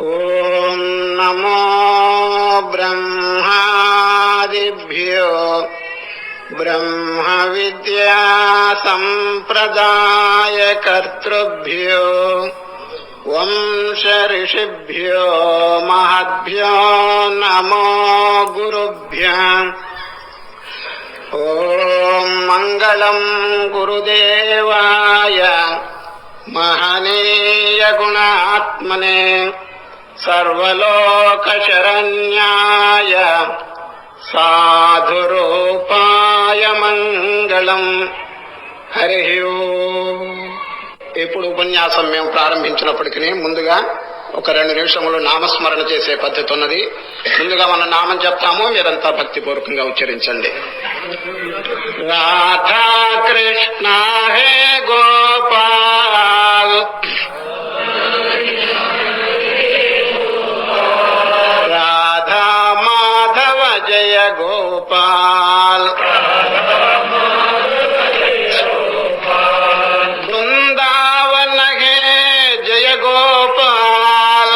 ఓం నమో బ్రహ్మాదిభ్యో బ్రహ్మ విద్యా సంప్రదాయ కర్తృభ్యో వంశ ఋషిభ్యో మహద్భ్యో నమో గురుభ్యః. ఓం మంగళం గురుదేవాయ మహనీయ గుణాత్మనే సర్వలోక శరణ్యాయ సాధురూపాయ మంగళం. హరి ఓం. ఇప్పుడు ఉపన్యాసం మేము ప్రారంభించినప్పటికీ ముందుగా ఒక 2 నిమిషములు నామస్మరణ చేసే పద్ధతి ఉన్నది. ముందుగా మన నామం చెప్తాము, మీరంతా భక్తిపూర్వకంగా ఉచ్చరించండి. రాధా కృష్ణ హే గోపాల్, రాధా మాధవ జయ గోపాల్, బృందావన హే జయ గోపాల్,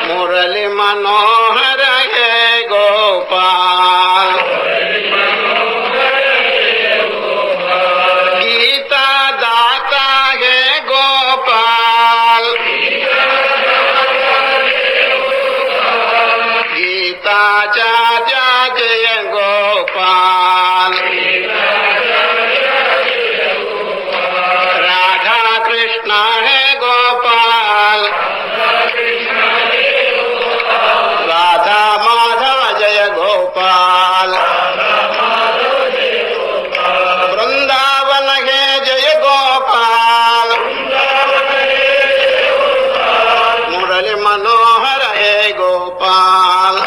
మురళి మనోహర హే గోపాల్, గీతా దాతా హే గోపాల్, గీతాచార్య జయ గోపాల్, రాధా కృష్ణ హే గోపాల్, రాధా మాధవ జయ గోపాల్, బృందావన హే జయ గోపాల్, మురళి మనోహర హే గోపాల్,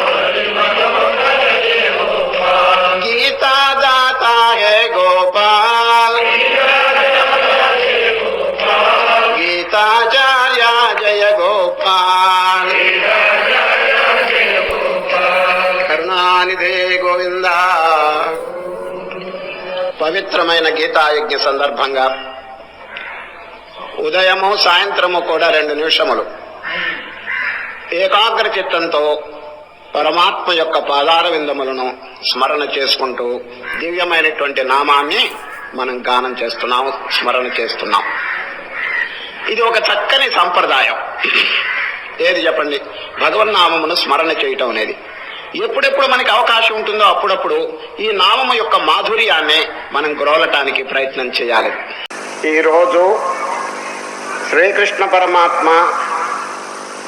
గీతా దాతా హే గోపాల్, గీతాచార్య జయ గోపాల్, కరుణానిధే గోవింద. పవిత్రమైన గీతాయజ్ఞ సందర్భంగా ఉదయము సాయంత్రము కూడా 2 నిమిషములు ఏకాగ్ర చిత్తంతో పరమాత్మ యొక్క పాదార విందములను స్మరణ చేసుకుంటూ దివ్యమైనటువంటి నామాన్ని మనం గానం చేస్తున్నాము, స్మరణ చేస్తున్నాం. ఇది ఒక చక్కని సంప్రదాయం. ఏది చెప్పండి? భగవన్నామమును స్మరణ చేయటం అనేది. ఎప్పుడెప్పుడు మనకి అవకాశం ఉంటుందో అప్పుడప్పుడు ఈ నామము యొక్క మాధుర్యాన్ని మనం గ్రోలటానికి ప్రయత్నం చేయాలి. ఈరోజు శ్రీకృష్ణ పరమాత్మ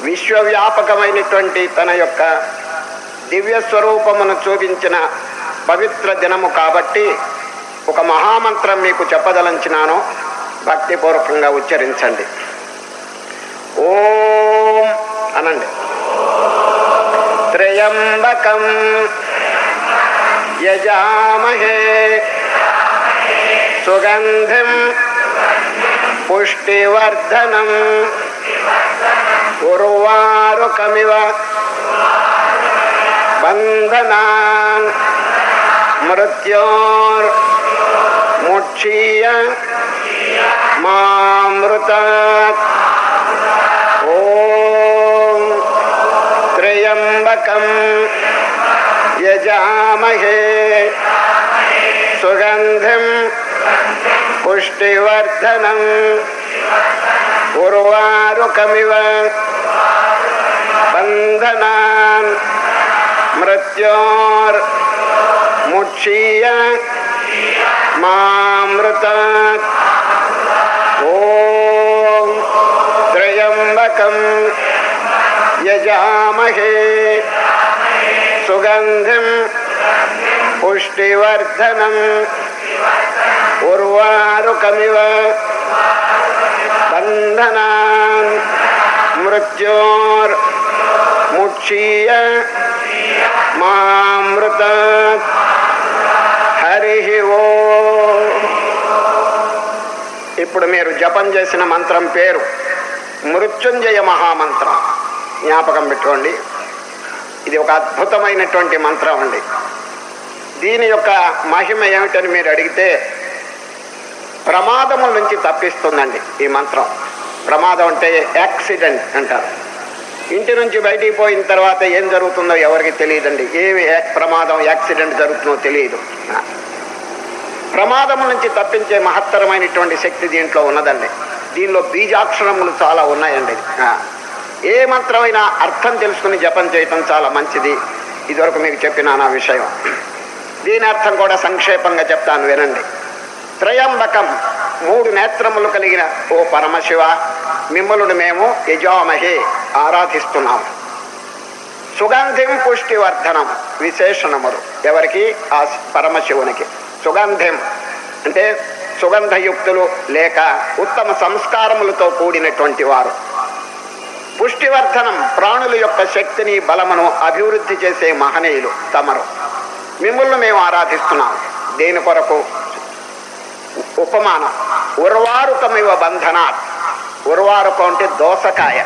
విశ్వవ్యాపకమైనటువంటి తన యొక్క దివ్య స్వరూపమును చూపించిన పవిత్ర దినము కాబట్టి ఒక మహామంత్రం మీకు చెప్పదలంచినాను. భక్తిపూర్వకంగా ఉచ్చరించండి. ఓం అనండి. త్రయంబకం యజామహే సుగంధిం పుష్టివర్ధనం ఉర్వారుకమివ బంధనాన్ మృత్యోర్ముక్షీయ మామృతాత్. ఓం త్రయంబకం యజామహే సుగంధిం పుష్టివర్ధనం ఉర్వారుకమివ బంధనాన్ మృత్యోర్ముక్షీయ మామృతాత్. ఓం త్రయంబకం యజామహే సుగంధిం పుష్టివర్ధనం ఉర్వారుకమివ బంధనాన్ మృత్యోర్ముక్షీయ మామృతాత్. హరి ఓం. ఇప్పుడు మీరు జపం చేసిన మంత్రం పేరు మృత్యుంజయ మహామంత్రం. జ్ఞాపకం పెట్టుకోండి, ఇది ఒక అద్భుతమైనటువంటి మంత్రం అండి. దీని యొక్క మహిమ ఏమిటని మీరు అడిగితే ప్రమాదముల నుంచి తప్పిస్తుందండి ఈ మంత్రం. ప్రమాదం అంటే యాక్సిడెంట్ అంటారు. ఇంటి నుంచి బయటికి పోయిన తర్వాత ఏం జరుగుతుందో ఎవరికి తెలియదండి. ఏమి ప్రమాదం యాక్సిడెంట్ జరుగుతుందో తెలియదు. ప్రమాదం నుంచి తప్పించే మహత్తరమైనటువంటి శక్తి దీంట్లో ఉన్నదండి. దీనిలో బీజాక్షరములు చాలా ఉన్నాయండి. ఏ మంత్రమైనా అర్థం తెలుసుకుని జపం చేయటం చాలా మంచిది. ఇదివరకు మీకు చెప్పిన నా విషయం. దీని అర్థం కూడా సంక్షేపంగా చెప్తాను వినండి. త్రయంబకం, 3 నేత్రములు కలిగిన ఓ పరమశివ, మిమ్మల్ని మేము యజామహే ఆరాధిస్తున్నాము. సుగంధిం పుష్టివర్ధనం, విశేషణములు ఎవరికి? ఆ పరమశివునికి. సుగంధిం అంటే సుగంధయుక్తులు లేక ఉత్తమ సంస్కారములతో కూడినటువంటి వారు. పుష్టివర్ధనం, ప్రాణుల యొక్క శక్తిని బలమును అభివృద్ధి చేసే మహనీయులు తమరు. మిమ్మల్ని మేము ఆరాధిస్తున్నాం. దేని కొరకు? ఉపమానం, ఉర్వారుకమివ బంధనాత్. ఉర్వారుకం అంటే దోసకాయ.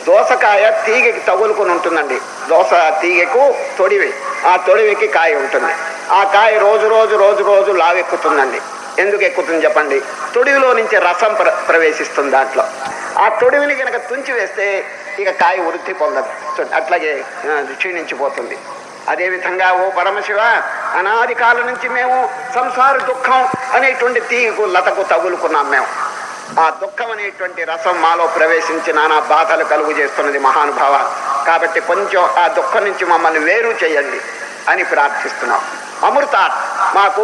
దోసకాయ తీగకి తగులుకొని ఉంటుందండి. దోస తీగకు తొడివి, ఆ తొడివికి కాయ ఉంటుంది. ఆ కాయ రోజు రోజు రోజు రోజు లావెక్కుతుందండి. ఎందుకు ఎక్కుతుంది చెప్పండి? తొడివిలో నుంచి రసం ప్రవేశిస్తుంది దాంట్లో. ఆ తొడివిని కనుక తుంచి వేస్తే ఇక కాయ వృద్ధి పొందదు, అట్లాగే క్షీణించిపోతుంది. అదేవిధంగా ఓ పరమశివ, అనాది కాలం నుంచి మేము సంసార దుఃఖం అనేటువంటి తీగకు లతకు తగులుకున్నాం. మేము ఆ దుఃఖం అనేటువంటి రసం మాలో ప్రవేశించి నానా బాధలు కలుగు చేస్తున్నది మహానుభావ. కాబట్టి కొంచెం ఆ దుఃఖం నుంచి మమ్మల్ని వేరు చేయండి అని ప్రార్థిస్తున్నాం. అమృతాత్, మాకు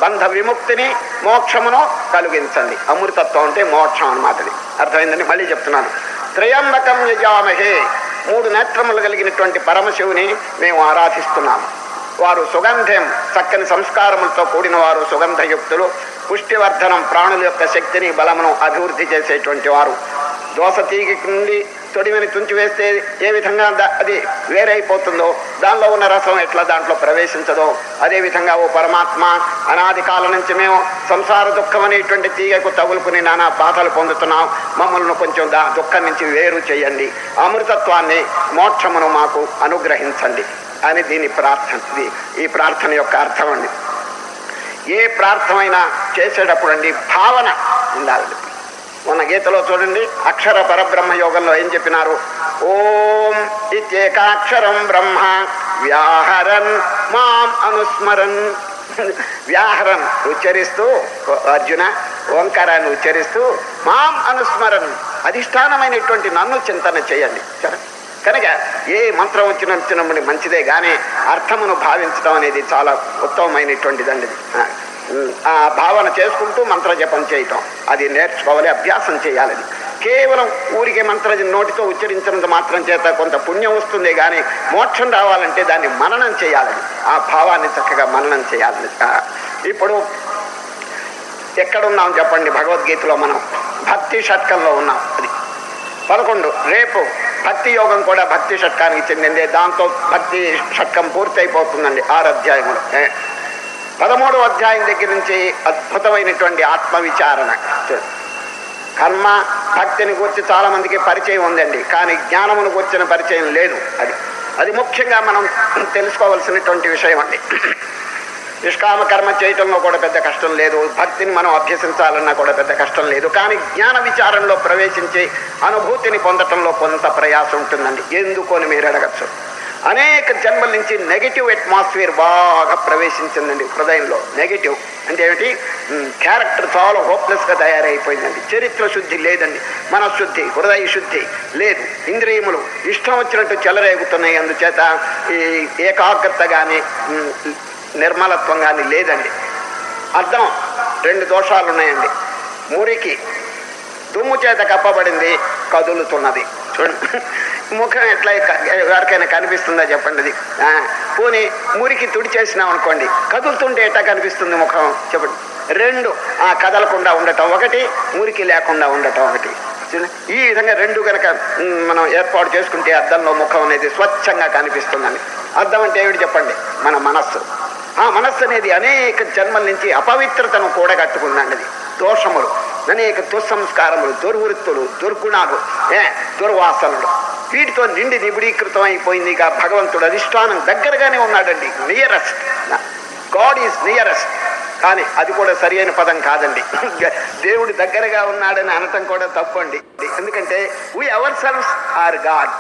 బంధ విముక్తిని మోక్షమును కలిగించండి. అమృతత్వం అంటే మోక్షం అన్నమాట. అర్థమైందని మళ్ళీ చెప్తున్నాను. త్రయంబకం యజామహే, 3 నేత్రములు కలిగినటువంటి పరమశివుని మేము ఆరాధిస్తున్నాము. వారు సుగంధం, చక్కని సంస్కారములతో కూడిన వారు, సుగంధయుక్తులు. పుష్టివర్ధనం, ప్రాణుల యొక్క శక్తిని బలమును అభివృద్ధి చేసేటువంటి వారు. దోస తీగి నుండి తొడివిని తుంచివేస్తే ఏ విధంగా అది వేరైపోతుందో, దానిలో ఉన్న రసం ఎట్లా దాంట్లో ప్రవేశించదో, అదేవిధంగా ఓ పరమాత్మ, అనాది కాలం నుంచి మేము సంసార దుఃఖం అనేటువంటి తీగకు తగులుకుని నానా బాధలు పొందుతున్నాం. మమ్మల్ని కొంచెం దుఃఖం నుంచి వేరు చేయండి, అమృతత్వాన్ని మోక్షమును మాకు అనుగ్రహించండి అని దీని ప్రార్థన. ఈ ప్రార్థన యొక్క అర్థం అండి. ఏ ప్రార్థనైనా చేసేటప్పుడు అండి భావన ఉండాలండి. మొన్న గీతలో చూడండి, అక్షర పరబ్రహ్మ యోగంలో ఏం చెప్పినారు? ఓం ఇత్యేకాక్షరం బ్రహ్మ వ్యాహరన్ మాం అనుస్మరన్. వ్యాహరన్ ఉచ్చరిస్తూ, అర్జున ఓంకారాన్ని ఉచ్చరిస్తూ, మాం అనుస్మరన్, అధిష్టానమైనటువంటి నన్ను చింతన చేయండి. కనుక ఏ మంత్రం వచ్చినప్పుడు మంచిదే, కానీ అర్థమును భావించడం అనేది చాలా ఉత్తమమైనటువంటిదండి. ఆ భావన చేసుకుంటూ మంత్ర జపం చేయటం అది నేర్చుకోవాలి, అభ్యాసం చేయాలి. కేవలం ఊరికే మంత్ర నోటితో ఉచ్చరించినంత మాత్రం చేత కొంత పుణ్యం వస్తుంది, కానీ మోక్షం రావాలంటే దాన్ని మననం చేయాలి. ఆ భావాన్ని చక్కగా మననం చేయాలి. ఇప్పుడు ఎక్కడున్నాం చెప్పండి? భగవద్గీతలో మనం భక్తి షట్కంలో ఉన్నాం. అది 11. రేపు భక్తి యోగం కూడా భక్తి షట్కానికి చెందింది. దాంతో భక్తి షట్కం పూర్తి అయిపోతుందండి 6 అధ్యాయములు. 13వ అధ్యాయం దగ్గర నుంచి అద్భుతమైనటువంటి ఆత్మవిచారణ. కర్మ భక్తిని గురించి చాలా మందికి పరిచయం ఉందండి, కానీ జ్ఞానమును గురించిన పరిచయం లేదు. అది ముఖ్యంగా మనం తెలుసుకోవాల్సినటువంటి విషయం అండి. నిష్కామ కర్మ చేయటంలో కూడా పెద్ద కష్టం లేదు, భక్తిని మనం అభ్యసించాలన్నా కూడా పెద్ద కష్టం లేదు. కానీ జ్ఞాన విచారంలో ప్రవేశించి అనుభూతిని పొందటంలో కొంత ప్రయాసం ఉంటుందండి. ఎందుకు అని మీరు అడగచ్చు. అనేక జన్మల నుంచి నెగిటివ్ అట్మాస్ఫియర్ బాగా ప్రవేశించిందండి హృదయంలో. నెగిటివ్ అంటే ఏమిటి? క్యారెక్టర్ చాలా హోప్లెస్గా తయారైపోయిందండి. చరిత్ర శుద్ధి లేదండి, మనశుద్ధి, హృదయ శుద్ధి లేదు. ఇంద్రియములు ఇష్టం వచ్చినట్టు చెలరేగుతున్నాయి. అందుచేత ఈ ఏకాగ్రత కానీ నిర్మలత్వం కానీ లేదండి. అర్థం 2 దోషాలు ఉన్నాయండి. మురికి, దుమ్ము చేత కప్పబడింది, కదులుతున్నది. చూడండి, ముఖం ఎట్లా ఎవరికైనా కనిపిస్తుందా చెప్పండి? అది పోనీ మురికి తుడిచేసినాం అనుకోండి, కదులుతుంటే ఎట్లా కనిపిస్తుంది ముఖం చెప్పండి? 2 కదలకుండా ఉండటం ఒకటి, మురికి లేకుండా ఉండటం ఒకటి. ఈ విధంగా 2 కనుక మనం ఏర్పాటు చేసుకుంటే అద్దంలో ముఖం అనేది స్వచ్ఛంగా కనిపిస్తుందండి. అద్దం అంటే ఏమిటి చెప్పండి? మన మనస్సు. ఆ మనస్సు అనేది అనేక జన్మల నుంచి అపవిత్రతను కూడగట్టుకుందండి. అది దోషములు, అనేక దుస్సంస్కారములు, దుర్వృత్తులు, దుర్గుణాలు, దుర్వాసనలు, వీటితో నిండి నిబిడీకృతం అయిపోయింది. ఇక భగవంతుడు అధిష్టానం దగ్గరగానే ఉన్నాడండి. Nearest, God is nearest. కానీ అది కూడా సరి అయిన పదం కాదండి. దేవుడి దగ్గరగా ఉన్నాడని అనటం కూడా తప్పండి. ఎందుకంటే we ourselves are God.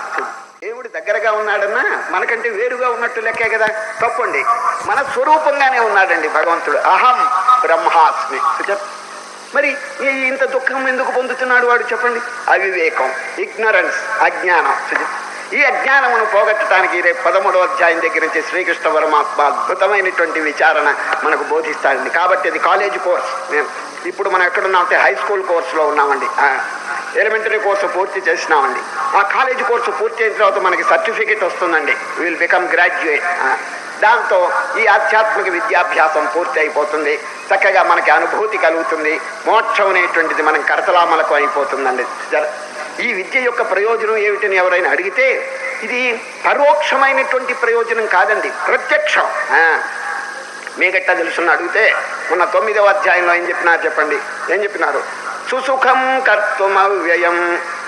దేవుడి దగ్గరగా ఉన్నాడన్నా మనకంటే వేరుగా ఉన్నట్టు లెక్కే కదా. తప్పండి. మన స్వరూపంగానే ఉన్నాడండి భగవంతుడు. అహం బ్రహ్మాస్మి. మరి ఇంత దుఃఖం ఎందుకు పొందుతున్నాడు వాడు చెప్పండి? అవివేకం, ఇగ్నరెన్స్, అజ్ఞానం. ఈ అజ్ఞానమును పోగొట్టడానికి రేపు 13వ అధ్యాయం దగ్గర నుంచి శ్రీకృష్ణ పరమాత్మ అద్భుతమైనటువంటి విచారణ మనకు బోధిస్తాడండి. కాబట్టి అది కాలేజ్ కోర్స్. ఇప్పుడు మనం ఎక్కడున్నామంటే హై స్కూల్ కోర్సులో ఉన్నామండి. ఎలిమెంటరీ కోర్సు పూర్తి చేసినామండి. ఆ కాలేజ్ కోర్సు పూర్తి అయిన తర్వాత మనకి సర్టిఫికెట్ వస్తుందండి. Will become graduate. దాంతో ఈ ఆధ్యాత్మిక విద్యాభ్యాసం పూర్తి అయిపోతుంది. చక్కగా మనకి అనుభూతి కలుగుతుంది. మోక్షం అనేటువంటిది మనం కరతలామలకు అయిపోతుందండి. ఈ విద్య యొక్క ప్రయోజనం ఏమిటని ఎవరైనా అడిగితే ఇది పరోక్షమైనటువంటి ప్రయోజనం కాదండి, ప్రత్యక్షం. మీగట్టా తెలుసున్న అడిగితే మొన్న 9వ అధ్యాయంలో ఏం చెప్పినారు చెప్పండి? ఏం చెప్పినారు? సుసుఖం కర్తుమవ్యయం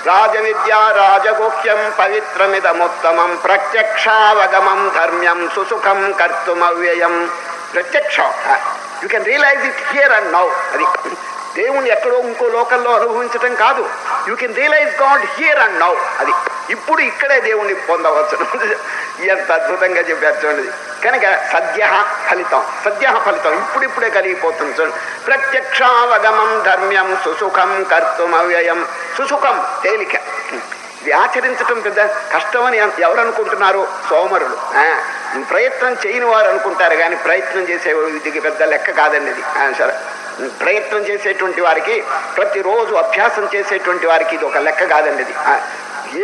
రాజవిద్యా రాజగుహ్యం పవిత్రమిదముత్తమం ప్రత్యక్షావగమం ధర్మ్యం సుసుఖం కర్తుమవ్యయం. ప్రత్యక్షం. You can realise it here and now. అది దేవుని ఎక్కడో ఇంకో లోకల్లో అనుభవించటం కాదు. You can realise God here and now. అది ఇప్పుడు ఇక్కడే దేవుణ్ణి పొందవచ్చు. ఎంత అద్భుతంగా చెప్పారు చూడండి. కనుక సద్య ఫలితం, సద్య ఫలితం ఇప్పుడిప్పుడే కలిగిపోతుంది చూడండి. ప్రత్యక్షావగమం ధర్మ్యం సుసుఖం కర్తుమవ్యయం. సుసుఖం తేలిక. ఇది ఆచరించటం పెద్ద కష్టమని ఎవరు అనుకుంటున్నారు? సోమరులు. ప్రయత్నం చేయని వారు అనుకుంటారు, కానీ ప్రయత్నం చేసే ఇది పెద్ద లెక్క కాదండి. ఇది సరే, ప్రయత్నం చేసేటువంటి వారికి, ప్రతిరోజు అభ్యాసం చేసేటువంటి వారికి ఇది ఒక లెక్క కాదండి. ఇది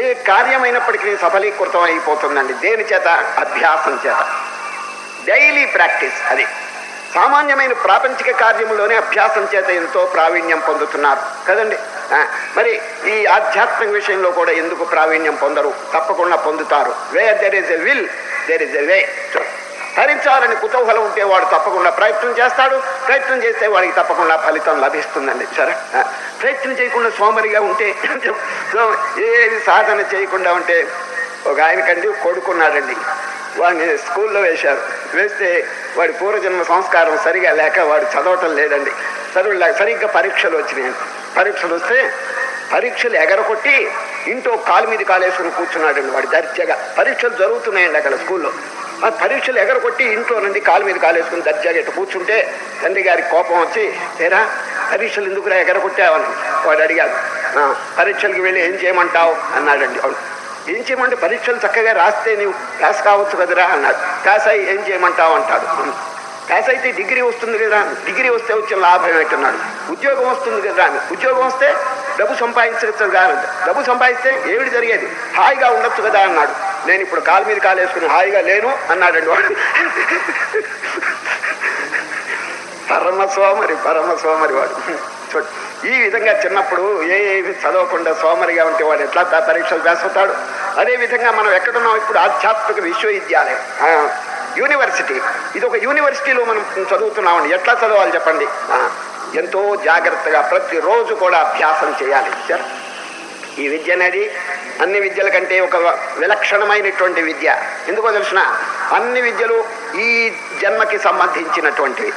ఏ కార్యమైనప్పటికీ సఫలీకృతం అయిపోతుందండి. దేని చేత? అభ్యాసం చేత. Daily practice. అది సామాన్యమైన ప్రాపంచిక కార్యములోనే అభ్యాసం చేత ఎంతో ప్రావీణ్యం పొందుతున్నారు కదండి. మరి ఈ ఆధ్యాత్మిక విషయంలో కూడా ఎందుకు ప్రావీణ్యం పొందరు? తప్పకుండా పొందుతారు. Where there is a will there is a way. ధరించాలని కుతూహలం ఉంటే వాడు తప్పకుండా ప్రయత్నం చేస్తాడు. ప్రయత్నం చేస్తే వాడికి తప్పకుండా ఫలితం లభిస్తుందండి. సరే, ప్రయత్నం చేయకుండా సోమరిగా ఉంటే, ఏది సాధన చేయకుండా ఉంటే, ఒక ఆయనకండి కొడుకున్నాడండి. వాడిని స్కూల్లో వేశారు. వేస్తే వాడి పూర్వజన్మ సంస్కారం సరిగా లేక వాడు చదవటం లేదండి. సరిగ్గా పరీక్షలు వచ్చినాయండి. పరీక్షలు వస్తే పరీక్షలు ఎగరకొట్టి ఇంట్లో కాలు మీద కాలేసుకుని కూర్చున్నాడండి వాడు దర్జాగా. పరీక్షలు జరుగుతున్నాయండి అక్కడ స్కూల్లో. ఆ పరీక్షలు ఎగరకొట్టి ఇంట్లో నుండి కాలు మీద కాలేసుకుని దర్జాగా ఇట్లా కూర్చుంటే తండ్రి గారికి కోపం వచ్చి, తేరా పరీక్షలు ఎందుకురా ఎగరకొట్టావని వాడు అడిగాడు. పరీక్షలకు వెళ్ళి ఏం చేయమంటావు అన్నాడండి. వాడు ఏం చేయమంటే పరీక్షలు చక్కగా రాస్తే నీవు పాస్ కావచ్చు కదరా అన్నాడు. పాస్ అయ్యి ఏం చేయమంటావు అంటాడు. పాస్ అయితే డిగ్రీ వస్తుంది కదా, డిగ్రీ వస్తే వచ్చిన లాభం ఏంటన్నాడు. ఉద్యోగం వస్తుంది కదా, ఉద్యోగం వస్తే డబ్బు సంపాదించవచ్చు కాదు, డబ్బు సంపాదిస్తే ఏమిటి జరిగేది, హాయిగా ఉండొచ్చు కదా అన్నాడు. నేను ఇప్పుడు కాలు మీద కాలు వేసుకుని హాయిగా లేను అన్నాడండి వాడు. పరమస్వామరి వాడు. ఈ విధంగా చిన్నప్పుడు ఏవి చదవకుండా సోమరిగా ఉంటే వాడు ఎట్లా పరీక్షలు వేసుతాడు. అదేవిధంగా మనం ఎక్కడున్నాం ఇప్పుడు? ఆధ్యాత్మిక విశ్వవిద్యాలయం, యూనివర్సిటీ. ఇది ఒక యూనివర్సిటీలో మనం చదువుతున్నామండి. ఎట్లా చదవాలి చెప్పండి? ఎంతో జాగ్రత్తగా ప్రతిరోజు కూడా అభ్యాసం చేయాలి. ఈ విద్య అనేది అన్ని విద్యల కంటే ఒక విలక్షణమైనటువంటి విద్య. ఎందుకో తెలిసిన, అన్ని విద్యలు ఈ జన్మకి సంబంధించినటువంటివి.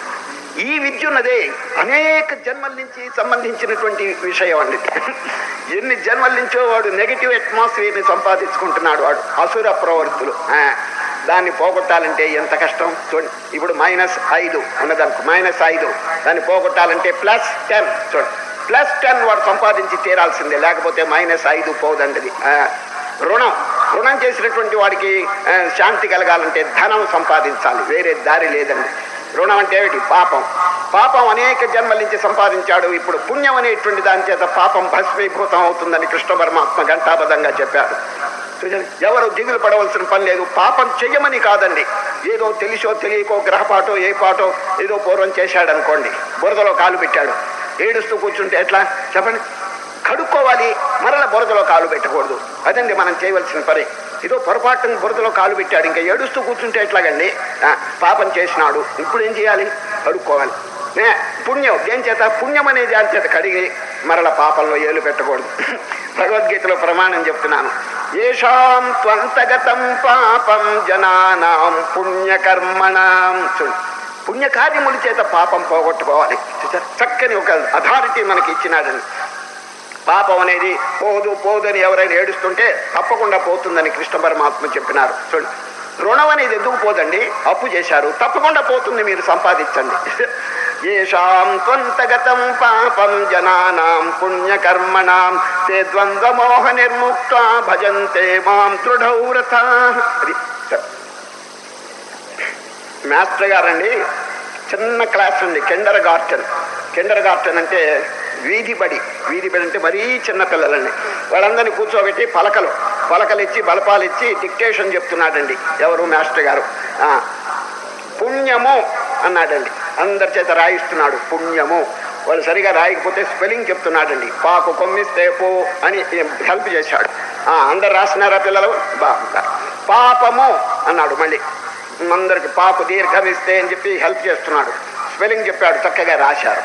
ఈ విద్య ఉన్నదే అనేక జన్మల నుంచి సంబంధించినటువంటి విషయం అండి. ఎన్ని జన్మల నుంచో వాడు నెగిటివ్ అట్మాస్ఫియర్ని సంపాదించుకుంటున్నాడు. వాడు అసుర ప్రవృత్తులు. దాన్ని పోగొట్టాలంటే ఎంత కష్టం చూడండి. ఇప్పుడు -5 ఉన్నదనుకో, -5 దాన్ని పోగొట్టాలంటే +10 చూడండి. +10 వాడు సంపాదించి తీరాల్సిందే, లేకపోతే -5 పోదండి. రుణం చేసినటువంటి వాడికి శాంతి కలగాలంటే ధనం సంపాదించాలి, వేరే దారి లేదండి. రుణం అంటే ఏమిటి? పాపం అనేక జన్మల నుంచి సంపాదించాడు. ఇప్పుడు పుణ్యం అనేటువంటి దాని చేత పాపం భస్మీభూతం అవుతుందని కృష్ణ పరమాత్మ ఘంటాబద్ధంగా చెప్పారు. ఎవరు దిగులు పడవలసిన పని లేదు. పాపం చెయ్యమని కాదండి, ఏదో తెలిసో తెలియకో గ్రహపాటో ఏ పాటో ఏదో పూర్వం చేశాడు అనుకోండి, బురదలో కాలు పెట్టాడు, ఏడుస్తూ కూర్చుంటే ఎట్లా చెప్పండి? కడుక్కోవాలి, మరల బురదలో కాలు పెట్టకూడదు. అదండి మనం చేయవలసిన పని. ఏదో పొరపాటును బురదలో కాలు పెట్టాడు, ఇంకా ఏడుస్తూ కూర్చుంటే ఎట్లాగండి? పాపం చేసినాడు, ఇప్పుడు ఏం చేయాలి? కడుక్కోవాలి. పుణ్యం దేని చేత? పుణ్యం అనే దాని చేత కడిగి మరల పాపంలో ఏలు పెట్టకూడదు. భగవద్గీతలో ప్రమాణం చెప్తున్నాను. ఏషాం త్వంతగతం పాపం జనానాం పుణ్యకర్మణాం. పుణ్యకార్యముల చేత పాపం పోగొట్టుకోవాలి. చక్కని ఒక అథారిటీ మనకి ఇచ్చినాడండి. పాపం అనేది పోదు పోదు అని ఎవరైనా ఏడుస్తుంటే తప్పకుండా పోతుందని కృష్ణ పరమాత్మ చెప్పినారు. చూడండి, రుణం అనేది ఎందుకు పోదండి? అప్పు చేశారు, తప్పకుండా పోతుంది, మీరు సంపాదించండి. ఏషాం త్వంతగతం పాపం జనానాం పుణ్యకర్మణాం తే ద్వంద్వమోహ నిర్ముక్త భజంతే మాం దృఢవ్రతా. అది మాస్టర్ గారండి, చిన్న క్లాస్ అండి, కిండర్ గార్టెన్ అంటే వీధి బడి అంటే మరీ చిన్న పిల్లలండి. వాళ్ళందరినీ కూర్చోబెట్టి పలకలు ఇచ్చి బలపాలు ఇచ్చి డిక్టేషన్ చెప్తున్నాడండి. ఎవరు? మాస్టర్ గారు. పుణ్యము అన్నాడండి, అందరి చేత రాయిస్తున్నాడు. పుణ్యము. వాళ్ళు సరిగా రాయకపోతే స్పెల్లింగ్ చెప్తున్నాడండి. పాకు కొమ్మిస్తే పో అని హెల్ప్ చేశాడు. అందరు రాస్తున్నారా పిల్లలు? బాగుంటారు. పాపము అన్నాడు, మళ్ళీ అందరికి పాపు దీర్ఘమిస్తే అని చెప్పి హెల్ప్ చేస్తున్నాడు. స్పెల్లింగ్ చెప్పాడు, చక్కగా రాశారు.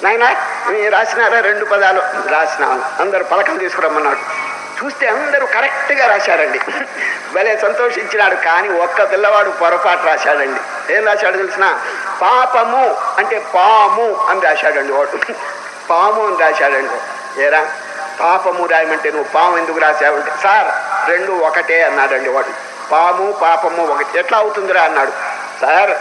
నాయన మీరు రాసినారా? 2 పదాలు రాసినాను. అందరూ పలకలు తీసుకురమ్మన్నాడు. చూస్తే అందరూ కరెక్ట్గా రాశారండి. భలే సంతోషించినాడు. కానీ ఒక్క పిల్లవాడు పొరపాటు రాశాడండి. ఏం రాశాడు తెలిసిన? పాపము అంటే పాము అని రాశాడండి వాడు. పాము అని రాశాడండి. ఏరా పాపము రాయమంటే నువ్వు పాము ఎందుకు రాశావంటే, సార్ 2 ఒకటే అన్నాడండి వాడు. పాము పాపము ఒకటి ఎట్లా అవుతుందిరా అన్నాడు. సార్,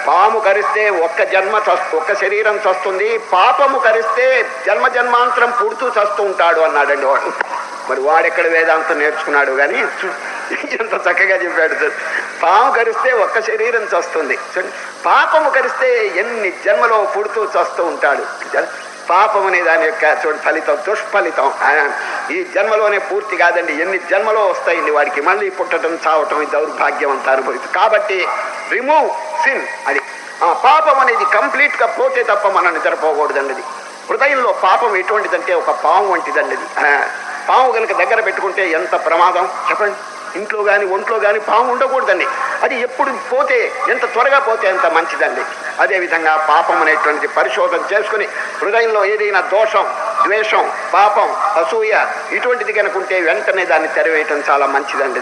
పాము కరిస్తే ఒక్క శరీరం చస్తుంది, పాపము కరిస్తే జన్మాంతరం పుడుతూ చస్తూ ఉంటాడు అన్నాడండి వాడు. మరి వాడెక్కడ వేదాంతం నేర్చుకున్నాడు కానీ ఎంత చక్కగా చెప్పాడు సార్. పాము కరిస్తే ఒక్క శరీరం చస్తుంది, పాపము కరిస్తే ఎన్ని జన్మలో పుడుతూ చస్తూ ఉంటాడు. పాపం అనే దాని యొక్క ఫలితం దుష్ఫలితం. ఈ జన్మలోనే పూర్తి కాదండి, ఎన్ని జన్మలో వస్తాయండి వాడికి. మళ్ళీ పుట్టడం చావటం ఈ దౌర్భాగ్యం అంతా అనుభవిస్తుంది. కాబట్టి రిమూవ్ సిన్. అది పాపం అనేది కంప్లీట్గా పోతే తప్ప మనం నిద్రపోకూడదండి. అది హృదయంలో పాపం ఎటువంటిదంటే ఒక పాము వంటిదండి. అది పాము కనుక దగ్గర పెట్టుకుంటే ఎంత ప్రమాదం చెప్పండి. ఇంట్లో కానీ ఒంట్లో కానీ పాము ఉండకూడదండి. అది ఎప్పుడు పోతే, ఎంత త్వరగా పోతే అంత మంచిదండి. అదేవిధంగా పాపం అనేటువంటి పరిశోధన చేసుకుని హృదయంలో ఏదైనా దోషం, ద్వేషం, పాపం, అసూయ ఇటువంటిది కనుకుంటే వెంటనే దాన్ని తెరవేయటం చాలా మంచిదండి.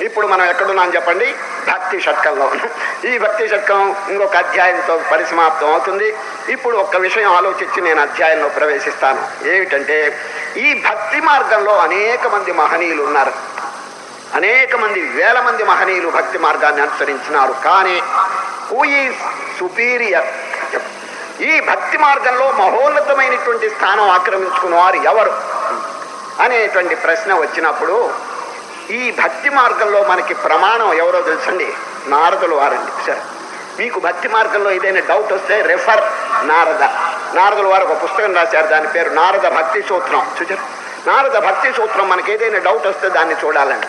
ఇప్పుడు మనం ఎక్కడున్నాం చెప్పండి? భక్తి షట్కంలో. ఈ భక్తి షట్కం ఇంకొక అధ్యాయంతో పరిసమాప్తం అవుతుంది. ఇప్పుడు ఒక్క విషయం ఆలోచించి నేను అధ్యాయంలో ప్రవేశిస్తాను. ఏమిటంటే, ఈ భక్తి మార్గంలో అనేక మంది మహనీయులు ఉన్నారు. అనేక మంది, వేల మంది మహనీయులు భక్తి మార్గాన్ని అనుసరించినారు. కానీ హూ ఈజ్ సుపీరియర్? ఈ భక్తి మార్గంలో మహోన్నతమైనటువంటి స్థానం ఆక్రమించుకున్నవారు ఎవరు అనేటువంటి ప్రశ్న వచ్చినప్పుడు, ఈ భక్తి మార్గంలో మనకి ప్రమాణం ఎవరో తెలుసండి? నారదులు వారండి. సార్, మీకు భక్తి మార్గంలో ఏదైనా డౌట్ వస్తే రెఫర్ నారదుల వారు ఒక పుస్తకం రాశారు, దాని పేరు నారద భక్తి సూత్రం. చూచారు? నారద భక్తి సూత్రం. మనకి ఏదైనా డౌట్ వస్తే దాన్ని చూడాలండి.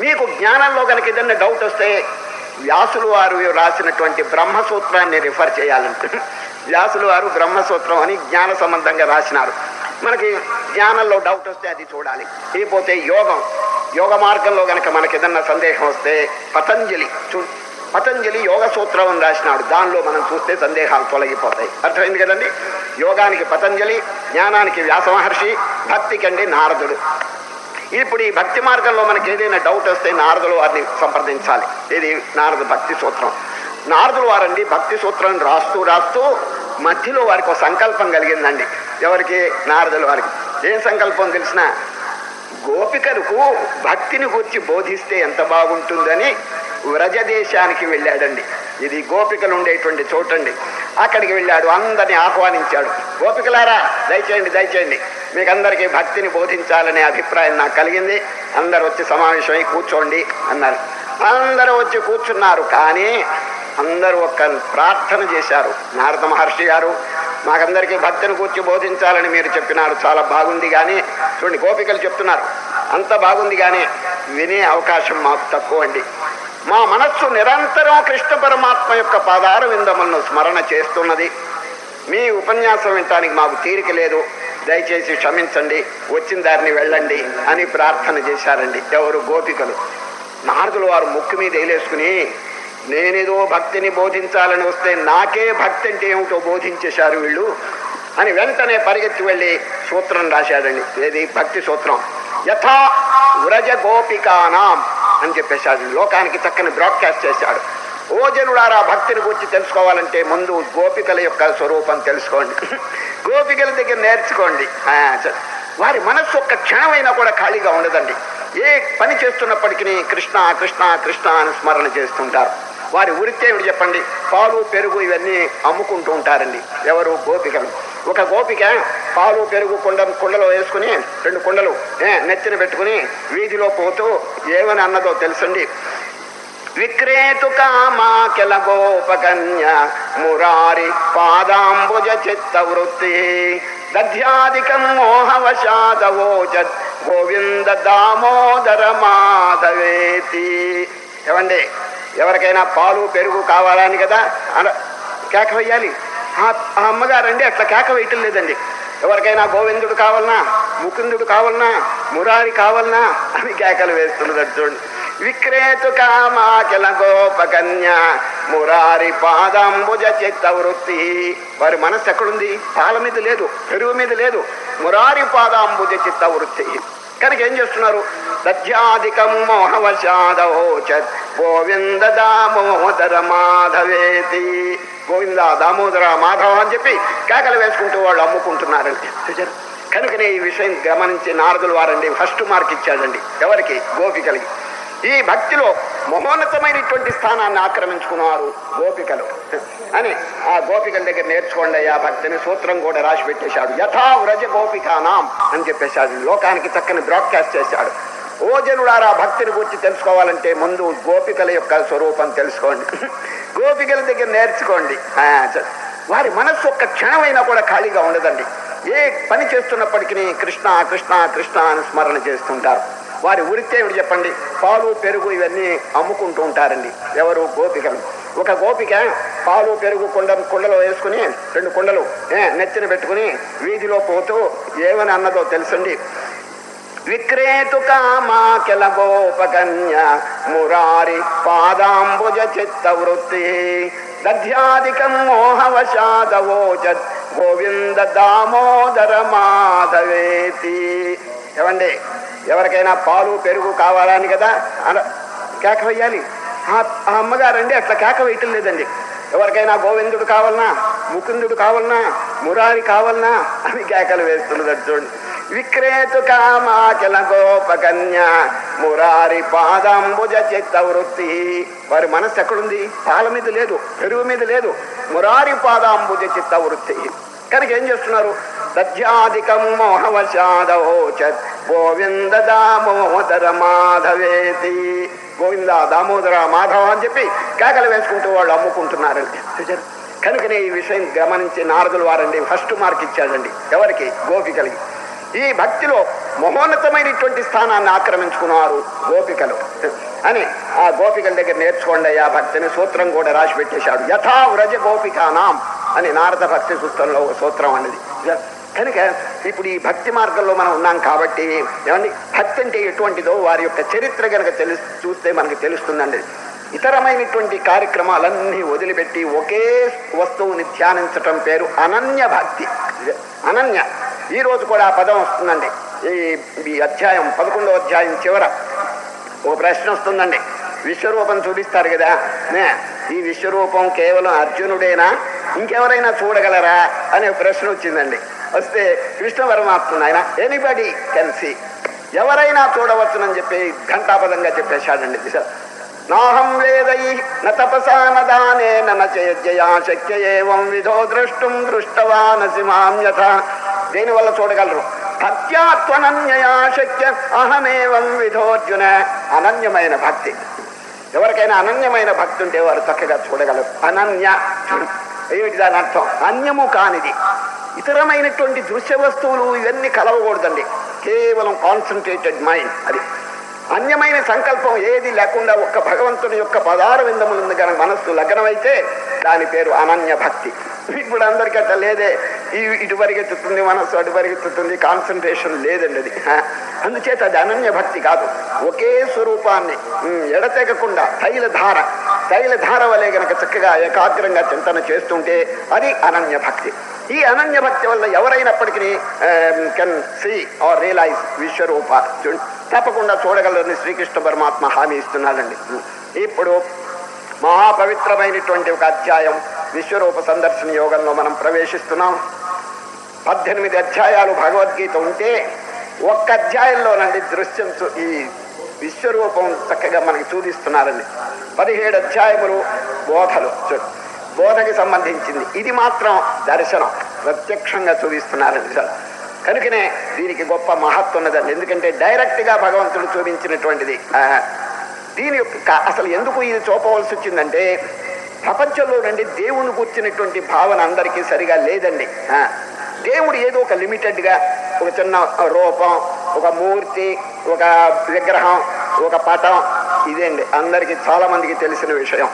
మీకు జ్ఞానంలో కనుక ఏదైనా డౌట్ వస్తే వ్యాసులు వారు రాసినటువంటి బ్రహ్మసూత్రాన్ని రిఫర్ చేయాలంటే, వ్యాసులు వారు బ్రహ్మసూత్రం అని జ్ఞాన సంబంధంగా రాసినారు. మనకి జ్ఞానంలో డౌట్ వస్తే అది చూడాలి. లేకపోతే యోగ మార్గంలో కనుక మనకి ఏదన్నా సందేహం వస్తే పతంజలి యోగ సూత్రం అని రాసినాడు. దానిలో మనం చూస్తే సందేహాలు తొలగిపోతాయి. అర్థమైంది కదండి? యోగానికి పతంజలి, జ్ఞానానికి వ్యాస మహర్షి, భక్తికండి నారదుడు. ఇప్పుడు ఈ భక్తి మార్గంలో మనకి ఏదైనా డౌట్ వస్తే నారదుల వారిని సంప్రదించాలి. ఇది నారద భక్తి సూత్రం. నారదుల వారండి భక్తి సూత్రం రాస్తూ మధ్యలో వారికి ఒక సంకల్పం కలిగిందండి. ఎవరికి? నారదుల వారికి. ఏం సంకల్పం తెలిసిన? గోపికలకు భక్తిని గురించి బోధిస్తే ఎంత బాగుంటుందని వ్రజదేశానికి వెళ్ళాడండి. ఇది గోపికలు ఉండేటువంటి చోటండి. అక్కడికి వెళ్ళాడు, అందరినీ ఆహ్వానించాడు. గోపికలారా, దయచేయండి, మీకు అందరికీ భక్తిని బోధించాలనే అభిప్రాయం నాకు కలిగింది. అందరూ వచ్చి సమావేశమై కూర్చోండి అన్నారు. అందరూ వచ్చి కూర్చున్నారు. కానీ అందరూ ఒక్క ప్రార్థన చేశారు. నారద మహర్షి గారు, మాకందరికీ భక్తిని కూర్చి బోధించాలని మీరు చెప్పినారు, చాలా బాగుంది. కానీ చూడండి, గోపికలు చెప్తున్నారు, అంత బాగుంది కానీ వినే అవకాశం మాకు తక్కువ అండి. మా మనస్సు నిరంతరం కృష్ణ పరమాత్మ యొక్క పాదార విందములను స్మరణ చేస్తున్నది. మీ ఉపన్యాసం వినటానికి మాకు తీరిక లేదు, దయచేసి క్షమించండి, వచ్చిన దారిని వెళ్ళండి అని ప్రార్థన చేశారండి. ఎవరు? గోపికలు. నారదుల వారు ముక్కు మీద వేలేసుకుని, నేనేదో భక్తిని బోధించాలని వస్తే నాకే భక్తి అంటే ఏమిటో బోధించేశారు వీళ్ళు అని వెంటనే పరిగెత్తి వెళ్ళి సూత్రం రాశాడండి. ఏది? భక్తి సూత్రం. యథా వ్రజ గోపికానాం అని చెప్పేశాడు. లోకానికి చక్కని బ్రాడ్కాస్ట్ చేశాడు. ఓ జనులారా, భక్తిని గురించి తెలుసుకోవాలంటే ముందు గోపికల యొక్క స్వరూపం తెలుసుకోండి. గోపికల దగ్గర నేర్చుకోండి. వారి మనస్సు ఒక్క క్షణమైనా కూడా ఖాళీగా ఉండదండి. ఏ పని చేస్తున్నప్పటికీ కృష్ణ కృష్ణ కృష్ణ అని స్మరణ చేస్తుంటారు. వారి వృత్తి ఏమిటి చెప్పండి? పాలు పెరుగు ఇవన్నీ అమ్ముకుంటూ ఉంటారండి. ఎవరు? గోపికలు. ఒక గోపిక పాలు పెరుగు కుండలో వేసుకుని 2 కుండలు నెత్తిన పెట్టుకుని వీధిలో పోతూ ఏమని అన్నదో తెలుసండి. విక్రేతు కామాకెల గోపకన్య మురారి పాదాంబుజ చిత్త వృత్తి దధ్యాదికం మోహవశాదవోచత్ గోవింద దామోదర మాధవేతి. ఏమండి, ఎవరికైనా పాలు పెరుగు కావాలని కదా కేక వేయాలి. ఆ అమ్మగారండి అట్లా కేక వేయటం లేదండి. ఎవరికైనా గోవిందుడు కావాలన్నా, ముకుందుడు కావాలన్నా, మురారి కావాలన్నా అని కేకలు వేస్తున్నది. చూడండి. విక్రేతు కామాకెల గోపకన్య మురారి పాదాంబుజ చిత్త వృత్తి. వారి మనస్సు ఎక్కడుంది? పాల మీద లేదు, పెరుగు మీద లేదు. మురారి పాదాంబుజ చిత్త వృత్తి. కనుక ఏం చేస్తున్నారు? దధ్యాదికం మోహవశాదవోచత్ గోవింద దామోదర మాధవేతి. గోవింద దామోదర మాధవ అని చెప్పి కేకలు వేసుకుంటూ వాళ్ళు అమ్ముకుంటున్నారండి. కనుకనే ఈ విషయం గమనించి నారదులు వారండి ఫస్ట్ మార్క్ ఇచ్చాడండి. ఎవరికి? గోపికలకి. ఈ భక్తిలో మహోన్నతమైనటువంటి స్థానాన్ని ఆక్రమించుకున్నారు గోపికలు అని ఆ గోపికల దగ్గర నేర్చుకోండి ఆ భక్తిని సూత్రం కూడా రాసి పెట్టేశాడు. యథా వ్రజ గోపికానాం అని చెప్పేశాడు. లోకానికి చక్కని బ్రాడ్కాస్ట్ చేశాడు. ఓ జనులారా, భక్తిని గురించి తెలుసుకోవాలంటే ముందు గోపికల యొక్క స్వరూపం తెలుసుకోండి. గోపికల దగ్గర నేర్చుకోండి. వారి మనస్సు ఒక్క క్షణమైనా కూడా ఖాళీగా ఉండదండి. ఏ పని చేస్తున్నప్పటికీ కృష్ణ కృష్ణ కృష్ణ అని స్మరణ చేస్తుంటారు. వారి వృత్తి ఏమిటి చెప్పండి? పాలు పెరుగు ఇవన్నీ అమ్ముకుంటూ ఉంటారండి. ఎవరు? గోపికలు. ఒక గోపిక పాలు పెరుగు కుండలో వేసుకుని 2 కుండలు నెత్తిన పెట్టుకుని వీధిలో పోతూ ఏమని అన్నదో తెలుసండి. విక్రేతు కామాకెల గోపకన్య మురారి పాదాంబుజ చిత్త వృత్తి దధ్యాదికం మోహవశాదవోచత్ గోవింద దామోదర మాధవేతి. ఏమండి, ఎవరికైనా పాలు పెరుగు కావాలని కదా కేక వేయాలి. ఆ అమ్మగారండి అట్లా కేక వేయటం లేదండి. ఎవరికైనా గోవిందుడు కావాలన్నా, ముకుందుడు కావాలన్నా, మురారి కావాలన్నా అని కేకలు వేస్తున్నది. చూడండి. విక్రేతు కామాకెల గోపకన్య మురారి పాదాంబుజ చిత్త వృత్తి. వారి మనస్సు ఎక్కడుంది? పాల మీద లేదు, పెరుగు మీద లేదు. మురారి పాదాంబుజ చిత్త వృత్తి. కనుక ఏం చేస్తున్నారు? దధ్యాదికం మోహవశాదవోచత్ గోవింద దామోదర మాధవేతి. గోవింద దామోదర మాధవ అని చెప్పి కేకలు వేసుకుంటూ వాళ్ళు అమ్ముకుంటున్నారండి. కనుకనే ఈ విషయం గమనించి నారదులు వారండి ఫస్ట్ మార్క్ ఇచ్చాడండి. ఎవరికి? గోపికలకి. ఈ భక్తిలో మహోన్నతమైనటువంటి స్థానాన్ని ఆక్రమించుకున్నారు గోపికలు అని ఆ గోపికల దగ్గర నేర్చుకోండి ఆ భక్తిని సూత్రం కూడా రాసి పెట్టేశాడు. యథా వ్రజ గోపికానాం అని నారద భక్తి సూత్రంలో సూత్రం అనేది. కనుక ఇప్పుడు ఈ భక్తి మార్గంలో మనం ఉన్నాం కాబట్టి ఏమండి, భక్తి అంటే ఎటువంటిదో వారి యొక్క చరిత్ర కనుక చూస్తే మనకు తెలుస్తుందండి. ఇతరమైనటువంటి కార్యక్రమాలన్నీ వదిలిపెట్టి ఒకే వస్తువుని ధ్యానించటం పేరు అనన్య భక్తి. అనన్య. ఈరోజు కూడా ఆ పదం వస్తుందండి. ఈ అధ్యాయం 11వ అధ్యాయం చివర ఓ ప్రశ్న వస్తుందండి. విశ్వరూపం చూపిస్తారు కదా, ఈ విశ్వరూపం కేవలం అర్జునుడేనా, ఇంకెవరైనా చూడగలరా అనే ప్రశ్న వచ్చిందండి. వస్తే కృష్ణ పరమాత్మ ఆయన ఎనీబడి కెన్ సీ, ఎవరైనా చూడవచ్చునని చెప్పి ఘంటాపదంగా చెప్పేశాడండి. నాహం వేదై న తపసా న దానేన న చేజ్యయా శక్య ఏవం విధో ద్రష్టుం దృష్టవానసి మాం యథా. దేనివల్ల చూడగలరు? భక్త్యాత్వనన్యయా శక్య అహమేవం విధోర్జున. అనన్యమైన భక్తి. ఎవరికైనా అనన్యమైన భక్తి ఉంటే వారు చక్కగా చూడగలరు. అనన్య ఏమిటి దాని అర్థం? అన్యము కానిది. ఇతరమైనటువంటి దృశ్య వస్తువులు ఇవన్నీ కలవకూడదండి. కేవలం కాన్సన్ట్రేటెడ్ మైండ్. అది అన్యమైన సంకల్పం ఏది లేకుండా ఒక్క భగవంతుని యొక్క పదార విందములందు కనుక మనస్సు లగ్నమైతే దాని పేరు అనన్య భక్తి. ఇప్పుడు అందరికీ అట్లా లేదే. ఇటు పరిగెత్తుతుంది మనస్సు, అటు పరిగెత్తుతుంది, కాన్సన్ట్రేషన్ లేదండి. అది అందుచేత అది అనన్య భక్తి కాదు. ఒకే స్వరూపాన్ని ఎడతెగకుండా తైలధార వలె గనక చక్కగా ఏకాగ్రంగా చింతన చేస్తుంటే అది అనన్య భక్తి. ఈ అనన్య భక్తి వల్ల ఎవరైనప్పటికీ కెన్ సీ ఆర్ రియలైజ్ విశ్వరూప, తప్పకుండా చూడగలరని శ్రీకృష్ణ పరమాత్మ హామీ ఇస్తున్నాడండి. ఇప్పుడు మహాపవిత్రమైనటువంటి ఒక అధ్యాయం విశ్వరూప సందర్శన యోగంలో మనం ప్రవేశిస్తున్నాం. 18 అధ్యాయాలు భగవద్గీత ఉంటే ఒక్క అధ్యాయంలోనండి దృశ్యం ఈ విశ్వరూపం చక్కగా మనకి చూపిస్తున్నారండి. 17 అధ్యాయములు బోధలు, బోధకి సంబంధించింది. ఇది మాత్రం దర్శనం, ప్రత్యక్షంగా చూపిస్తున్నారండి. కనుకనే దీనికి గొప్ప మహత్వం ఉన్నదండి. ఎందుకంటే డైరెక్ట్గా భగవంతుడు చూపించినటువంటిది. దీని యొక్క అసలు ఎందుకు ఇది చూపవలసి వచ్చిందంటే ప్రపంచంలో నుండి దేవుని కూర్చున్నటువంటి భావన అందరికీ సరిగా లేదండి. దేవుడు ఏదో ఒక లిమిటెడ్గా ఒక చిన్న రూపం, ఒక మూర్తి, ఒక విగ్రహం, ఒక పటం, ఇదేండి అందరికీ చాలా మందికి తెలిసిన విషయం.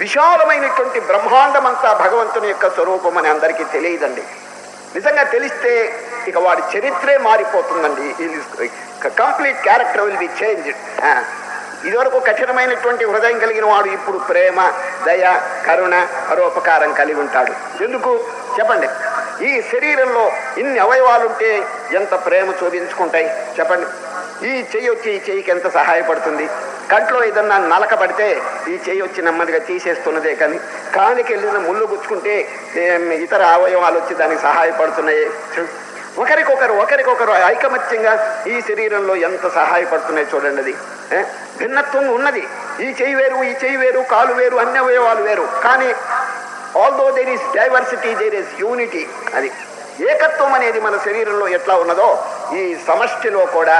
విశాలమైనటువంటి బ్రహ్మాండం అంతా భగవంతుని యొక్క స్వరూపం అని అందరికీ తెలియదండి. నిజంగా తెలిస్తే ఇక వాడి చరిత్రే మారిపోతుందండి. Complete character will be changed. ఇదివరకు కఠినమైనటువంటి హృదయం కలిగిన వాడు ఇప్పుడు ప్రేమ, దయ, కరుణ, పరోపకారం కలిగి ఉంటాడు. ఎందుకు చెప్పండి? ఈ శరీరంలో ఇన్ని అవయవాలుంటే ఎంత ప్రేమ చూపించుకుంటాయి చెప్పండి. ఈ చెయ్యి వచ్చి ఈ చెయ్యికి ఎంత సహాయపడుతుంది? కంట్లో ఏదన్నా నలక పడితే ఈ చెయ్యి వచ్చి నెమ్మదిగా తీసేస్తున్నదే, కానీ కాలికి వెళ్ళిన ముళ్ళు గుచ్చుకుంటే ఇతర అవయవాలు వచ్చి దానికి సహాయపడుతున్నాయి. ఒకరికొకరు ఐకమత్యంగా ఈ శరీరంలో ఎంత సహాయపడుతున్నాయి చూడండి. అది భిన్నత్వం ఉన్నది. ఈ చెయ్యి వేరు, ఈ చెయ్యి వేరు, కాలు వేరు, అన్ని అవయవాలు వేరు, కానీ although there is diversity, there is unity. అది ఏకత్వం అనేది మన శరీరంలో ఎట్లా ఉన్నదో ఈ సమష్టిలో కూడా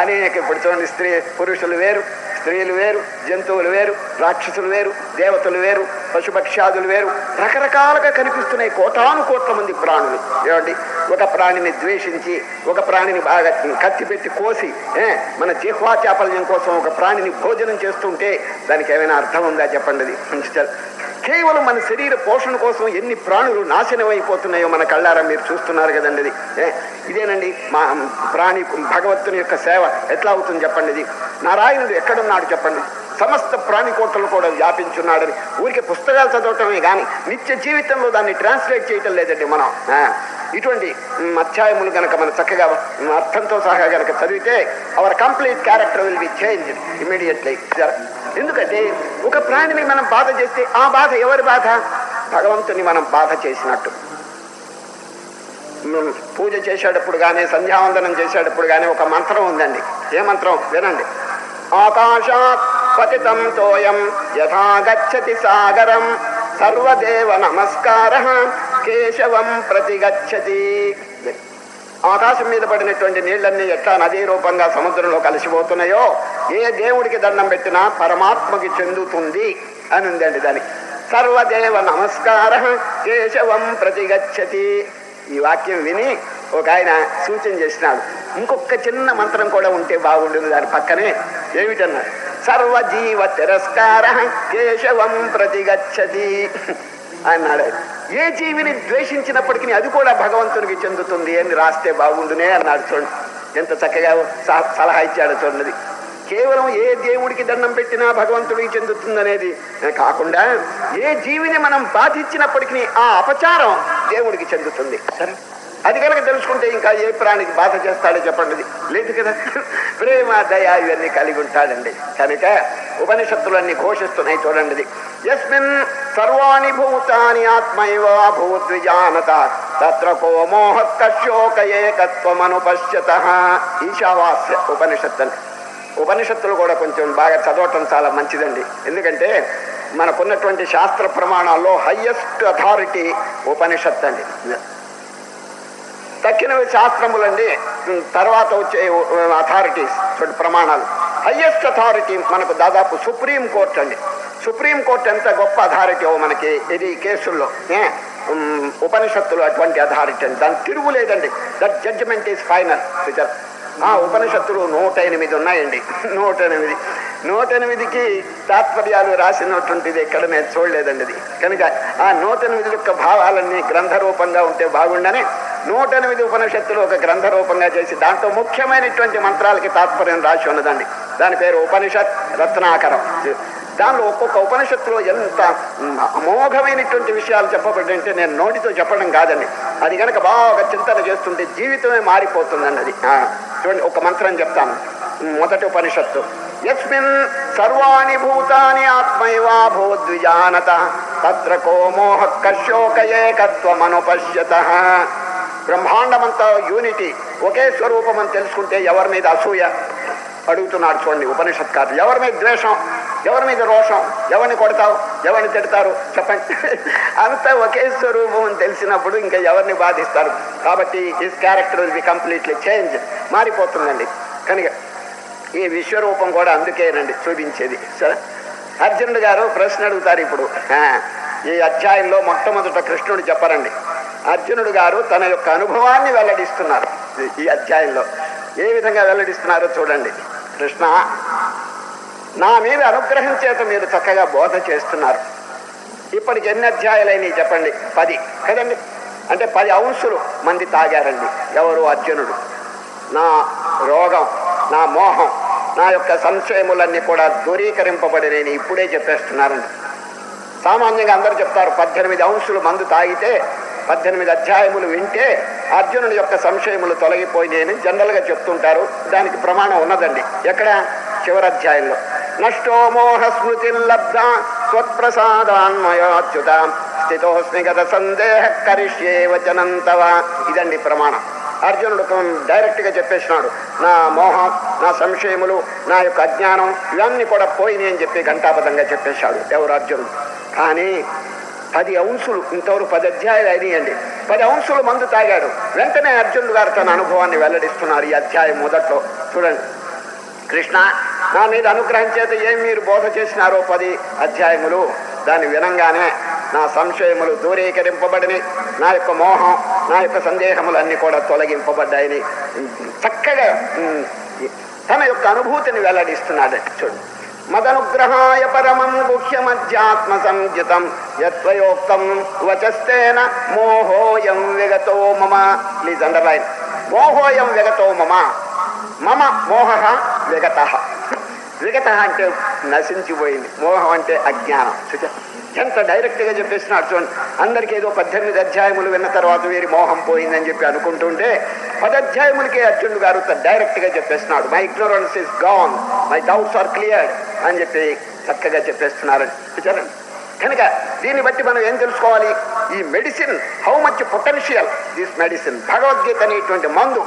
అనేక, ఇప్పుడు చూడండి, పురుషులు వేరు, స్త్రీలు వేరు, జంతువులు వేరు, రాక్షసులు వేరు, దేవతలు వేరు, పశుపక్షాదులు వేరు, రకరకాలుగా కనిపిస్తున్నాయి. కోటాను కోట్ల మంది ప్రాణులు. ఏమండి, ఒక ప్రాణిని ద్వేషించి, ఒక ప్రాణిని బాగా కత్తి పెట్టి కోసి మన జిహ్వాచాపల్యం కోసం ఒక ప్రాణిని భోజనం చేస్తుంటే దానికి ఏమైనా అర్థం ఉందా చెప్పండి? అది కేవలం మన శరీర పోషణ కోసం ఎన్ని ప్రాణులు నాశనం అయిపోతున్నాయో మన కళ్ళారా మీరు చూస్తున్నారు కదండి. ఇది ఇదేనండి మా ప్రాణి భగవంతుని యొక్క సేవ ఎట్లా అవుతుంది చెప్పండి. ఇది నారాయణుడు ఎక్కడున్నాడు చెప్పండి? సమస్త ప్రాణికోట్లను కూడా వ్యాపించున్నాడని ఊరికి పుస్తకాలు చదవటమే కానీ నిత్య జీవితంలో దాన్ని ట్రాన్స్లేట్ చేయటం లేదండి మనం. ఇటువంటి అధ్యాయములు కనుక మనం చక్కగా అర్థంతో సహా కనుక చదివితే our complete character will be changed immediately. ఎందుకంటే ఒక ప్రాణిని మనం బాధ చేస్తే ఆ బాధ ఎవరి బాధ? భగవంతుని మనం బాధ చేసినట్టు. పూజ చేసేటప్పుడు కానీ, సంధ్యావందనం చేసేటప్పుడు కానీ ఒక మంత్రం ఉందండి. ఏ మంత్రం వినండి. ఆకాశాత్ పతితం తోయం యథా గచ్చతి సాగరం సర్వదేవ నమస్కారః కేశవం ప్రతి గచ్చతి. ఆకాశం మీద పడినటువంటి నీళ్లన్నీ ఎట్లా నదీ రూపంగా సముద్రంలో కలిసిపోతున్నాయో ఏ దేవుడికి దండం పెట్టినా పరమాత్మకి చెందుతుంది అని ఉందండి. దానికి సర్వదేవ నమస్కారః కేశవం ప్రతి గచ్చతి. ఈ వాక్యం విని ఒక ఆయన సూచన చేసినాడు, ఇంకొక చిన్న మంత్రం కూడా ఉంటే బాగుంటుంది దాని పక్కనే. ఏమిటన్నారు? సర్వజీవ తిరస్కారః కేశవం ప్రతి గచ్చతి అన్నాడు. ఏ జీవిని ద్వేషించినప్పటికీ అది కూడా భగవంతునికి చెందుతుంది అని రాస్తే బాగుండునే అన్నాడు. చూడండి ఎంత చక్కగా సలహా ఇచ్చాడు చూడండి. కేవలం ఏ దేవుడికి దండం పెట్టినా భగవంతుడికి చెందుతుందనేది కాకుండా ఏ జీవిని మనం బాధించినప్పటికీ ఆ అపచారం దేవుడికి చెందుతుంది. సరే, అది కనుక తెలుసుకుంటే ఇంకా ఏ ప్రాణికి బాధ చేస్తాడో చెప్పండి? లేదు కదా. ప్రేమ, దయ ఇవన్నీ కలిగి ఉంటాడండి. కనుక ఉపనిషత్తులన్నీ ఘోషిస్తున్నాయి చూడండి. యస్మిన్ సర్వాణి భూతాని ఆత్మైవ భూద్విజానత తత్ర కో మోహ కశోక ఏకత్వమనుపశ్యతః. ఈశావాస్య ఉపనిషత్తు. ఉపనిషత్తులు కూడా కొంచెం బాగా చదవటం చాలా మంచిదండి. ఎందుకంటే మనకున్నటువంటి శాస్త్ర ప్రమాణాల్లో హయ్యెస్ట్ అథారిటీ ఉపనిషత్తు అండి. తక్కినవి శాస్త్రములండి, తర్వాత వచ్చే అథారిటీస్ ప్రమాణాలు. హయ్యెస్ట్ అథారిటీ మనకు దాదాపు సుప్రీం కోర్టు అండి. సుప్రీం కోర్టు ఎంత గొప్ప అథారిటీ మనకి ఇది కేసుల్లో. ఉపనిషత్తులు అటువంటి అథారిటీ అండి, దాని తిరుగులేదండి. That judgement is final. ఉపనిషత్తులు 108 ఉన్నాయండి. 108కి తాత్పర్యాలు రాసినటువంటిది ఎక్కడ నేను చూడలేదండి. ఇది కనుక ఆ 108 యొక్క భావాలన్నీ గ్రంథ రూపంగా ఉంటే బాగుండని 108 ఉపనిషత్తులు ఒక గ్రంథ రూపంగా చేసి దాంట్లో ముఖ్యమైనటువంటి మంత్రాలకి తాత్పర్యం రాసి ఉన్నదండి. దాని పేరు ఉపనిషత్ రత్నాకరం. దానిలో ఒక్కొక్క ఉపనిషత్తులో ఎంత అమోఘమైనటువంటి విషయాలు చెప్పబడింటే నేను నోటితో చెప్పడం కాదండి. అది కనుక బాగా చింతన చేస్తుంటే జీవితమే మారిపోతుందండి. అది చూడండి, ఒక మంత్రం చెప్తాను. మొదటి ఉపనిషత్తు యస్మిన్ సర్వాణి భూతాని ఆత్మైవా భూద్విజానత తత్ర కో మోహ కశోక ఏకత్వమనుపశ్యతః. బ్రహ్మాండమంతా యూనిటీ, ఒకే స్వరూపం అని తెలుసుకుంటే ఎవరి మీద అసూయ అడుగుతున్నాడు చూడండి ఉపనిషత్కారులు. ఎవరి మీద ద్వేషం, ఎవరి మీద రోషం, ఎవరిని కొడతావు, ఎవరిని తిడతారు చెప్పండి. అంతా ఒకే స్వరూపం అని తెలిసినప్పుడు ఇంకా ఎవరిని బాధిస్తారు. కాబట్టి his character will be completely change, మారిపోతుందండి. కనుక ఈ విశ్వరూపం కూడా అందుకేనండి చూపించేది. సరే, అర్జునుడు గారు ప్రశ్న అడుగుతారు ఇప్పుడు. ఈ అధ్యాయంలో మొట్టమొదట కృష్ణుడు చెప్పరండి, అర్జునుడు గారు తన యొక్క అనుభవాన్ని వెల్లడిస్తున్నారు. ఈ అధ్యాయంలో ఏ విధంగా వెల్లడిస్తున్నారో చూడండి. కృష్ణ, నా మీద అనుగ్రహం చేత మీరు చక్కగా బోధ చేస్తున్నారు. ఇప్పటికి ఎన్ని అధ్యాయాలైనవి చెప్పండి? 10 కదండి. అంటే 10 అంశులు మంది తాగారండి. ఎవరు? అర్జునుడు. నా రోగం, నా మోహం, నా యొక్క సంశయములన్నీ కూడా దూరీకరింపబడి నేను ఇప్పుడే చెప్పేస్తున్నారండి. సామాన్యంగా అందరూ చెప్తారు 18 అంశులు మందు తాగితే 18 అధ్యాయములు వింటే అర్జునుడి యొక్క సంశయములు తొలగిపోయినాయని జనరల్గా చెప్తుంటారు. దానికి ప్రమాణం ఉన్నదండి. ఎక్కడ? చివరి అధ్యాయంలో నష్టో మోహ స్మృతి లబ్ధ స్వత్ప్రసాదాన్మయాచ్యుత స్థితోస్మి గత సందేహ కరిష్యే వచనం తవ. ఇదండి ప్రమాణం. అర్జునుడు డైరెక్ట్గా చెప్పేసినాడు, నా మోహం, నా సంశయములు, నా యొక్క అజ్ఞానం ఇవన్నీ కూడా పోయినాయి అని చెప్పి ఘంటాపథంగా చెప్పేశాడు ఎవరు? అర్జునుడు. కానీ 10 అంశులు, ఇంతవరకు 10 అధ్యాయాలు అయినాయండి. 10 అంశులు మందు తాగాడు. వెంటనే అర్జునుడు గారు తన అనుభవాన్ని వెల్లడిస్తున్నారు ఈ అధ్యాయం మొదట్లో. చూడండి, కృష్ణ, నా మీద అనుగ్రహం చేత ఏం మీరు బోధ చేసినారో 10 అధ్యాయములు, దాన్ని వినంగానే నా సంశయములు దూరీకరింపబడిని, నా యొక్క మోహం, నా యొక్క సందేహములన్నీ కూడా తొలగింపబడ్డాయని చక్కగా తన యొక్క అనుభూతిని వెల్లడిస్తున్నాడు. చూడు, మదనుగ్రహాయ పరమం గుహ్యమధ్యాత్మ సంజితం యత్వయోక్తం వచస్తేన మోహోయం విగతో మమ. Please underline. మోహోయం విగతో మమ. మమ మోహ విగత. విగత అంటే నశించిపోయింది, మోహం అంటే అజ్ఞానం. ఎంత డైరెక్ట్గా చెప్పేస్తున్నాడు చూడండి. అందరికీ ఏదో 18 అధ్యాయములు విన్న తర్వాత వీరి మోహం పోయిందని చెప్పి అనుకుంటుంటే 10 అధ్యాయములకే అర్జునుడు గారు డైరెక్ట్గా చెప్పేస్తున్నాడు. My ignorance is gone, my doubts are cleared అని చెప్పి చక్కగా చెప్పేస్తున్నారు. చూచారండి. కనుక దీన్ని బట్టి మనం ఏం తెలుసుకోవాలి? ఈ medicine, how much potential this medicine, Bhagavad Gita అనేటువంటి మందు,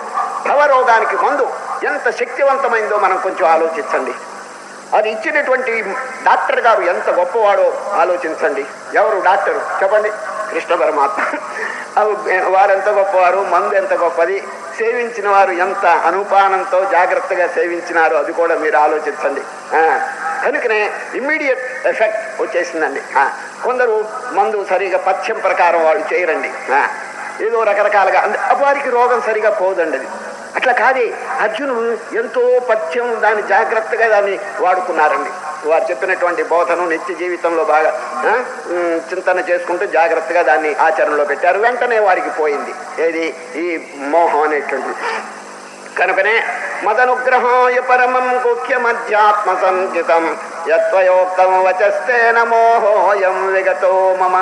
భవరోగానికి మందు ఎంత శక్తివంతమైందో మనం కొంచెం ఆలోచించండి. అది ఇచ్చినటువంటి డాక్టర్ గారు ఎంత గొప్పవాడో ఆలోచించండి. ఎవరు డాక్టరు చెప్పండి? కృష్ణ పరమాత్మ. వారు ఎంత గొప్పవారు, మందు ఎంత గొప్పది, సేవించిన వారు ఎంత అనుపానంతో జాగ్రత్తగా సేవించినారో అది కూడా మీరు ఆలోచించండి. కనుకనే ఇమ్మీడియట్ ఎఫెక్ట్ వచ్చేసిందండి. కొందరు మందు సరిగా పథ్యం ప్రకారం వాళ్ళు చేయరండి, ఏదో రకరకాలుగా వారికి రోగం సరిగా పోదండి. అది అట్లా కాదే. అర్జునుడు ఎంతో పథ్యం, దాన్ని జాగ్రత్తగా దాన్ని వాడుకున్నారండి. వారు చెప్పినటువంటి బోధను నిత్య జీవితంలో బాగా చింతన చేసుకుంటూ జాగ్రత్తగా దాన్ని ఆచరణలో పెట్టారు. వెంటనే వారికి పోయింది ఏది? ఈ మోహం అనేటువంటిది. కనుకనే మదనుగ్రహాయ పరమం గుహ్యమధ్యాత్మ సంచితం యత్వయోక్తం వచస్తేన మోహోయం విగతో మమ.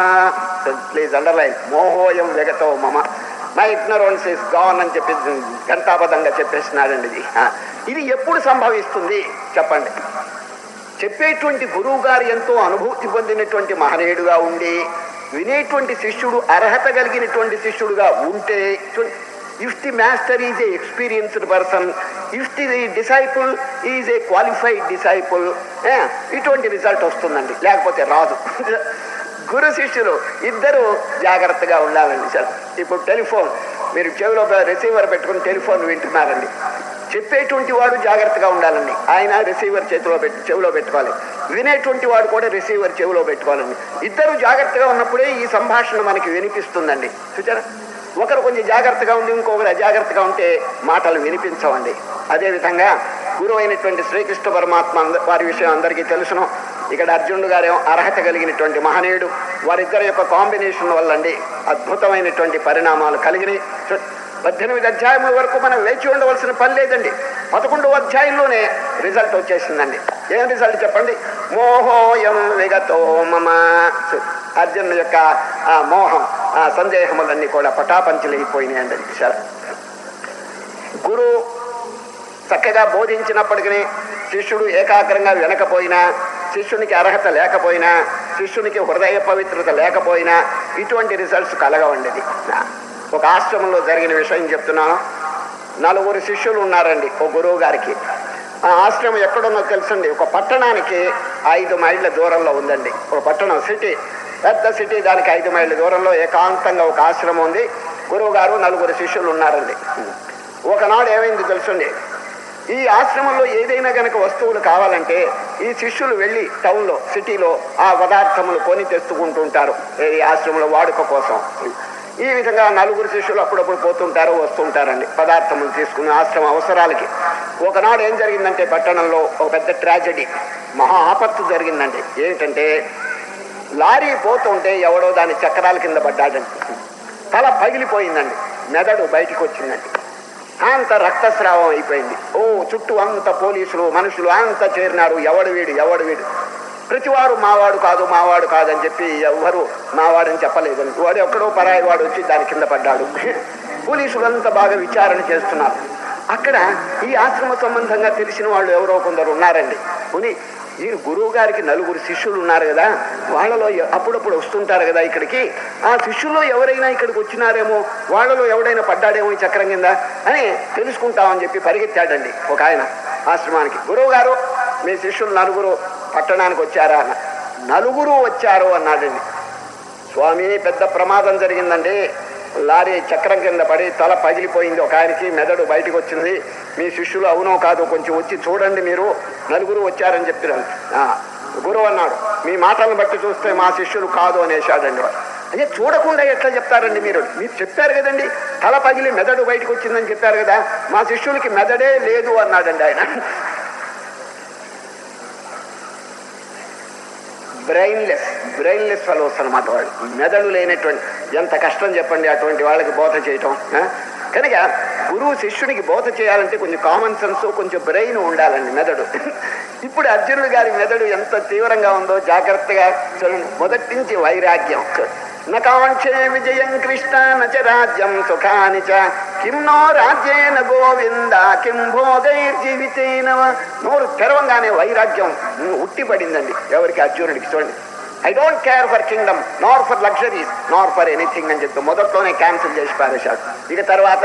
Please underline. మోహోయం విగతో మమ. మై ఇగ్నోరెన్స్ ఇస్ గాన్ అని చెప్పి ఘంటాబద్ధంగా చెప్పేసినాడండి. ఇది ఎప్పుడు సంభవిస్తుంది చెప్పండి? చెప్పేటువంటి గురువు గారు ఎంతో అనుభూతి పొందినటువంటి మహనీయుడుగా ఉండి, వినేటువంటి శిష్యుడు అర్హత కలిగినటువంటి శిష్యుడుగా ఉంటే, if the master is a experienced person, if the disciple is a qualified disciple, ఇటువంటి రిజల్ట్ వస్తుందండి. లేకపోతే రాదు. గురు శిష్యులు ఇద్దరు జాగ్రత్తగా ఉండాలండి. సార్, ఇప్పుడు టెలిఫోన్ మీరు చెవిలో రిసీవర్ పెట్టుకుని టెలిఫోన్ వింటున్నారండి. చెప్పేటువంటి వాడు జాగ్రత్తగా ఉండాలండి. ఆయన రిసీవర్ చెవిలో పెట్టుకోవాలి. వినేటువంటి వాడు కూడా రిసీవర్ చెవిలో పెట్టుకోవాలండి. ఇద్దరు జాగ్రత్తగా ఉన్నప్పుడే ఈ సంభాషణ మనకి వినిపిస్తుందండి. చూచారా? ఒకరు కొంచెం జాగ్రత్తగా ఉండి ఇంకొకరు అజాగ్రత్తగా ఉంటే మాటలు వినిపించవండి. అదేవిధంగా గురువు అయినటువంటి శ్రీకృష్ణ పరమాత్మ వారి విషయం అందరికీ తెలుసును. ఇక్కడ అర్జునుడు గారేమో అర్హత కలిగినటువంటి మహనీయుడు. వారిద్దరి యొక్క కాంబినేషన్ వల్ల అండి అద్భుతమైనటువంటి పరిణామాలు కలిగినాయి. 18 అధ్యాయముల వరకు మనం వేచి ఉండవలసిన పని లేదండి. 11వ అధ్యాయంలోనే రిజల్ట్ వచ్చేసిందండి. ఏం రిజల్ట్ చెప్పండి? మోహోయం విగతో మమ. అర్జునుడి యొక్క ఆ మోహం, ఆ సందేహములన్నీ కూడా పటాపంచలైపోయినాయండి. గురు చక్కగా బోధించినప్పటికీ శిష్యుడు ఏకాగ్రంగా వినకపోయినా, శిష్యునికి అర్హత లేకపోయినా, శిష్యునికి హృదయ పవిత్రత లేకపోయినా ఇటువంటి రిజల్ట్స్ కలగవండి. ఒక ఆశ్రమంలో జరిగిన విషయం చెప్తున్నాను. 4 శిష్యులు ఉన్నారండి ఓ గురువు గారికి. ఆ ఆశ్రమం ఎక్కడున్నో తెలుసండి, ఒక పట్టణానికి 5 మైళ్ళ దూరంలో ఉందండి. ఒక పట్టణం, సిటీ, పెద్ద సిటీ, దానికి 5 మైళ్ళ దూరంలో ఏకాంతంగా ఒక ఆశ్రమం ఉంది. గురువు గారు 4 శిష్యులు ఉన్నారండి. ఒకనాడు ఏమైంది తెలుసండి, ఈ ఆశ్రమంలో ఏదైనా కనుక వస్తువులు కావాలంటే ఈ శిష్యులు వెళ్ళి టౌన్లో, సిటీలో ఆ పదార్థములు కొని తెచ్చుకుంటూ ఉంటారు ఈ ఆశ్రమంలో వాడుక కోసం. ఈ విధంగా 4 శిష్యులు అప్పుడప్పుడు పోతుంటారు, వస్తుంటారండి పదార్థములు తీసుకుని ఆశ్రమ అవసరాలకి. ఒకనాడు ఏం జరిగిందంటే పట్టణంలో ఒక పెద్ద ట్రాజడీ, మహా ఆపత్తు జరిగిందండి. ఏంటంటే లారీ పోతుంటే ఎవడో దాని చక్రాల కింద పడ్డాడండి. తల పగిలిపోయిందండి, మెదడు బయటికి వచ్చిందండి, అంత రక్తస్రావం అయిపోయింది. చుట్టూ అంత పోలీసులు మనుషులు అంత చేరినారు. ఎవడు వీడు ప్రతివారు మావాడు కాదు అని చెప్పి ఎవ్వరు మావాడని చెప్పలేదండి. వాడు ఎక్కడో పరాయి వాడు వచ్చి దాని కింద పడ్డాడు. పోలీసులంతా బాగా విచారణ చేస్తున్నారు. అక్కడ ఈ ఆశ్రమ సంబంధంగా తెలిసిన వాళ్ళు ఎవరో కొందరు ఉన్నారండి. ఈ గురువు గారికి 4 శిష్యులు ఉన్నారు కదా, వాళ్ళలో అప్పుడప్పుడు వస్తుంటారు కదా ఇక్కడికి, ఆ శిష్యుల్లో ఎవరైనా ఇక్కడికి వచ్చినారేమో, వాళ్ళలో ఎవడైనా పడ్డాడేమో ఈ చక్రం కింద అని తెలుసుకుంటామని చెప్పి పరిగెత్తాడండి ఒక ఆయన ఆశ్రమానికి. గురువు గారు, మీ శిష్యులు 4 పట్టణానికి వచ్చారా అన్న. 4 వచ్చారు అన్నాడండి. స్వామి, పెద్ద ప్రమాదం జరిగిందండి, లారీ చక్రం కింద పడి తల పగిలిపోయింది, ఒక ఆయనకి మెదడు బయటకు వచ్చింది. మీ శిష్యులు అవునో కాదో కొంచెం వచ్చి చూడండి, మీరు 4 వచ్చారని చెప్తున్నాను. గురువు అన్నాడు, మీ మాటలను బట్టి చూస్తే మా శిష్యులు కాదు అనేసాడండి. అదే చూడకుండా ఎట్లా చెప్తారండి మీరు చెప్పారు కదండి, తల పగిలి మెదడు బయటకు వచ్చిందని చెప్పారు కదా, మా శిష్యులకి మెదడే లేదు అన్నాడండి ఆయన. బ్రెయిన్లెస్ ఫెలోస్ అన్నమాట వాళ్ళు, మెదడు లేనటువంటి. ఎంత కష్టం చెప్పండి అటువంటి వాళ్ళకి బోధ చేయటం. కనుక గురువు శిష్యునికి బోధ చేయాలంటే కొంచెం కామన్ సెన్స్, కొంచెం బ్రెయిన్ ఉండాలండి, మెదడు. ఇప్పుడు అర్జునుడు గారి మెదడు ఎంత తీవ్రంగా ఉందో జాగ్రత్తగా చూడండి. మొదటి నుంచి వైరాగ్యం. నకాంక్షే విజయం కృష్ణ నచ రాజ్యం సుఖాని చ కిం నో రాజ్యేన గోవింద కిం భోగైర్జీవితేన. నోరు తెరవంగానే వైరాగ్యం ఉట్టిపడిందండి ఎవరికి? అర్జునుడికి. చూడండి, I don't care for Kingdom Nar for luxuries Nar for anything అని చెప్పి మొదట్లోనే క్యాన్సిల్ చేసి పారేశాడు. ఇక తర్వాత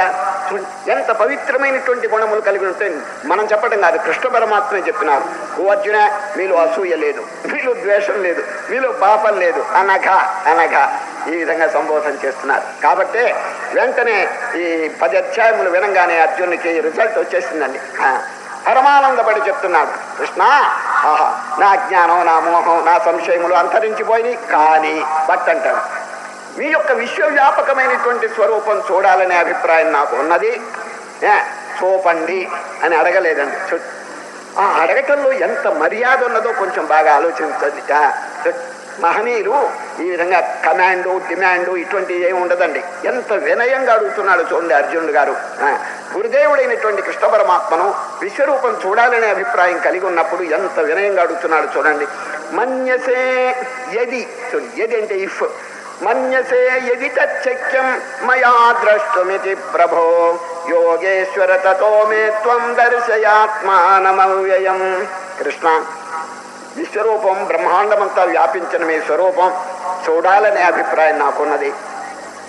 ఎంత పవిత్రమైనటువంటి గుణములు కలిగి ఉంటే మనం చెప్పడం కాదు, కృష్ణ పరమాత్మే చెప్పినారు. ఓ అర్జున, మీలో అసూయ లేదు, మీలో ద్వేషం లేదు, మీలో పాపం లేదు, అనగా ఈ విధంగా సంబోధన చేస్తున్నారు. కాబట్టి వెంటనే ఈ 10 అధ్యాయములు వినంగానే అర్జునుడికి రిజల్ట్ వచ్చేసిందండి. పరమానందపడి చెప్తున్నాడు, కృష్ణ, నా జ్ఞానం, నా మోహం, నా సంశయములు అంతరించిపోయినాయి, కానీ అంటాడు, మీ యొక్క విశ్వవ్యాపకమైనటువంటి స్వరూపం చూడాలనే అభిప్రాయం నాకు ఉన్నది, చూపండి అని అడగలేదండి. ఆ అడగటంలో ఎంత మర్యాద ఉన్నదో కొంచెం బాగా ఆలోచించండి. మహనీయులు ఈ విధంగా కమాండు, డిమాండు ఇటువంటి ఏమి ఉండదండి. ఎంత వినయంగా అడుగుతున్నాడు చూడండి అర్జునుడు గారు. గురుదేవుడైనటువంటి కృష్ణ పరమాత్మను విశ్వరూపం చూడాలనే అభిప్రాయం కలిగి ఉన్నప్పుడు ఎంత వినయంగా అడుగుతున్నాడు చూడండి. మన్యసే యది, యది అంటే ఇఫ్, మన్యసే యది తచ్చక్యం మయా ద్రష్టుమితి ప్రభో యోగేశ్వర తతో మే త్వం దర్శయాత్మానమవ్యయం. కృష్ణ, విశ్వరూపం బ్రహ్మాండమంతా వ్యాపించిన మీ స్వరూపం చూడాలనే అభిప్రాయం నాకున్నది.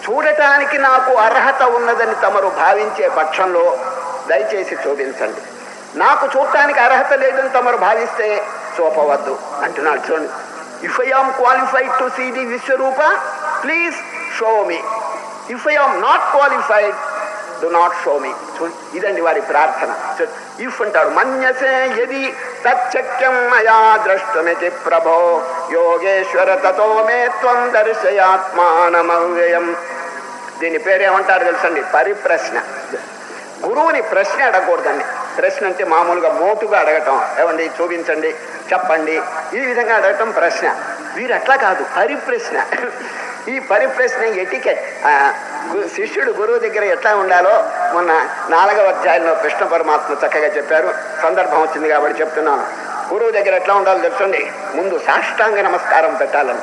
చూడటానికి నాకు అర్హత ఉన్నదని తమరు భావించే పక్షంలో దయచేసి చూపించండి. నాకు చూడటానికి అర్హత లేదని తమరు భావిస్తే చూపవద్దు అంటున్నాడు. చూడండి, if I am qualified to see the Vishwarupa, please show me. If I am not qualified, do not show me. ఇదండి వారి ప్రార్థన. ఇఫ్ అంటాడు, మన్యసే యది తచ్చక్యం మయా ద్రష్టుమితి ప్రభో యోగేశ్వర తతో మే త్వం దర్శయాత్మానమవ్యయం. దీని పేరేమంటారు తెలుసండి? పరిప్రశ్న. గురువుని ప్రశ్న అడగకూడదండి. ప్రశ్న అంటే మామూలుగా మోటుగా అడగటం, ఏమండి చూపించండి, చెప్పండి, ఈ విధంగా అడగటం ప్రశ్న. వీరు అట్లా కాదు, పరిప్రశ్న. ఈ పరిప్రశ్న ఎటికెట్. శిష్యుడు గురువు దగ్గర ఎట్లా ఉండాలో మొన్న 4వ అధ్యాయంలో కృష్ణ పరమాత్మ చక్కగా చెప్పారు. సందర్భం వచ్చింది కాబట్టి చెప్తున్నాను. గురువు దగ్గర ఎట్లా ఉండాలో తెలుసండి. ముందు సాష్టాంగ నమస్కారం పెట్టాలని.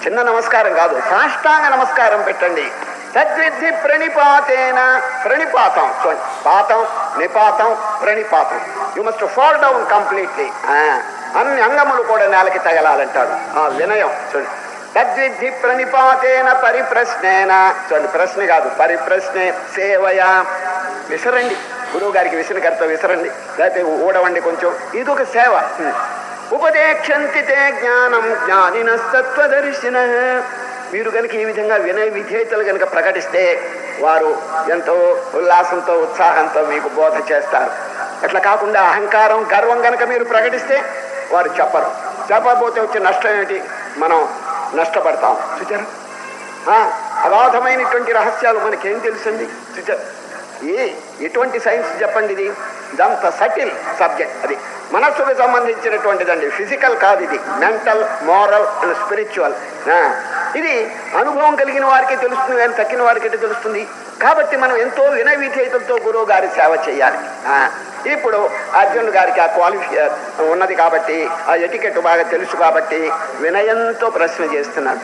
చిన్న నమస్కారం కాదు, సాష్టాంగ నమస్కారం పెట్టండి. తద్విద్ధి ప్రణిపాతేన. ప్రణిపాతం చూడండి, పాతం నిపాతం ప్రణిపాతం. You must fall down completely. అన్ని అంగములు కూడా నేలకి తగలాలంటాడు ఆ వినయం. చూడండి, తద్విద్ధి ప్రణిపాతేన పరిప్రశ్నేన. చూడండి, ప్రశ్న కాదు పరిప్రశ్నే. సేవయా, విసరండి, గురువు గారికి విసనకర్త విసరండి, లేకపోతే ఊడవండి కొంచెం, ఇది ఒక సేవ. ఉపదేక్షంతి తే జ్ఞానం జ్ఞానినస్తత్వదర్శిన. మీరు కనుక ఈ విధంగా వినయ విధేయతలు కనుక ప్రకటిస్తే వారు ఎంతో ఉల్లాసంతో ఉత్సాహంతో మీకు బోధ చేస్తారు. అట్లా కాకుండా అహంకారం గర్వం కనుక మీరు ప్రకటిస్తే వారు చెప్పరు. చెప్పకపోతే వచ్చే నష్టం ఏమిటి? మనం నష్టపడతాం. చూచారు, అగాధమైనటువంటి రహస్యాలు మనకేం తెలుసండి. చూచారు, ఎటువంటి సైన్స్ చెప్పండి, ఇది ఇదంత సటిల్ సబ్జెక్ట్. అది మనస్సుకు సంబంధించినటువంటిదండి, ఫిజికల్ కాదు. ఇది మెంటల్, మోరల్ అండ్ స్పిరిచువల్. ఇది అనుభవం కలిగిన వారికి తెలుస్తుంది, కానీ తక్కిన వారికి తెలుస్తుంది. కాబట్టి మనం ఎంతో వినయ విధేయతలతో గురువు గారి సేవ చేయాలి. ఇప్పుడు అర్జునుడు గారికి ఆ క్వాలిఫై ఉన్నది కాబట్టి, ఆ ఎటికెట్ బాగా తెలుసు కాబట్టి వినయంతో ప్రశ్న చేస్తున్నాడు.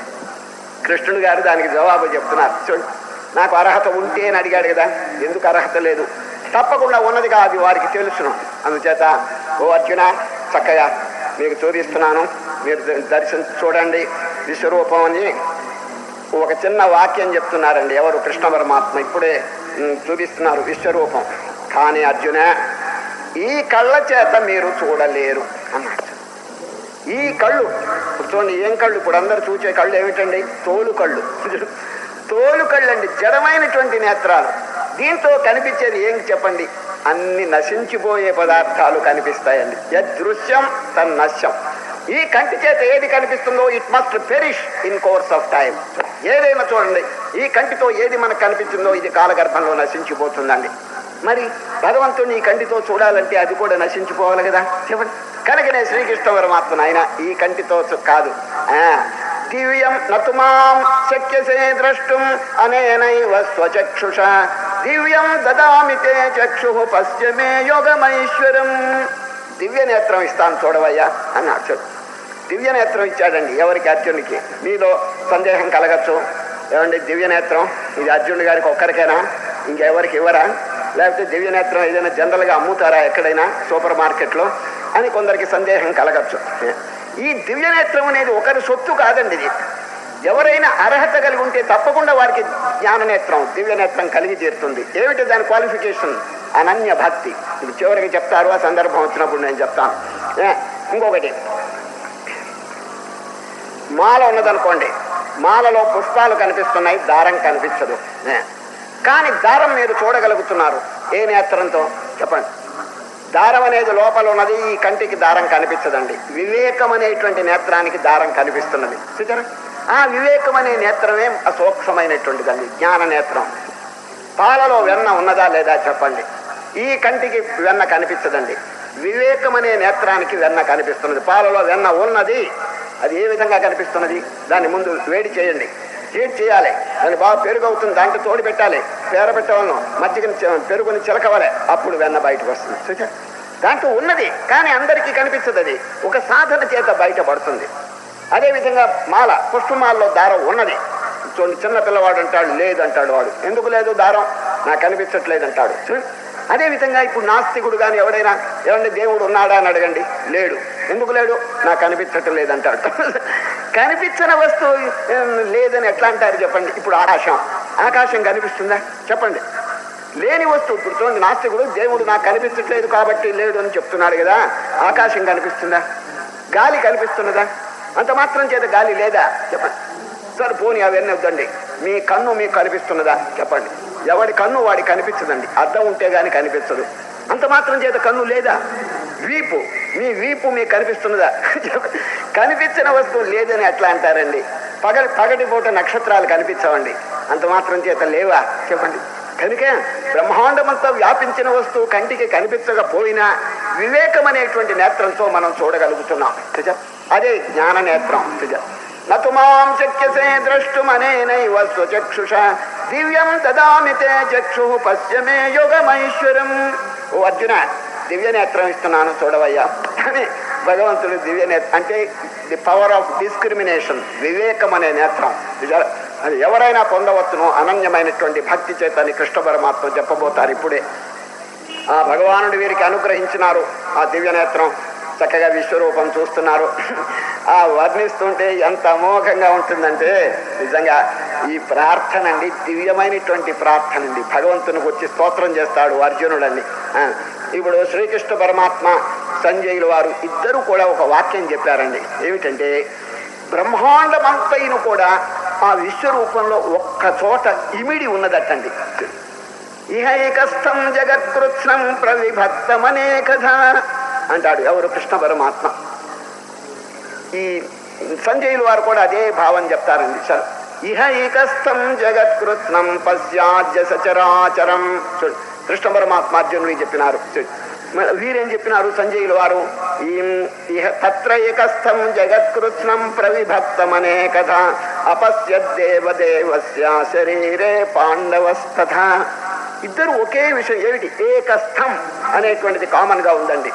కృష్ణుడు గారు దానికి జవాబు చెప్తున్నారు. చూడండి, నాకు అర్హత ఉంటే అని అడిగాడు కదా, ఎందుకు అర్హత లేదు? తప్పకుండా ఉన్నది కాదు, వారికి తెలుసును. అందుచేత ఓ అర్జున, చక్కగా మీకు చూపిస్తున్నాను, మీరు చూడండి విశ్వరూపం అని ఒక చిన్న వాక్యం చెప్తున్నారండి. ఎవరు? కృష్ణ పరమాత్మ ఇప్పుడే చూపిస్తున్నారు విశ్వరూపం. కానీ అర్జున, ఈ కళ్ళ చేత మీరు చూడలేరు అన్నాడు. ఈ కళ్ళు చూడండి, ఏం కళ్ళు? ఇప్పుడు అందరు చూసే కళ్ళు ఏమిటండి? తోలు కళ్ళు. తోలు కళ్ళు అండి, జడమైనటువంటి నేత్రాలు. దీంతో కనిపించేది ఏం చెప్పండి? అన్ని నశించిపోయే పదార్థాలు కనిపిస్తాయండి. యదృశ్యం తన్నశ్యం. ఈ కంటి చేత ఏది కనిపిస్తుందో it must perish in course of time. ఏదైనా చూడండి, ఈ కంటితో ఏది మనకు కనిపించిందో ఇది కాలగర్భంలో నశించిపోతుందండి. మరి భగవంతుని ఈ కంటితో చూడాలంటే అది కూడా నశించిపోవాలి కదా. చెప్పండి, కనుకనే శ్రీకృష్ణ పరమాత్మ ఆయన ఈ కంటితో కాదు, దివ్యం నతుమాం శక్యసే ద్రష్టుం అనేనైవ స్వచక్షుష దివ్యం దదామి తే చక్షు పశ్యమే యోగమైశ్వరం. దివ్య నేత్రం ఇస్తాను చూడవయ్యా అన్నాడు. దివ్య నేత్రం ఇచ్చాడండి ఎవరికి? అర్జునుడికి. మీలో సందేహం కలగచ్చు, ఏమండి దివ్య నేత్రం ఇది అర్జునుడి గారికి ఒక్కరికైనా, ఇంకెవరికి ఇవ్వరా? లేకపోతే దివ్య నేత్రం ఏదైనా జనరల్గా అమ్ముతారా ఎక్కడైనా సూపర్ మార్కెట్లో అని కొందరికి సందేహం కలగచ్చు. ఈ దివ్య నేత్రం అనేది ఒకరి సొత్తు కాదండి. ఇది ఎవరైనా అర్హత కలిగి ఉంటే తప్పకుండా వారికి జ్ఞాననేత్రం, దివ్య నేత్రం కలిగి తీరుతుంది. ఏమిటి దాని క్వాలిఫికేషన్? అనన్య భక్తి. ఇది చివరికి చెప్తారు, ఆ సందర్భం వచ్చినప్పుడు నేను చెప్తాను. ఇంకొకటి, మాల ఉన్నదనుకోండి, మాలలో పుష్పాలు కనిపిస్తున్నాయి, దారం కనిపించదు. కానీ దారం మీరు చూడగలుగుతున్నారు ఏ నేత్రంతో? చెప్పండి. దారం అనేది లోపల ఉన్నది, ఈ కంటికి దారం కనిపించదండి. వివేకం అనేటువంటి నేత్రానికి దారం కనిపిస్తున్నది. చూచారా? ఆ వివేకం అనే నేత్రమే అసూక్ష్మమైనటువంటిదండి, జ్ఞాన నేత్రం. పాలలో వెన్న ఉన్నదా లేదా చెప్పండి, ఈ కంటికి వెన్న కనిపించదండి. వివేకం అనే నేత్రానికి వెన్న కనిపిస్తున్నది. పాలలో వెన్న ఉన్నది, అది ఏ విధంగా కనిపిస్తున్నది? దాన్ని ముందు వేడి చేయండి, హీట్ చేయాలి, దాన్ని బాగా పెరుగు అవుతుంది, దాంట్లో తోడు పెట్టాలి, పేర పెట్టవలను, మజ్జిగని పెరుగుని చిలకవాలి, అప్పుడు వెన్న బయటకు వస్తుంది. చూచా, దాంట్లో ఉన్నది కానీ అందరికీ కనిపించదు. అది ఒక సాధన చేత బయటపడుతుంది. అదేవిధంగా మాల, పుష్పమాలలో దారం ఉన్నది. చూడండి, చిన్న పిల్లవాడు అంటాడు లేదంటాడు. వాడు ఎందుకు లేదు? దారం నాకు కనిపించట్లేదు అంటాడు. అదేవిధంగా ఇప్పుడు నాస్తికుడు కానీ ఎవడైనా ఏమంటే దేవుడు ఉన్నాడా అని అడగండి, లేడు. ఎందుకు లేడు? నాకు కనిపించటం లేదంటాడు. కనిపించిన వస్తువు లేదని ఎట్లా అంటారు చెప్పండి? ఇప్పుడు ఆకాశం కనిపిస్తుందా చెప్పండి? లేని వస్తువు. ఇప్పుడు చూడండి, నాస్తికుడు దేవుడు నాకు కనిపించట్లేదు కాబట్టి లేడు అని చెప్తున్నాడు కదా. ఆకాశం కనిపిస్తుందా? గాలి కనిపిస్తున్నదా? అంత మాత్రం చేత గాలి లేదా చెప్పండి? సరే పోనీ అవన్నీ వద్దండి, మీ కన్ను మీకు కనిపిస్తున్నదా చెప్పండి? ఎవడి కన్ను వాడి కనిపించదండి, అద్దం ఉంటే గాని కనిపించదు. అంత మాత్రం చేత కన్ను లేదా? వీపు, మీ వీపు మీకు కనిపిస్తున్నదా? కనిపించిన వస్తువు లేదని ఎట్లా అంటారండి? పగటిపూట నక్షత్రాలు కనిపించవండి, అంత మాత్రం చేత లేవా చెప్పండి? కనుక బ్రహ్మాండమంతా వ్యాపించిన వస్తువు కంటికి కనిపించకపోయినా వివేకం అనేటువంటి నేత్రంతో మనం చూడగలుగుతున్నాం. అదే జ్ఞాన నేత్రం. నతుమాం శక్యసే ద్రష్టుమనేనైవ స్వచక్షుష దివ్యం దదామి తే చక్షు పశ్యమే యోగమైశ్వరం. ఓ అర్జున, దివ్య నేత్రం ఇస్తున్నాను చూడవయ్యా అని భగవంతుడు దివ్య నేత్రం అంటే ది పవర్ ఆఫ్ డిస్క్రిమినేషన్, వివేకం అనే నేత్రం. అది ఎవరైనా పొందవచ్చును అనన్యమైనటువంటి భక్తి చేతని కృష్ణ పరమాత్మ చెప్పబోతారు ఇప్పుడే. ఆ భగవానుడు వీరికి అనుగ్రహించినారు ఆ దివ్యనేత్రం, చక్కగా విశ్వరూపం చూస్తున్నారు. ఆ వర్ణిస్తుంటే ఎంత అమోఘంగా ఉంటుందంటే నిజంగా ఈ ప్రార్థన అండి దివ్యమైనటువంటి ప్రార్థన అండి. భగవంతునికి వచ్చి స్తోత్రం చేస్తాడు అర్జునుడండి. ఇప్పుడు శ్రీకృష్ణ పరమాత్మ సంజయులు వారు ఇద్దరు కూడా ఒక వాక్యం చెప్పారండి. ఏమిటంటే బ్రహ్మాండమంతైన కూడా ఆ విశ్వరూపంలో ఒక్క చోట ఇమిడి ఉన్నదటండి. ఇహైకస్థం జగత్కృత్స్నం ప్రవిభక్తమనేకథ అంటాడు ఎవరు? కృష్ణ పరమాత్మ. ఈ సంజయులు వారు కూడా అదే భావం చెప్తారండి. సార్ ఇహైకస్థం జగత్కృత్స్నం పశ్చాద్య సచరాచరం. కృష్ణ పరమాత్మ అర్జునుడికి చెప్పినారు. వీరేం చెప్పినారు సంజయులు వారు? తత్ర ఏకస్థం జగత్కృత్స్నం ప్రవిభక్తమనేకథ అపశ్యద్దేవదేవస్య శరీరే పాండవస్తథ. ఇద్దరు ఒకే విషయం. ఏమిటి? ఏకస్థం అనేటువంటిది కామన్ గా ఉందండి.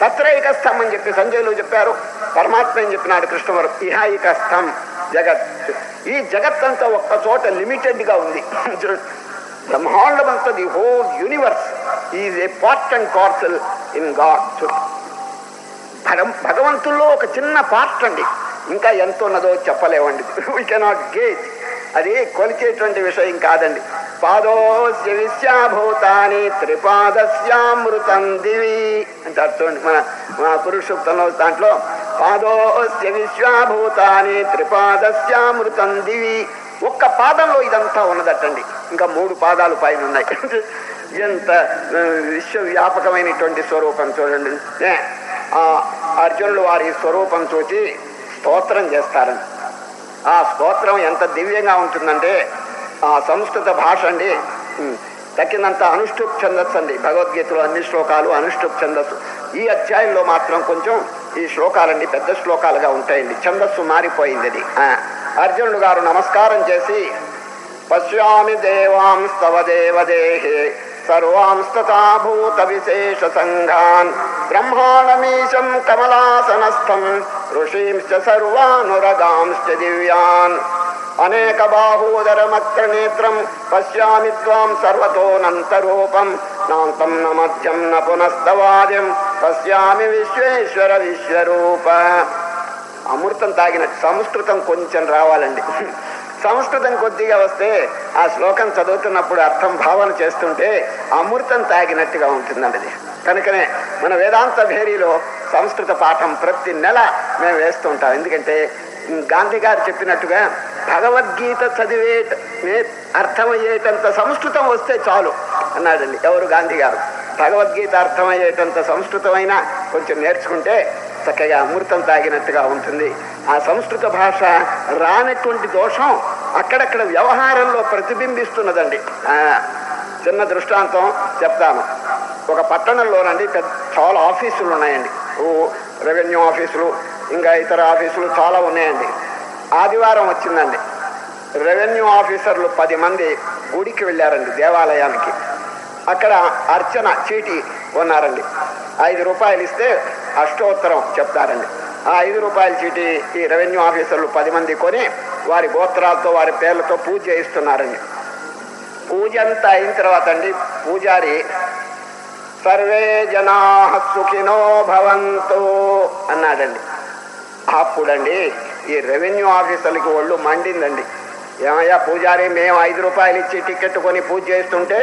తత్ర ఏకస్థం అని చెప్పి సంజయులు చెప్పారు. పరమాత్మ ఏం చెప్పినాడు కృష్ణవరం? ఇహైకస్థం జగత్. ఈ జగత్ అంతా ఒక్క చోట లిమిటెడ్ గా ఉంది. బ్రహ్మాండమంతా the whole universe is a part and parcel in God. భగవంతుల్లో ఒక చిన్న పార్ట్ అండి. ఇంకా ఎంత ఉన్నదో చెప్పలేవండి. We cannot gauge. అది కొలిచేటువంటి విషయం కాదండి. పాదోస్య విశ్వాభూతాని త్రిపాదస్యామృతం దివి అంటారు చూడండి. మన పురుషోక్తంలో దాంట్లో పాదోస్య విశ్వాభూతాని త్రిపాదస్యామృతం దివి. ఒక్క పాదంలో ఇదంతా ఉన్నదటండి. ఇంకా 3 పాదాలు పైన ఉన్నాయి. ఎంత విశ్వవ్యాపకమైనటువంటి స్వరూపం చూడండి. అర్జునుడు వారి స్వరూపం చూచి స్తోత్రం చేస్తారండి. ఆ స్తోత్రం ఎంత దివ్యంగా ఉంటుందంటే ఆ సంస్కృత భాష అండి తక్కినంత అనుష్ఠుప్ ఛందస్సు అండి. భగవద్గీతలో అన్ని శ్లోకాలు అనుష్ఠుప్ ఛందస్సు. ఈ అధ్యాయంలో మాత్రం కొంచెం ఈ శ్లోకాలన్నీ పెద్ద శ్లోకాలుగా ఉంటాయండి. ఛందస్సు మారిపోయింది. అది అర్జునుడు గారు నమస్కారం చేసి పశ్యామి దేవాంస్తవ దేవదేహే సర్వాంస్తథాభూత విశేష సంఘాన్ బ్రహ్మాణమీశం కమలాసనస్థం ఋషీంశ్చ సర్వానురగాంశ్చ దివ్యాన్ అనేక బాహూదరమత్ర నేత్రం పశ్యామి త్వాం సర్వతోనంతరూపం నాంతం న మధ్యం న పునస్తవాద్యం పశ్యామి విశ్వేశ్వర విశ్వరూప. అమృతం తాగినట్టు సంస్కృతం కొంచెం రావాలండి. సంస్కృతం కొద్దిగా వస్తే ఆ శ్లోకం చదువుతున్నప్పుడు అర్థం భావన చేస్తుంటే అమృతం తాగినట్టుగా ఉంటుందండి అది. కనుకనే మన వేదాంత భేరీలో సంస్కృత పాఠం ప్రతి నెల మేము వేస్తూ ఉంటాం. ఎందుకంటే గాంధీ గారు చెప్పినట్టుగా భగవద్గీత అర్థమయ్యేటంత సంస్కృతం వస్తే చాలు అన్నాడండి. ఎవరు? గాంధీ గారు. భగవద్గీత అర్థమయ్యేటంత సంస్కృతమైనా కొంచెం నేర్చుకుంటే చక్కగా అమృతం తాగినట్టుగా ఉంటుంది. ఆ సంస్కృత భాష రానటువంటి దోషం అక్కడక్కడ వ్యవహారంలో ప్రతిబింబిస్తున్నదండి. చిన్న దృష్టాంతం చెప్తాను. ఒక పట్టణంలోనండి చాలా ఆఫీసులు ఉన్నాయండి. రెవెన్యూ ఆఫీసులు, ఇంకా ఇతర ఆఫీసులు చాలా ఉన్నాయండి. ఆదివారం వచ్చిందండి. రెవెన్యూ ఆఫీసర్లు 10 మంది గుడికి వెళ్ళారండి, దేవాలయానికి. అక్కడ అర్చన చీటీ కొన్నారండి. 5 రూపాయలు ఇస్తే అష్టోత్తరం చెప్తారండి. ఆ 5 రూపాయల చీటీ ఈ రెవెన్యూ ఆఫీసర్లు 10 మంది కొని వారి గోత్రాలతో వారి పేర్లతో పూజ చేయిస్తున్నారండి. పూజ అంతా అయిన తర్వాత అండి పూజారి సర్వే జనా సుఖినో భవంతు అన్నాడండి. అప్పుడండి ఈ రెవెన్యూ ఆఫీసర్లకి ఒళ్ళు మండిందండి. ఏమయ్యా పూజారి, మేము 5 రూపాయలు ఇచ్చి టికెట్ కొని పూజ చేస్తుంటే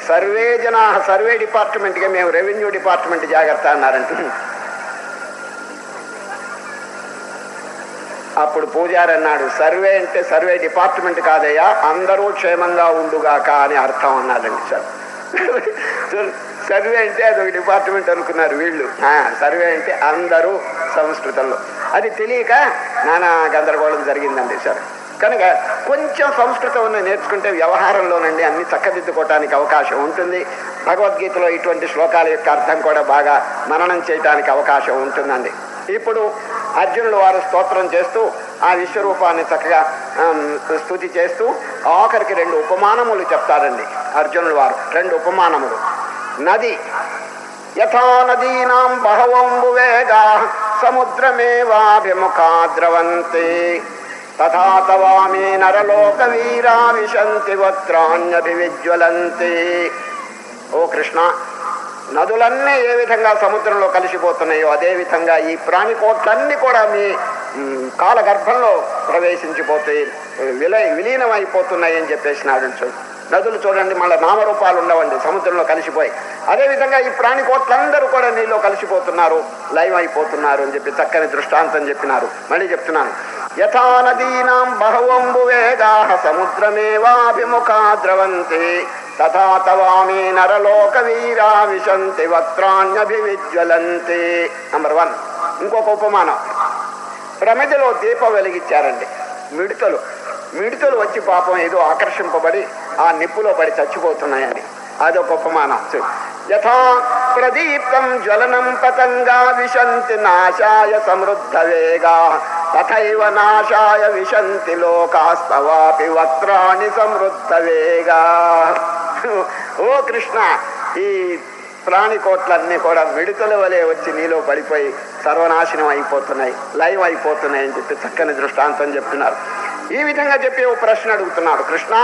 సర్వే జనా, సర్వే డిపార్ట్మెంట్గా మేము రెవెన్యూ డిపార్ట్మెంట్ జాగ్రత్త అన్నారంట. అప్పుడు పూజారి అన్నాడు, సర్వే అంటే సర్వే డిపార్ట్మెంట్ కాదయ్యా, అందరూ క్షేమంగా ఉండుగాక అని అర్థం అన్నాడండి. సార్ సర్వే అంటే అదొక డిపార్ట్మెంట్ అనుకున్నారు వీళ్ళు. సర్వే అంటే అందరూ సంస్కృతంలో. అది తెలియక నానా గందరగోళం జరిగిందండి. సార్ కనుక కొంచెం సంస్కృతం నేర్చుకుంటే వ్యవహారంలోనండి అన్ని చక్కదిద్దుకోవటానికి అవకాశం ఉంటుంది. భగవద్గీతలో ఇటువంటి శ్లోకాల యొక్క అర్థం కూడా బాగా మననం చేయడానికి అవకాశం ఉంటుందండి. ఇప్పుడు అర్జునుడు వారు స్తోత్రం చేస్తూ ఆ విశ్వరూపాన్ని చక్కగా స్తుతి చేస్తూ ఆఖరికి 2 ఉపమానములు చెప్తారండి అర్జునుడు వారు. 2 ఉపమానములు. నది యథా నదీనాం బహవంబు వేగా సముద్రమేవాభిముఖా ద్రవంతి తథా తవామి నరలోక వీరా విశంతి వక్త్రాణ్యభివిజ్వలంతి. ఓ కృష్ణ, నదులన్నీ ఏ విధంగా సముద్రంలో కలిసిపోతున్నాయో అదేవిధంగా ఈ ప్రాణికోట్లన్నీ కూడా మీ కాలగర్భంలో ప్రవేశించిపోతాయి, విలీనమైపోతున్నాయి అని చెప్పేసినాడు. నదులు చూడండి, మళ్ళీ నామరూపాలు ఉండవండి, సముద్రంలో కలిసిపోయి. అదేవిధంగా ఈ ప్రాణికోట్లందరూ కూడా నీళ్ళు కలిసిపోతున్నారు, లైవ్ అయిపోతున్నారు అని చెప్పి చక్కని దృష్టాంతం చెప్పినారు. మళ్ళీ చెప్తున్నాను, యథా నదీనాం బహవంబు వేగాః సముద్రమేవాభిముఖా ద్రవంతి తథా తవామి నరలోక వీరా విశంతి వక్త్రాణ్యభివిజ్వలంతి. నంబర్ 1. ఇంకొక ఉపమానం. ప్రమిదలో దీపం వెలిగించారండి. మిడతలు వచ్చి పాపం ఏదో ఆకర్షింపబడి ఆ నిప్పులో పడి చచ్చిపోతున్నాయని. అదొక ఉపమానం. యథా ప్రదీప్తం జ్వలనం పతంగా విశంతి నాశాయ సమృద్ధ వేగా తథైవ నాశాయ విశంతి లోకాస్తవాపి వక్త్రాణి సమృద్ధ వేగా. ఓ కృష్ణ, ఈ ప్రాణికోట్లన్నీ కూడా మిడతల వలె వచ్చి నీలో పడిపోయి సర్వనాశనం అయిపోతున్నాయి, లైవ్ అయిపోతున్నాయి అని చెప్పి చక్కని దృష్టాంతం చెప్తున్నారు. ఈ విధంగా చెప్పి ఓ ప్రశ్న అడుగుతున్నాడు. కృష్ణ,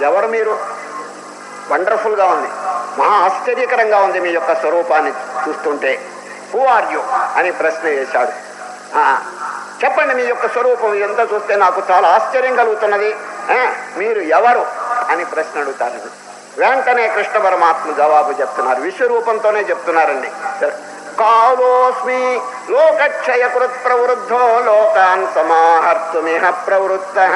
ఎవరు మీరు? వండర్ఫుల్గా ఉంది, మహా ఆశ్చర్యకరంగా ఉంది మీ యొక్క స్వరూపాన్ని చూస్తుంటే. హూ ఆర్ యు అని ప్రశ్న వేశాడు. చెప్పండి, మీ యొక్క స్వరూపం ఎంత చూస్తే నాకు చాలా ఆశ్చర్యం కలుగుతున్నది, మీరు ఎవరు అని ప్రశ్న అడుగుతారు. వెంటనే కృష్ణ పరమాత్మ జవాబు చెప్తున్నారు, విశ్వరూపంతోనే చెప్తున్నారండి. కాలోస్మి లోకక్షయకృత్ ప్రవృద్ధో లోకాన్ సమాహర్తుమిహ ప్రవృత్తః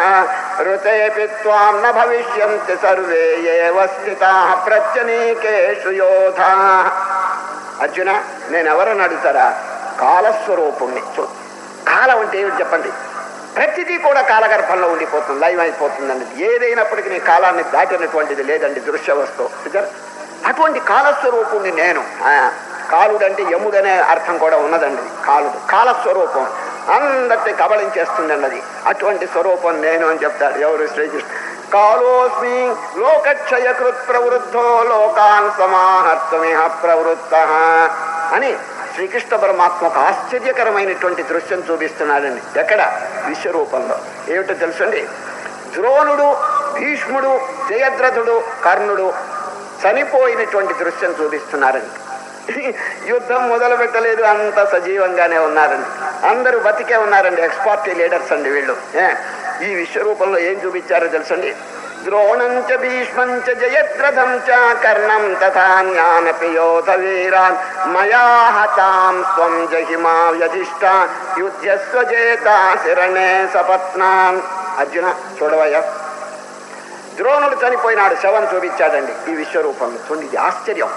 ఋతేపి త్వాం న భవిష్యంతి సర్వే ఏవ స్థితాః ప్రత్యనీకేషు యోధాః. అర్జున, నేనెవరని అడుగుతారా? కాలస్వరూపుణ్ణి. కాలం అంటే ఏమిటి చెప్పండి? ప్రతిదీ కూడా కాలగర్భంలో ఉండిపోతుంది, లైవ్ అయిపోతుందండి. ఏదైనప్పటికీ నీ కాలాన్ని దాటినటువంటిది లేదండి దృశ్య వస్తువు. అటువంటి కాలస్వరూపుణ్ణి నేను. కాలుడంటే యముడనే అర్థం కూడా ఉన్నదండి. కాలుడు కాలస్వరూపం, అందరినీ కబళించేస్తుంది అన్నది. అటువంటి స్వరూపం నేను అని చెప్తాడు ఎవరు? శ్రీకృష్ణ. కాలోస్మి లోకక్షయకృత్ ప్రవృద్ధో లోకాన్ సమాహర్తుమిహ ప్రవృత్తః అని శ్రీకృష్ణ పరమాత్మ ఒక ఆశ్చర్యకరమైనటువంటి దృశ్యం చూపిస్తున్నాడండి. ఎక్కడ? విశ్వరూపంలో. ఏమిటో తెలుసండి, ద్రోణుడు, భీష్ముడు, జయద్రథుడు, కర్ణుడు చనిపోయినటువంటి దృశ్యం చూపిస్తున్నారండి. యుద్ధం మొదలు పెట్టలేదు, అంత సజీవంగానే ఉన్నారండి. అందరూ బతికే ఉన్నారండి. ఎక్స్పార్టీ లీడర్స్ అండి వీళ్ళు. ఈ విశ్వరూపంలో ఏం చూపించారో తెలుసండి. ద్రోణంచ భీష్మంచ జయద్రథం చ కర్ణం తథా జ్ఞానపి యోధ వీరాన్ మయా హతాం త్వం జహిమా వ్యధిష్ట యుధ్యస్వ చేతాశిరణే సపత్నాన్. అర్జున చూడవయ్యా, ద్రోణుడు చనిపోయినాడు, శవం చూపించాడండి ఈ విశ్వరూపంలో. చూడండి ఆశ్చర్యం.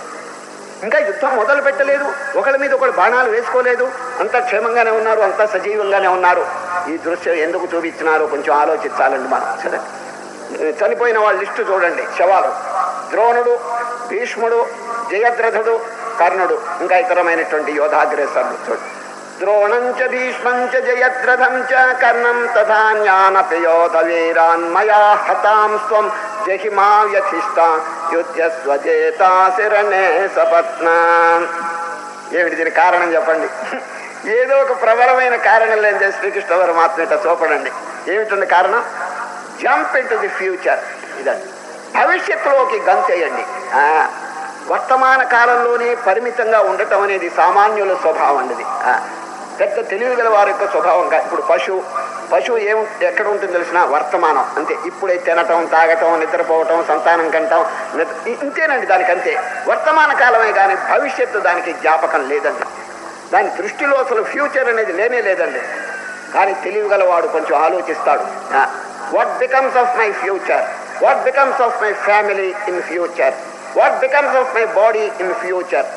ఇంకా యుద్ధం మొదలు పెట్టలేదు, ఒకరి మీద ఒకరు బాణాలు వేసుకోలేదు, అంతా క్షేమంగానే ఉన్నారు, అంతా సజీవంగానే ఉన్నారు. ఈ దృశ్యం ఎందుకు చూపించినారో కొంచెం ఆలోచించాలండి మనం. సరే, చనిపోయిన వాళ్ళ లిస్టు చూడండి. శవాలు ద్రోణుడు, భీష్ముడు, జయద్రథుడు, కర్ణుడు, ఇంకా ఇతరమైనటువంటి యోధాగ్రేసరులు. చూడండి, ద్రోణంచ భీష్మంచ జయద్రథం చ కర్ణం తథా జ్ఞానపి యోధ వీరాన్ మయా హతాం స్వం జహిమా వ్యధిష్ట యుధ్యస్వ చేతాశిరణే సపత్నాన్. ఏమిటి దీని కారణం చెప్పండి? ఏదో ఒక ప్రబలమైన కారణం లేని శ్రీకృష్ణ పరమాత్మ ఇట్లా చూపడండి. ఏమిటండి కారణం? Jump in to the future. ఇదండి, భవిష్యత్తులోకి గంతేయండి. వర్తమాన కాలంలోనే పరిమితంగా ఉండటం అనేది సామాన్యుల స్వభావం అండి. ఇది పెద్ద తెలివి గల వారి యొక్క స్వభావంగా. ఇప్పుడు పశువు ఎక్కడ ఉంటుంది తెలిసిన? వర్తమానం అంతే. ఇప్పుడే తినటం, తాగటం, నిద్రపోవటం, సంతానం కంటం, ఇంతేనండి దానికి. అంతే వర్తమాన కాలమే, కానీ భవిష్యత్తు దానికి జ్ఞాపకం లేదండి. దాని దృష్టిలో అసలు ఫ్యూచర్ అనేది లేనే లేదండి. కానీ తెలివి గలవాడు కొంచెం ఆలోచిస్తాడు. What becomes of my future, what becomes of my family in future, what becomes of my body in future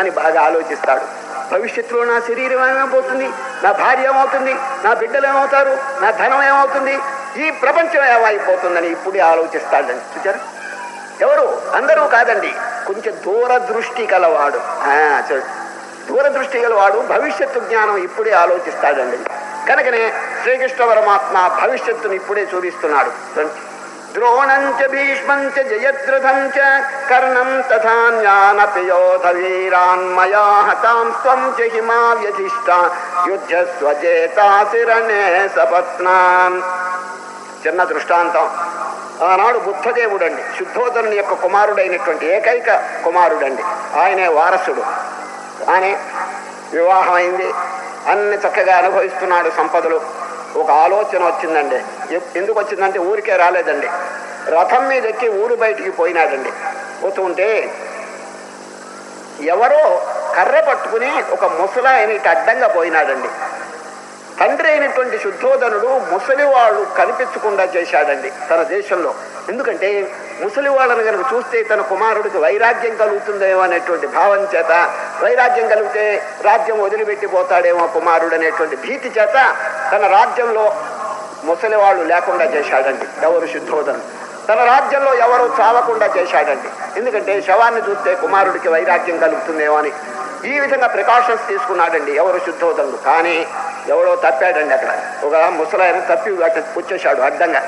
అని బాగా ఆలోచిస్తాడు. భవిష్యత్తులో నా శరీరం ఏమైపోతుంది, నా భార్య ఏమవుతుంది, నా బిడ్డలు ఏమవుతారు, నా ధనం ఏమవుతుంది, ఈ ప్రపంచం ఏమైపోతుందని ఇప్పుడే ఆలోచిస్తాడండి. చూచారు? ఎవరు? అందరూ కాదండి, కొంచెం దూరదృష్టి గలవాడు. దూరదృష్టి గలవాడు భవిష్యత్తు జ్ఞానం ఇప్పుడే ఆలోచిస్తాడండి. కనుకనే శ్రీకృష్ణ పరమాత్మ భవిష్యత్తును ఇప్పుడే చూపిస్తున్నాడు. ద్రోణం చ భీష్మం చ జయద్రథం చ కర్ణం తథాన్యానపి యోధ వీరాన్ మయా హతాం త్వం చ హిమావ్యధిష్ట యుద్ధస్వ జేతాసి రణే సపత్నాన్. చిన్న దృష్టాంతం. ఆనాడు బుద్ధదేవుడండి, శుద్ధోదనుని యొక్క కుమారుడైనటువంటి ఏకైక కుమారుడండి. ఆయనే వారసుడు. ఆయన వివాహం అయింది, అన్ని చక్కగా అనుభవిస్తున్నాడు సంపదలు. ఒక ఆలోచన వచ్చిందండి. ఎందుకు వచ్చిందంటే ఊరికే రాలేదండి. రథం మీద ఎక్కి ఊరు బయటికి పోయినాడండి. పోతుంటే ఎవరో కర్ర పట్టుకుని ఒక ముసలాయన ఇటు అడ్డంగా పోయినాడండి. తండ్రి అయినటువంటి శుద్ధోదనుడు ముసలి వాళ్ళు కనిపించకుండా చేశాడండి తన దేశంలో. ఎందుకంటే ముసలి వాళ్ళని కనుక చూస్తే తన కుమారుడికి వైరాగ్యం కలుగుతుందేమో అనేటువంటి భావం చేత, వైరాగ్యం కలిగితే రాజ్యం వదిలిపెట్టిపోతాడేమో కుమారుడు అనేటువంటి భీతి చేత తన రాజ్యంలో ముసలి వాళ్ళు లేకుండా చేశాడండి. ఎవరు? శుద్ధోదనుడు. తన రాజ్యంలో ఎవరు చావకుండా చేశాడండి. ఎందుకంటే శవాన్ని చూస్తే కుమారుడికి వైరాగ్యం కలుగుతుందేమో అని ఈ విధంగా ప్రికాషన్స్ తీసుకున్నాడండి ఎవరు? శుద్ధోదనుడు. కానీ ఎవడో తప్పాడండి. అక్కడ ఒక ముసలాయన తప్పి అట్ట వచ్చేశాడు, అడ్డంగా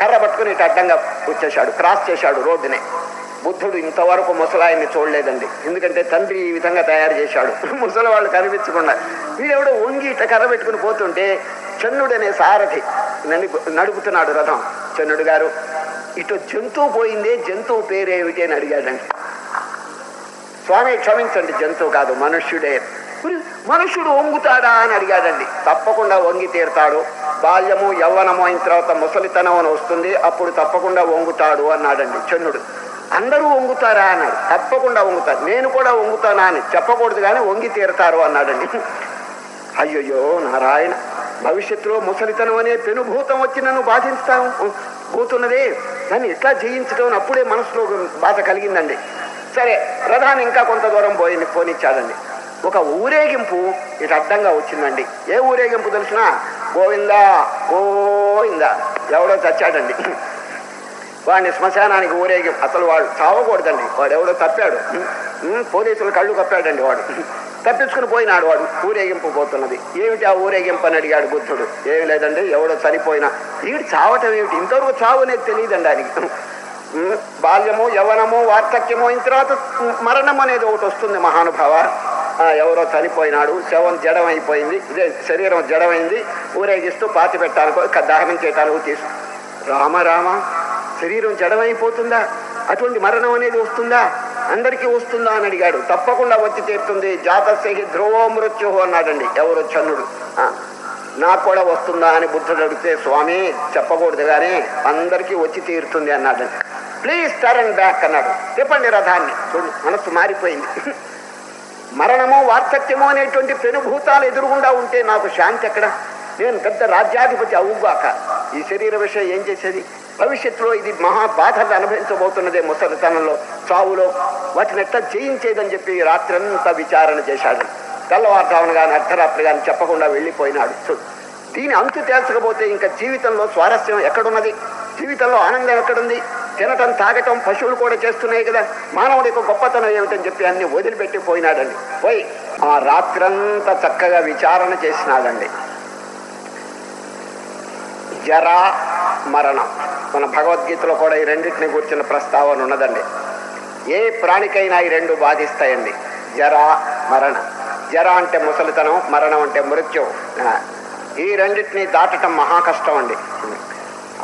కర్ర పట్టుకుని ఇటు అడ్డంగా వచ్చేశాడు, క్రాస్ చేశాడు రోడ్డుని. బుద్ధుడు ఇంతవరకు ముసలాయన్ని చూడలేదండి. ఎందుకంటే తండ్రి ఈ విధంగా తయారు చేశాడు, ముసలి వాళ్ళు కనిపించకుండా. వీడెవడో వంగి ఇట్ట కర్ర పెట్టుకుని పోతుంటే చన్నుడు అనే సారథి నడుపుతున్నాడు రథం. చన్నుడు గారు, ఇటు జంతువు పోయిందే, జంతువు పేరేమిటి అని అడిగాడండి. స్వామి క్షమించండి, జంతువు కాదు మనుష్యుడే. మనుష్యుడు వంగుతాడా అని అడిగాడండి. తప్పకుండా వంగి తీరుతాడు. బాల్యము యవ్వనము అయిన తర్వాత ముసలితనం అని వస్తుంది, అప్పుడు తప్పకుండా వంగుతాడు అన్నాడండి చన్నుడు. అందరూ వంగుతారా అన్నాడు. తప్పకుండా వంగుతారు. నేను కూడా వంగుతానా అని చెప్పకూడదు కానీ వంగి తీరుతారు అన్నాడండి. అయ్యయ్యో నారాయణ, భవిష్యత్తులో ముసలితనం అనే పెనుభూతం వచ్చి నన్ను బాధిస్తాను పోతున్నదే, దాన్ని ఎట్లా జయించడం అప్పుడే మనసులో బాధ కలిగిందండి. సరే, రథాన్ని ఇంకా కొంత దూరం పోనిచ్చాడండి. ఒక ఊరేగింపు ఇటు అడ్డంగా వచ్చిందండి. ఏ ఊరేగింపు తెలిసినా? గోవిందా గోవిందా. ఎవడో చచ్చాడండి. వాడిని శ్మశానానికి ఊరేగింపు. అసలు వాడు చావకూడదండి, వాడు ఎవడో తప్పాడు. పోలీసులు కళ్ళు కప్పాడండి. వాడు తప్పించుకుని పోయినాడు. వాడు ఊరేగింపు పోతున్నది. ఏమిటి ఆ ఊరేగింపు అని అడిగాడు బుద్ధుడు. ఏమి లేదండి, ఎవడో చనిపోయినా. వీడు చావటం ఏమిటి? ఇంతవరకు చావు అనేది తెలియదండి ఆయనకి. బాల్యము యవ్వనము వార్ధక్యము అయిన తర్వాత మరణం అనేది ఒకటి వస్తుంది మహానుభావ. ఎవరో చనిపోయినాడు, శవం జడమైపోయింది, ఇదే శరీరం జడమైంది, ఊరేగిస్తూ పాతి పెట్టానుకో దహనం చేయటానికి తీసు. రామ రామ, శరీరం జడమైపోతుందా? అటువంటి మరణం అనేది వస్తుందా? అందరికీ వస్తుందా అని అడిగాడు. తప్పకుండా వచ్చి తీరుతుంది. జాతస్య ధ్రువో మృత్యు అన్నాడండి ఎవరు? చన్నుడు. నాకు కూడా వస్తుందా అని బుద్ధుడు అడిగితే, స్వామి చెప్పకూడదు కానీ అందరికీ వచ్చి తీరుతుంది అన్నాడండి. ప్లీజ్ టర్న్ బ్యాక్ అన్నాడు. చెప్పండి రథాన్ని. చూడు, మనస్సు మారిపోయింది. మరణము వార్ధక్యము అనేటువంటి పెనుభూతాలు ఎదురుగుండా ఉంటే నాకు శాంతి ఎక్కడ? నేను పెద్ద రాజ్యాధిపతి అవుగాక ఈ శరీర విషయం ఏం చేసేది? భవిష్యత్తులో ఇది మహా బాధలు అనుభవించబోతున్నదే ముసలితనంలో, చావులో. వాటిని ఎట్లా జయించేదని చెప్పి రాత్రంతా విచారణ చేశాడు. తెల్లవారుజామున కానీ అర్ధరాత్రి కానీ చెప్పకుండా వెళ్ళిపోయినాడు. దీని అంతు తేల్చకపోతే ఇంకా జీవితంలో స్వారస్యం ఎక్కడున్నది? జీవితంలో ఆనందం ఎక్కడుంది? తినటం తాగటం పశువులు కూడా చేస్తున్నాయి కదా. మానవుడి యొక్క గొప్పతనం ఏమిటని చెప్పి అన్ని వదిలిపెట్టి పోయినాడండి. పోయి ఆ రాత్రంతా చక్కగా విచారణ చేసినాడండి. జర మరణం, మన భగవద్గీతలో కూడా ఈ రెండింటిని గురించిన ప్రస్తావన ఉన్నదండి. ఏ ప్రాణికైనా ఈ రెండు బాధిస్తాయండి, జర మరణ. జర అంటే ముసలితనం, మరణం అంటే మృత్యు. ఈ రెండింటిని దాటటం మహా కష్టం అండి.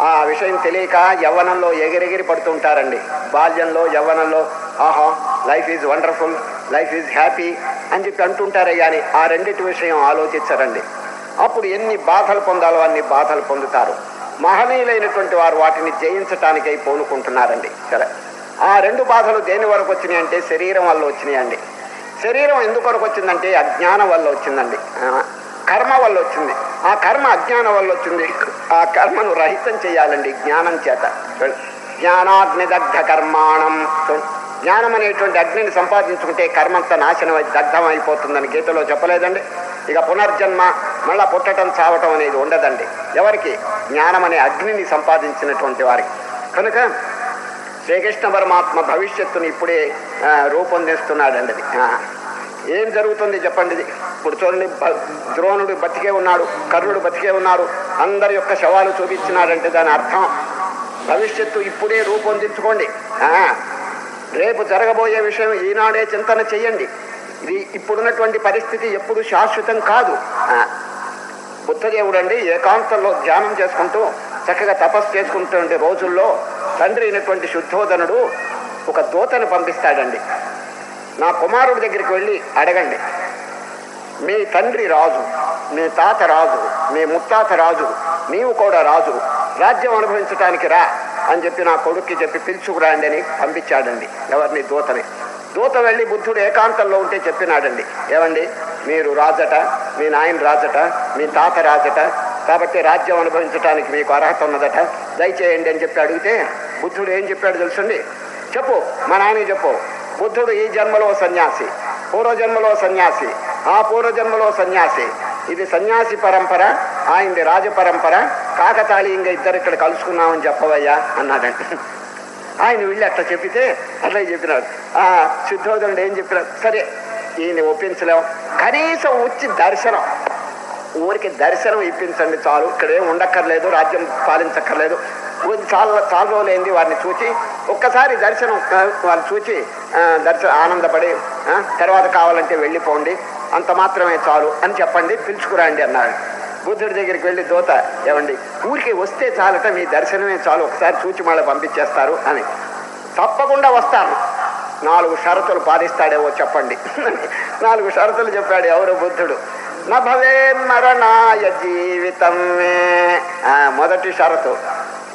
ఆ విషయం తెలియక యవ్వనంలో ఎగిరెగిరి పడుతుంటారండి. బాల్యంలో యవ్వనంలో ఆహా life is wonderful, life is happy అని చెప్పి అంటుంటారే కానీ ఆ రెండింటి విషయం ఆలోచించరండి. అప్పుడు ఎన్ని బాధలు పొందాలో అన్ని బాధలు పొందుతారు. మహనీయులైనటువంటి వారు వాటిని జయించటానికై పూనుకుంటున్నారండి. సరే, ఆ రెండు బాధలు దేని వరకు వచ్చినాయి అంటే శరీరం వల్ల వచ్చినాయండి. శరీరం ఎందుకొరకు వచ్చిందంటే అజ్ఞానం వల్ల వచ్చిందండి, కర్మ వల్ల వచ్చింది. ఆ కర్మ అజ్ఞానం వల్ల వచ్చింది. ఆ కర్మను రహితం చేయాలండి జ్ఞానం చేత. జ్ఞానాగ్నిదగ్ధ కర్మాణం. జ్ఞానం అనేటువంటి అగ్నిని సంపాదించుకుంటే కర్మంతా నాశనం దగ్ధం అయిపోతుందని గీతలో చెప్పలేదండి. ఇక పునర్జన్మ, మళ్ళా పుట్టడం చావటం అనేది ఉండదండి ఎవరికి? జ్ఞానం అనే అగ్నిని సంపాదించినటువంటి వారికి. కనుక శ్రీకృష్ణ పరమాత్మ భవిష్యత్తుని ఇప్పుడే రూపొందిస్తున్నాడండి. అది ఏం జరుగుతుంది చెప్పండి. ఇప్పుడు చూడండి, ద్రోణుడు బతికే ఉన్నాడు, కర్ణుడు బతికే ఉన్నారు, అందరి యొక్క శవాలు చూపించినాడంటే దాని అర్థం భవిష్యత్తు ఇప్పుడే రూపొందించుకోండి. రేపు జరగబోయే విషయం ఈనాడే చింతన చెయ్యండి. ఇది ఇప్పుడున్నటువంటి పరిస్థితి ఎప్పుడు శాశ్వతం కాదు. బుద్ధదేవుడు అండి ఏకాంతంలో ధ్యానం చేసుకుంటూ చక్కగా తపస్సు చేసుకుంటున్న రోజుల్లో తండ్రి అయినటువంటి శుద్ధోదనుడు ఒక దూతను పంపిస్తాడండి. నా కుమారుడి దగ్గరికి వెళ్ళి అడగండి, మీ తండ్రి రాజు, మీ తాత రాజు, మీ ముత్తాత రాజు, నీవు కూడా రాజు, రాజ్యం అనుభవించటానికి రా అని చెప్పి నా కొడుక్కి చెప్పి పిలుచుకురాండి అని పంపించాడండి. ఎవరిని? దూతని. దూత వెళ్ళి బుద్ధుడు ఏకాంతంలో ఉంటే చెప్పినాడండి, ఏమండి మీరు రాజట, మీ నాయన రాజట, మీ తాత రాజట, కాబట్టి రాజ్యం అనుభవించడానికి మీకు అర్హత ఉన్నదట, దయచేయండి అని చెప్పి అడిగితే బుద్ధుడు ఏం చెప్పాడు తెలుసండి? చెప్పు, మా నాయనకి చెప్పు. బుద్ధుడు ఈ జన్మలో సన్యాసి, పూర్వజన్మలో సన్యాసి, ఆ పూర్వజన్మలో సన్యాసి, ఇది సన్యాసి పరంపర, ఆయనది రాజపరంపర, కాకతాళీయంగా ఇద్దరు ఇక్కడ కలుసుకున్నామని చెప్పవయ్యా అన్నాడండి. ఆయన వెళ్ళి అట్లా చెప్పితే అట్లా చెప్పినాడు. శుద్ధోదనుడు ఏం చెప్పినాడు? సరే ఈయన ఒప్పించలేము, కనీసం వచ్చి దర్శనం, ఊరికి దర్శనం ఇప్పించండి చాలు, ఇక్కడేం ఉండక్కర్లేదు, రాజ్యం పాలించక్కర్లేదు, చాలా రోజులైంది వారిని చూచి ఒక్కసారి దర్శనం వారిని చూచి ఆనందపడి తర్వాత కావాలంటే వెళ్ళిపోండి, అంత మాత్రమే చాలు అని చెప్పండి, పిలుచుకురండి అన్నాడు. బుద్ధుడి దగ్గరికి వెళ్ళి దూత, ఏమండి ఊరికి వస్తే చాలట, మీ దర్శనమే చాలు, ఒకసారి చూచి మళ్ళీ పంపించేస్తారు అని. తప్పకుండా వస్తాను, 4 షరతులు పాటిస్తాడేవో చెప్పండి. 4 షరతులు చెప్పాడు ఎవరు? బుద్ధుడు. నభవే మరణాయ జీవితమే. మొదటి షరతు,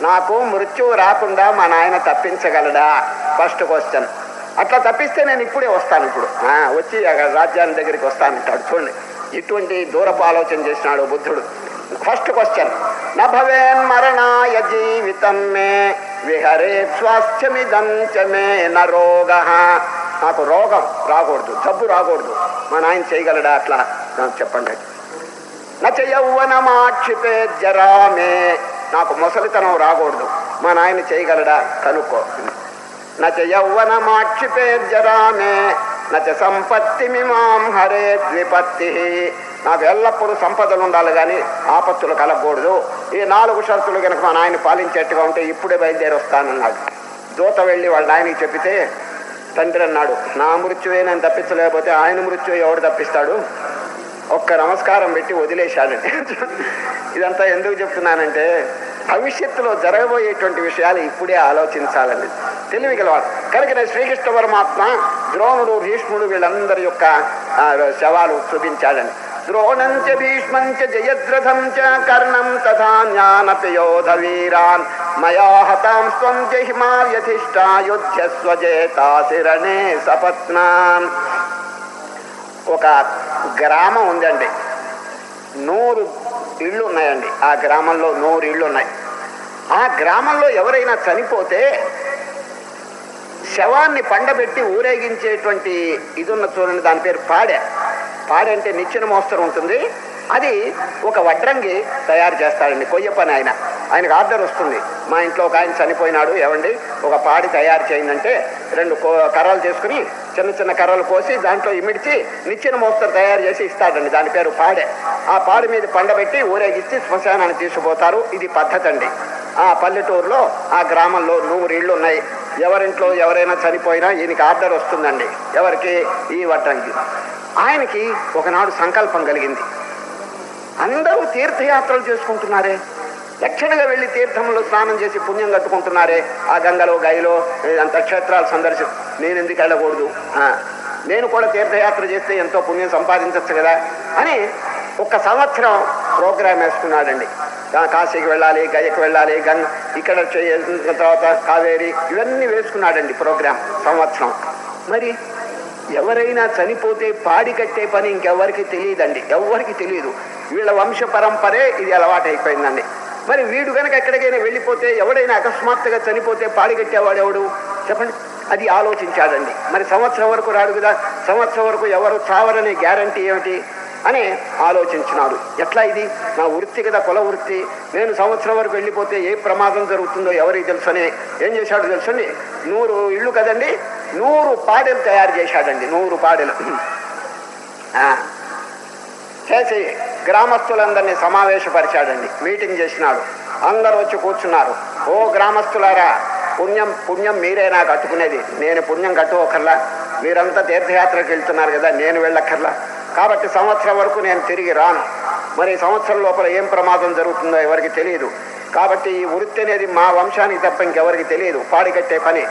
నాకు మృత్యువు రాకుండా మా నాయన తప్పించగలడా? First question. అట్లా తప్పిస్తే నేను ఇప్పుడే వస్తాను, ఇప్పుడు వచ్చి రాజ్యాన్ని దగ్గరికి వస్తానంటాడు. చూడండి ఇటువంటి దూరపు ఆలోచన చేసినాడు బుద్ధుడు. ఫస్ట్ క్వశ్చన్, నభవేన్ మరణాయ జీవితం మే విహరే స్వాస్థ్యమిదంచమే నరోగ. నాకు రోగం రాకూడదు, జబ్బు రాకూడదు, మా నాయన చేయగలడా? అట్లా చెప్పండి. నచ యౌవనమాక్షిపే జరామే. నాకు ముసలితనం రాకూడదు, మా నాయన చేయగలడా? కనుక్కో. నచ యౌవనమాక్షిపే జరామే నచ సంపత్తి మిమాం హరే ద్విపత్తి. నాకు ఎల్లప్పుడూ సంపదలు ఉండాలి కానీ ఆపత్తులు కలగకూడదు. ఈ 4 షరతులు కనుక మా నాయన పాలించేట్టుగా ఉంటే ఇప్పుడే బయలుదేరి వస్తానన్నాడు. దూత వెళ్ళి వాళ్ళ నాయనకి చెప్పితే తండ్రి అన్నాడు, నా మృత్యువే నేను తప్పించలేకపోతే ఆయన మృత్యు ఎవడు తప్పిస్తాడు? ఒక్క నమస్కారం పెట్టి వదిలేశాడండి. ఇదంతా ఎందుకు చెప్తున్నానంటే భవిష్యత్తులో జరగబోయేటువంటి విషయాలు ఇప్పుడే ఆలోచించాలండి, తెలివిగలవాడు. కనుక శ్రీకృష్ణ పరమాత్మ ద్రోణుడు, భీష్ముడు వీళ్ళందరి యొక్క శవాలు చూపించాడండి. ద్రోణంచ భీష్మంచ జయద్రథం చ కర్ణం తథా జ్ఞానపయోధ వీరాన్ మయా హతాం స్వం జహిమార్యధిష్టాయుధ్యస్వ జేతాశిరణే సపత్నాన్. ఒక గ్రామం ఉందండి, 100 ఇళ్ళు ఉన్నాయండి. ఆ గ్రామంలో 100 ఇళ్ళు ఉన్నాయి. ఆ గ్రామంలో ఎవరైనా చనిపోతే శవాన్ని పండబెట్టి ఊరేగించేటువంటి ఇది ఉన్న చూడండి, దాని పేరు పాడె. పాడె అంటే నిచ్చెన మోస్తరు ఉంటుంది. అది ఒక వడ్రంగి తయారు చేస్తాడండి, కొయ్య పని. ఆయనకు ఆర్డర్ వస్తుంది, మా ఇంట్లో ఒక ఆయన చనిపోయినాడు, ఏమండి ఒక పాడి తయారు చేయిందంటే 2 కర్రలు చేసుకుని చిన్న చిన్న కర్రలు కోసి దాంట్లో ఇమిడ్చి నిచ్చెన మోస్తరు తయారు చేసి ఇస్తాడండి, దాని పేరు పాడె. ఆ పాడి మీద పండబెట్టి ఊరేగించి శ్మశానాన్ని తీసుకుపోతారు. ఇది పద్ధతి అండి. ఆ పల్లెటూరులో ఆ గ్రామంలో 100 ఇళ్ళు ఉన్నాయి. ఎవరింట్లో ఎవరైనా చనిపోయినా ఈయనకి ఆర్డర్ వస్తుందండి. ఎవరికి? ఈ వడ్రంగి. ఆయనకి ఒకనాడు సంకల్పం కలిగింది, అందరూ తీర్థయాత్రలు చేసుకుంటున్నారే, దక్షిణగా వెళ్ళి తీర్థంలో స్నానం చేసి పుణ్యం కట్టుకుంటున్నారే, ఆ గంగలో గైలో అంత క్షేత్రాలు సందర్శి, నేను ఎందుకు వెళ్ళకూడదు? నేను కూడా తీర్థయాత్ర చేస్తే ఎంతో పుణ్యం సంపాదించవచ్చు కదా అని 1 సంవత్సరం ప్రోగ్రామ్ వేసుకున్నాడండి. కాశీకి వెళ్ళాలి, గయకి వెళ్ళాలి, ఇక్కడ చేసిన తర్వాత కావేరి, ఇవన్నీ వేసుకున్నాడండి ప్రోగ్రామ్ సంవత్సరం. మరి ఎవరైనా చనిపోతే పాడి కట్టే పని ఇంకెవరికి తెలియదండి, ఎవరికి తెలియదు. వీళ్ళ వంశ పరంపరే ఇది అలవాటు అయిపోయిందండి. మరి వీడు కనుక ఎక్కడికైనా వెళ్ళిపోతే, ఎవడైనా అకస్మాత్తుగా చనిపోతే పాడి కట్టేవాడు ఎవడు చెప్పండి? అది ఆలోచించాడండి. మరి సంవత్సరం వరకు రాడు కదా, సంవత్సరం వరకు ఎవరు చావరనే గ్యారంటీ ఏమిటి అని ఆలోచించినాడు. ఎట్లా ఇది నా వృత్తి కదా, కుల వృత్తి, నేను సంవత్సరం వరకు వెళ్ళిపోతే ఏ ప్రమాదం జరుగుతుందో ఎవరికి తెలుసని ఏం చేశాడు తెలుసండి? 100 ఇళ్ళు కదండి, 100 పాడెలు తయారు చేశాడండి. 100 పాడెలు చేసి గ్రామస్తులందరినీ సమావేశపరిచాడండి. మీటింగ్ చేసినాడు. అందరూ వచ్చి కూర్చున్నారు. ఓ గ్రామస్తులారా, పుణ్యం మీరే నాకు కట్టుకునేది, నేను పుణ్యం కట్టుకోకర్లా. మీరంతా తీర్థయాత్రకు వెళ్తున్నారు కదా, నేను వెళ్ళక్కర్లా. కాబట్టి సంవత్సరం వరకు నేను తిరిగి రాను. మరి సంవత్సరం లోపల ఏం ప్రమాదం జరుగుతుందో ఎవరికి తెలియదు. కాబట్టి ఈ వృత్తి అనేది మా వంశానికి తప్ప ఇంకెవరికి తెలియదు, పాడికట్టే పని.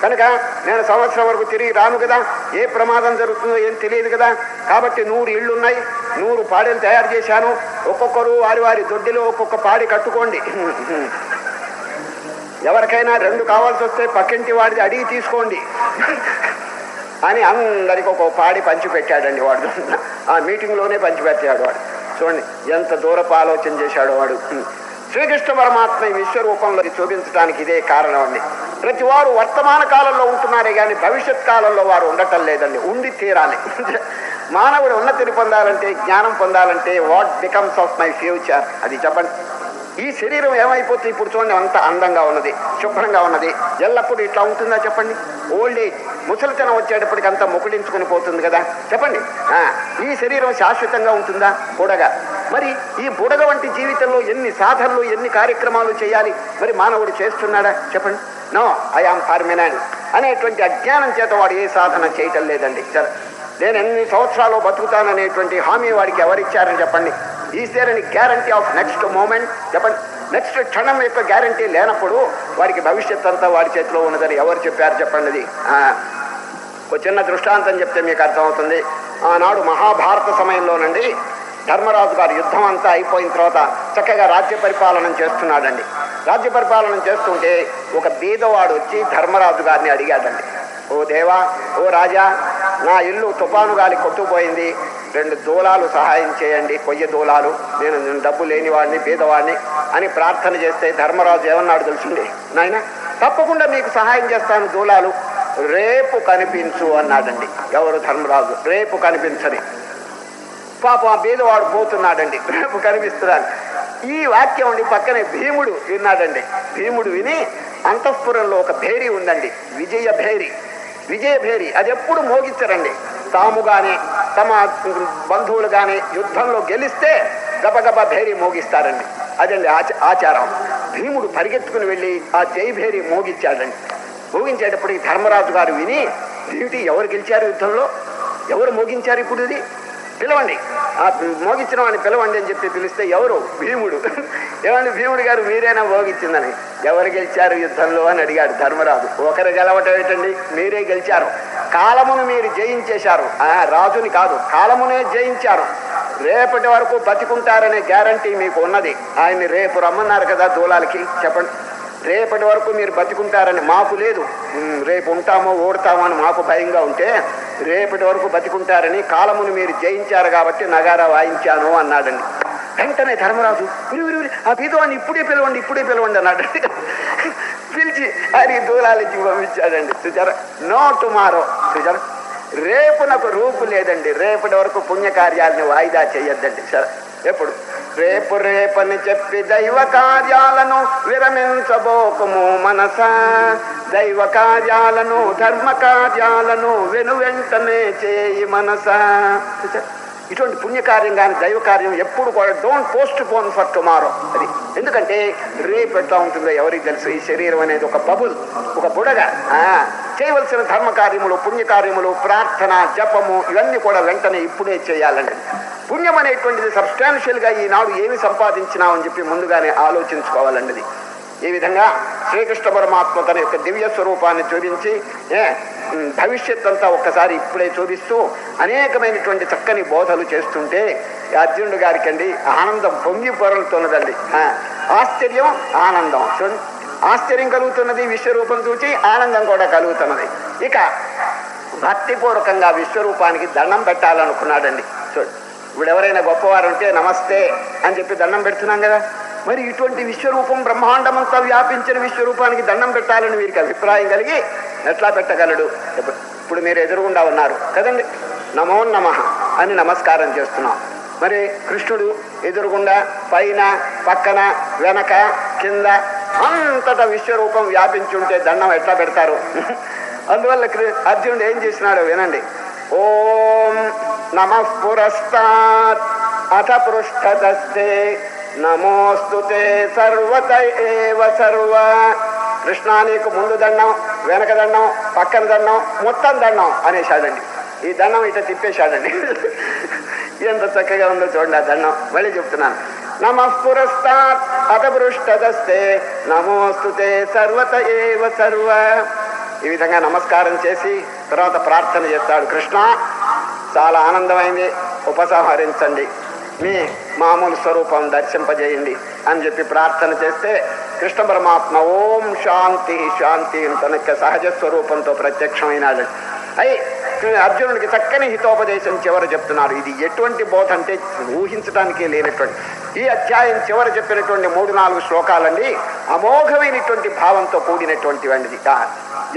కనుక నేను సంవత్సరం వరకు తిరిగి రాను కదా, ఏ ప్రమాదం జరుగుతుందో ఏం తెలియదు కదా. కాబట్టి 100 ఇళ్ళు ఉన్నాయి, 100 పాడేలు తయారు చేశాను. ఒక్కొక్కరు వారి వారి దొడ్డిలో ఒక్కొక్క పాడి కట్టుకోండి. ఎవరికైనా 2 కావాల్సి వస్తే పక్కింటి వాడిది అడిగి తీసుకోండి అని అందరికి ఒక్కొక్క పాడి పంచిపెట్టాడండి వాడు. ఆ మీటింగ్లోనే పంచిపెట్టాడు వాడు. చూడండి ఎంత దూరపు ఆలోచన చేశాడు వాడు. శ్రీకృష్ణ పరమాత్మ ఈ విశ్వరూపంలో చూపించడానికి ఇదే కారణం అండి. ప్రతి వారు వర్తమాన కాలంలో ఉంటున్నారే కానీ భవిష్యత్ కాలంలో వారు ఉండటం లేదండి, ఉండి తీరాలి. మానవుడు ఉన్నతిని పొందాలంటే, జ్ఞానం పొందాలంటే what becomes of my future అది చెప్పండి. ఈ శరీరం ఏమైపోతుంది ఇప్పుడు చూడండి, అంత అందంగా ఉన్నది, శుభ్రంగా ఉన్నది, ఎల్లప్పుడూ ఇట్లా ఉంటుందా చెప్పండి? ఓల్డ్ ఏజ్, ముసలితనం వచ్చేటప్పటికి అంతా ముకుడించుకుని పోతుంది కదా చెప్పండి. ఈ శరీరం శాశ్వతంగా ఉంటుందా? బుడగ. మరి ఈ బుడగ వంటి జీవితంలో ఎన్ని సాధనలు, ఎన్ని కార్యక్రమాలు చేయాలి, మరి మానవుడు చేస్తున్నాడా చెప్పండి? నో, ఐ ఆమ్ పర్మనెంట్ అనేటువంటి అజ్ఞానం చేత వాడు ఏ సాధన చేయటం లేదండి. నేను ఎన్ని సంవత్సరాలు బతుకుతాననేటువంటి హామీ వాడికి ఎవరిచ్చారని చెప్పండి? Is there any guarantee of next moment చెప్పండి? నెక్స్ట్ క్షణం యొక్క గ్యారంటీ లేనప్పుడు వాడికి భవిష్యత్ అంతా వాడి చేతిలో ఉన్నదని ఎవరు చెప్పారు చెప్పండి? ఒక చిన్న దృష్టాంతం చెప్తే మీకు అర్థమవుతుంది. ఆనాడు మహాభారత సమయంలోనండి ధర్మరాజు గారు యుద్ధం అంతా అయిపోయిన తర్వాత చక్కగా రాజ్య పరిపాలన చేస్తున్నాడండి. రాజ్య పరిపాలన చేస్తుంటే ఒక బీదవాడు వచ్చి ధర్మరాజు గారిని అడిగాడండి, ఓ దేవా, ఓ రాజా, నా ఇల్లు తుఫాను గాలి కొట్టుకుపోయింది, 2 దూలాలు సహాయం చేయండి, కొయ్య దూలాలు, నేను డబ్బు లేనివాడిని, బీదవాడిని అని ప్రార్థన చేస్తే ధర్మరాజు ఏమన్నాడు తెలుసుండి? నాయన, తప్పకుండా మీకు సహాయం చేస్తాను, దూలాలు రేపు కనిపించు అన్నాడండి. ఎవరు? ధర్మరాజు. రేపు కనిపించని. పాపం ఆ బీదవాడు పోతున్నాడండి, రేపు కనిపిస్తున్నాడు. ఈ వాక్యం అండి పక్కనే భీముడు విన్నాడండి. భీముడు విని అంతఃపురంలో ఒక భేరి ఉందండి, విజయ భేరి. అది ఎప్పుడు మోగించరండి. తాము కానీ తమ బంధువులు కానీ యుద్ధంలో గెలిస్తే గబగబా భేరి మోగిస్తారండి. అదండి ఆచారం. భీముడు పరిగెత్తుకుని వెళ్ళి ఆ జై భేరి మోగించాడండి. మోగించేటప్పటికి ధర్మరాజు గారు విని, ఏమిటి, ఎవరు గెలిచారు యుద్ధంలో, ఎవరు మోగించారు ఇప్పుడు, ఇది పిలవండి, ఆ మోగించిన వాడిని పిలవండి అని చెప్పి పిలిస్తే ఎవరు? భీముడు. ఏమండి భీముడు గారు, మీరేనా మోగించిందని? ఎవరు గెలిచారు యుద్ధంలో అని అడిగాడు ధర్మరాజు. ఒకరు గెలవటం ఏంటండి, మీరే గెలిచారు. కాలమును మీరు జయించేశారు, రాజుని కాదు, కాలమునే జయించారు. రేపటి వరకు బతికుంటారనే గ్యారంటీ మీకు ఉన్నది. ఆయన్ని రేపు రమ్మన్నారు కదా దూలాలకి చెప్పండి. రేపటి వరకు మీరు బతికుంటారని మాకు లేదు, రేపు ఉంటామో ఓడతామో అని మాకు భయంగా ఉంటే రేపటి వరకు బతికుంటారని కాలమును మీరు జయించారు కాబట్టి నగారా వాయించాను అన్నాడండి. వెంటనే ధర్మరాజు ఆ బీదవాడిని ఇప్పుడే పిలవండి అన్నాడండి. పిలిచి ఆయన దూలాలించి పంపించాడండి. చూచారా? No tomorrow. చూచారా? రేపు నాకు రూపు లేదండి, రేపటి వరకు పుణ్యకార్యాలని వాయిదా చేయొద్దండి. సరే, ఎప్పుడు రేపని చెప్పి దైవ కార్యాలను విరమించబోకము మనస, దైవ కార్యాలను ధర్మ కార్యాలను వెంటనే చేయి మనస. ఇటువంటి పుణ్యకార్యం కానీ దైవ కార్యం ఎప్పుడు కూడా don't post phone for tomorrow. అది ఎందుకంటే రేపు ఎట్లా ఉంటుందో ఎవరికి తెలుసు. ఈ శరీరం అనేది ఒక బబుల్, ఒక బుడగ. చేయవలసిన ధర్మ కార్యములు, పుణ్యకార్యములు, ప్రార్థన, జపము ఇవన్నీ కూడా వెంటనే ఇప్పుడే చేయాలండి. పుణ్యం అనేటువంటిది సబ్స్టాన్షియల్గా ఈనాడు ఏమి సంపాదించినామని చెప్పి ముందుగానే ఆలోచించుకోవాలండి. ఈ విధంగా శ్రీకృష్ణ పరమాత్మ తన యొక్క దివ్య స్వరూపాన్ని చూపించి భవిష్యత్ అంతా ఒక్కసారి ఇప్పుడే చూపిస్తూ అనేకమైనటువంటి చక్కని బోధలు చేస్తుంటే అర్జునుడు గారికి అండి ఆనందం పొంగి పొరలుతున్నదండి. ఆశ్చర్యం, ఆనందం. చూడండి, ఆశ్చర్యం కలుగుతున్నది విశ్వరూపం చూచి, ఆనందం కూడా కలుగుతున్నది. ఇక భక్తిపూర్వకంగా విశ్వరూపానికి దండం పెట్టాలనుకున్నాడండి. చూడండి, ఇప్పుడు ఎవరైనా గొప్పవారు ఉంటే నమస్తే అని చెప్పి దండం పెడుతున్నాం కదా. మరి ఇటువంటి విశ్వరూపం, బ్రహ్మాండమంతా వ్యాపించిన విశ్వరూపానికి దండం పెట్టాలని వీరికి అభిప్రాయం కలిగి ఎట్లా పెట్టగలడు? ఇప్పుడు మీరు ఎదురుగుండా ఉన్నారు కదండి, నమో నమః అని నమస్కారం చేస్తున్నాం. మరి కృష్ణుడు ఎదురుగుండా, పైన, పక్కన, వెనక, కింద అంతటా విశ్వరూపం వ్యాపించుంటే దండం ఎట్లా పెడతారు? అందువల్ల అర్జునుడు ఏం చేసినాడో వినండి. ఓం నమః పురస్తాత్ అథ పృష్ఠతస్తే నమోస్తుతే సర్వత ఏవ సర్వ. కృష్ణ నీకు ముందు దండం, వెనక దండం, పక్కన దండం, మొత్తం దండం అనేసాడండి. ఈ దండం ఇట్లా తిప్పేశాడండి. ఎంత చక్కగా ఉందో చూడండి ఆ దండం. మళ్ళీ చెప్తున్నాను, నమః పురస్తాత్ అతపృష్టదస్తే నమోస్తుతే సర్వత ఏవ సర్వ. ఈ విధంగా నమస్కారం చేసి తర్వాత ప్రార్థన చేస్తాడు. కృష్ణ చాలా ఆనందమైంది, ఉపసంహరించండి, మీ మామూలు స్వరూపం దర్శింపజేయండి అని చెప్పి ప్రార్థన చేస్తే కృష్ణ పరమాత్మ ఓం శాంతి శాంతి తన యొక్క సహజ స్వరూపంతో ప్రత్యక్షమైనాడు. అయి అర్జునుడికి చక్కని హితోపదేశం చివర చెప్తున్నారు. ఇది ఎటువంటి బోధ అంటే ఊహించడానికి లేనటువంటి. ఈ అధ్యాయం చివర చెప్పినటువంటి 3-4 శ్లోకాలండి అమోఘమైనటువంటి భావంతో కూడినటువంటివంటిది.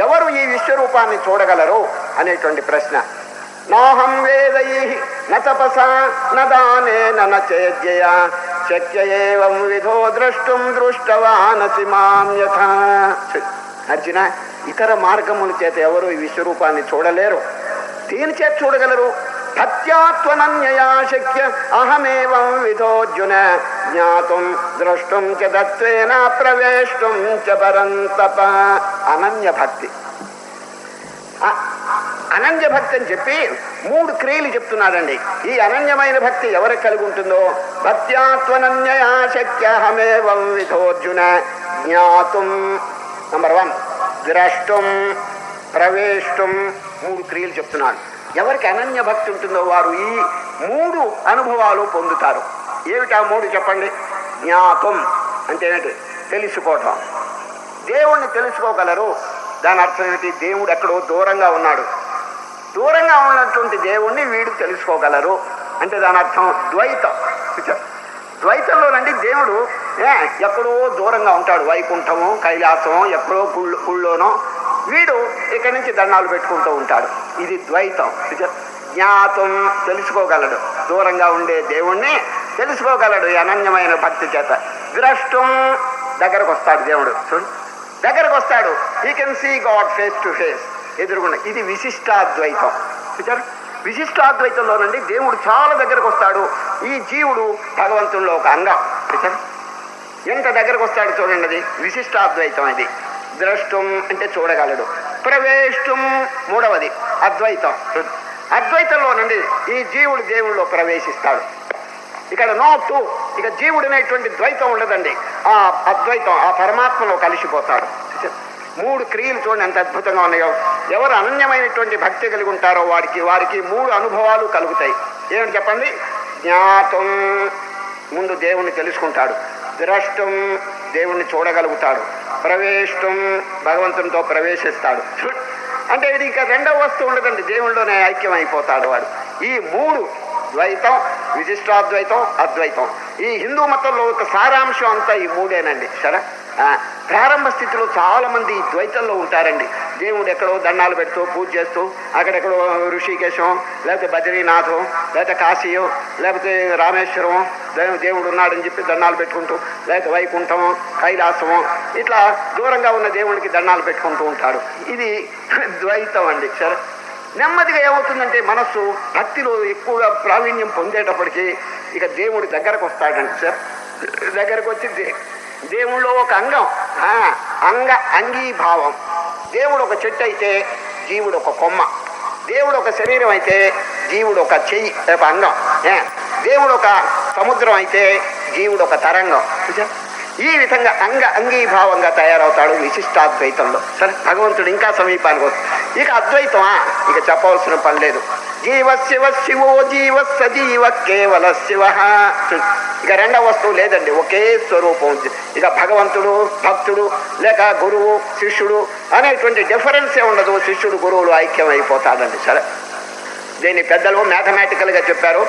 ఎవరు ఈ విశ్వరూపాన్ని చూడగలరు అనేటువంటి ప్రశ్న. నాహం వేదైః న తపసా న దానేన న చేద్యయా శక్య ఏవం విధో ద్రష్టుం దృష్టవానసి మాం యథా. అర్జున, ఇతర మార్గముల చేత ఎవరు ఈ విశ్వరూపాన్ని చూడలేరు. దేని చేత చూడగలరు? భక్త్యాత్వనన్యయా శక్య అహమేవం విధోర్జున జ్ఞాతుం ద్రష్టుం చ దత్వేన ప్రవేష్టుం చ పరంతప. అనన్య భక్తి. అనన్య భక్తి అని చెప్పి 3 క్రియలు చెప్తున్నాడండి. ఈ అనన్యమైన భక్తి ఎవరికి కలిగి ఉంటుందో, భక్త్యాత్వనన్యయా శక్య అహమేవం విధోర్జున జ్ఞాతుం నంబర్ 1 ద్రష్టుం ప్రవేష్టుం. 3 క్రియలు చెప్తున్నాడు. ఎవరికి అనన్య భక్తి ఉంటుందో వారు ఈ 3 అనుభవాలు పొందుతారు. ఏమిటా 3 చెప్పండి? జ్ఞాతం అంటే ఏంటి? తెలుసుకోవటం. దేవుణ్ణి తెలుసుకోగలరు. దాని అర్థం ఏంటి? దేవుడు ఎక్కడో దూరంగా ఉన్నాడు. దూరంగా ఉన్నటువంటి దేవుణ్ణి వీడు తెలుసుకోగలరు అంటే దాని అర్థం ద్వైతం. ద్వైతంలోనండి దేవుడు ఎక్కడో దూరంగా ఉంటాడు. వైకుంఠము, కైలాసము, ఎక్కడో గుళ్ళోనో. వీడు ఇక్కడి నుంచి దండాలు పెట్టుకుంటూ ఉంటాడు. ఇది ద్వైతం. జ్ఞాతం తెలుసుకోగలడు. దూరంగా ఉండే దేవుణ్ణి తెలుసుకోగలడు ఈ అనన్యమైన భక్తి చేత. ద్రష్టం దగ్గరకు వస్తాడు. దేవుడు దగ్గరకు వస్తాడు. He can see God face to face, ఎదురుగుండా. ఇది విశిష్టాద్వైతం. విశిష్టాద్వైతంలోనండి దేవుడు చాలా దగ్గరకు వస్తాడు. ఈ జీవుడు భగవంతుల్లో ఒక అంగం. ఎంత దగ్గరకు వస్తాడు చూడండి. అది విశిష్టాద్వైతం. ఇది ద్రష్టం అంటే చూడగలడు. ప్రవేష్టం 3వది అద్వైతం. అద్వైతంలోనండి ఈ జీవుడు దేవుళ్ళలో ప్రవేశిస్తాడు. ఇక్కడ నోటు ఇక జీవుడు అనేటువంటి ద్వైతం ఉండదండి. ఆ అద్వైతం ఆ పరమాత్మలో కలిసిపోతాడు. 3 క్రియలు చూడండి ఎంత అద్భుతంగా ఉన్నాయో. ఎవరు అనన్యమైనటువంటి భక్తి కలిగి ఉంటారో వారికి 3 అనుభవాలు కలుగుతాయి. ఏమిటి చెప్పండి? జ్ఞాతం ముందు దేవుణ్ణి తెలుసుకుంటాడు. ద్రష్టం దేవుణ్ణి చూడగలుగుతాడు. ప్రవేష్టం భగవంతునితో ప్రవేశిస్తాడు. అంటే ఇది ఇక 2వ వస్తువు ఉండదండి. దేవుళ్ళలోనే ఐక్యం అయిపోతాడు వాడు. ఈ 3 ద్వైతం, విశిష్టాద్వైతం, అద్వైతం. ఈ హిందూ మతంలో ఒక సారాంశం అంతా ఈ 3ఏనండి. సరే, ప్రారంభ స్థితిలో చాలా మంది ద్వైతంలో ఉంటారండి. దేవుడు ఎక్కడో దండాలు పెడుతూ పూజ చేస్తూ అక్కడెక్కడో ఋషికేశం, లేకపోతే బద్రీనాథం, లేకపోతే కాశీయో, లేకపోతే రామేశ్వరం దేవుడు ఉన్నాడని చెప్పి దండాలు పెట్టుకుంటూ, లేకపోతే వైకుంఠము, కైలాసము, ఇట్లా దూరంగా ఉన్న దేవుడికి దండాలు పెట్టుకుంటూ ఉంటాడు. ఇది ద్వైతం అండి. సరే, నెమ్మదిగా ఏమవుతుందంటే మనస్సు భక్తిలో ఎక్కువగా ప్రావీణ్యం పొందేటప్పటికీ ఇక దేవుడి దగ్గరకు వస్తాడండి. సార్, దగ్గరకు వచ్చి దేవుళ్ళో ఒక అంగం, అంగీభావం. దేవుడు ఒక చెట్టు అయితే జీవుడు ఒక కొమ్మ. దేవుడు ఒక శరీరం అయితే జీవుడు ఒక చెయ్యి, ఒక అంగం. దేవుడు ఒక సముద్రం అయితే జీవుడు ఒక తరంగం. ఈ విధంగా అంగీభావంగా తయారవుతాడు విశిష్టాద్వైతంలో. సరే, భగవంతుడు ఇంకా సమీపానికి వస్తుంది. ఇక అద్వైతమా, ఇక చెప్పవలసిన పని లేదు. జీవ శివ శివో జీవ సజీవ కేవల శివ. ఇక 2వ వస్తువు లేదండి, ఒకే స్వరూపం. ఇక భగవంతుడు, భక్తుడు, లేక గురువు, శిష్యుడు అనేటువంటి డిఫరెన్సే ఉండదు. శిష్యుడు గురువులు ఐక్యం అయిపోతాడండి. సరే, దీన్ని పెద్దలు మ్యాథమెటికల్గా చెప్పారు.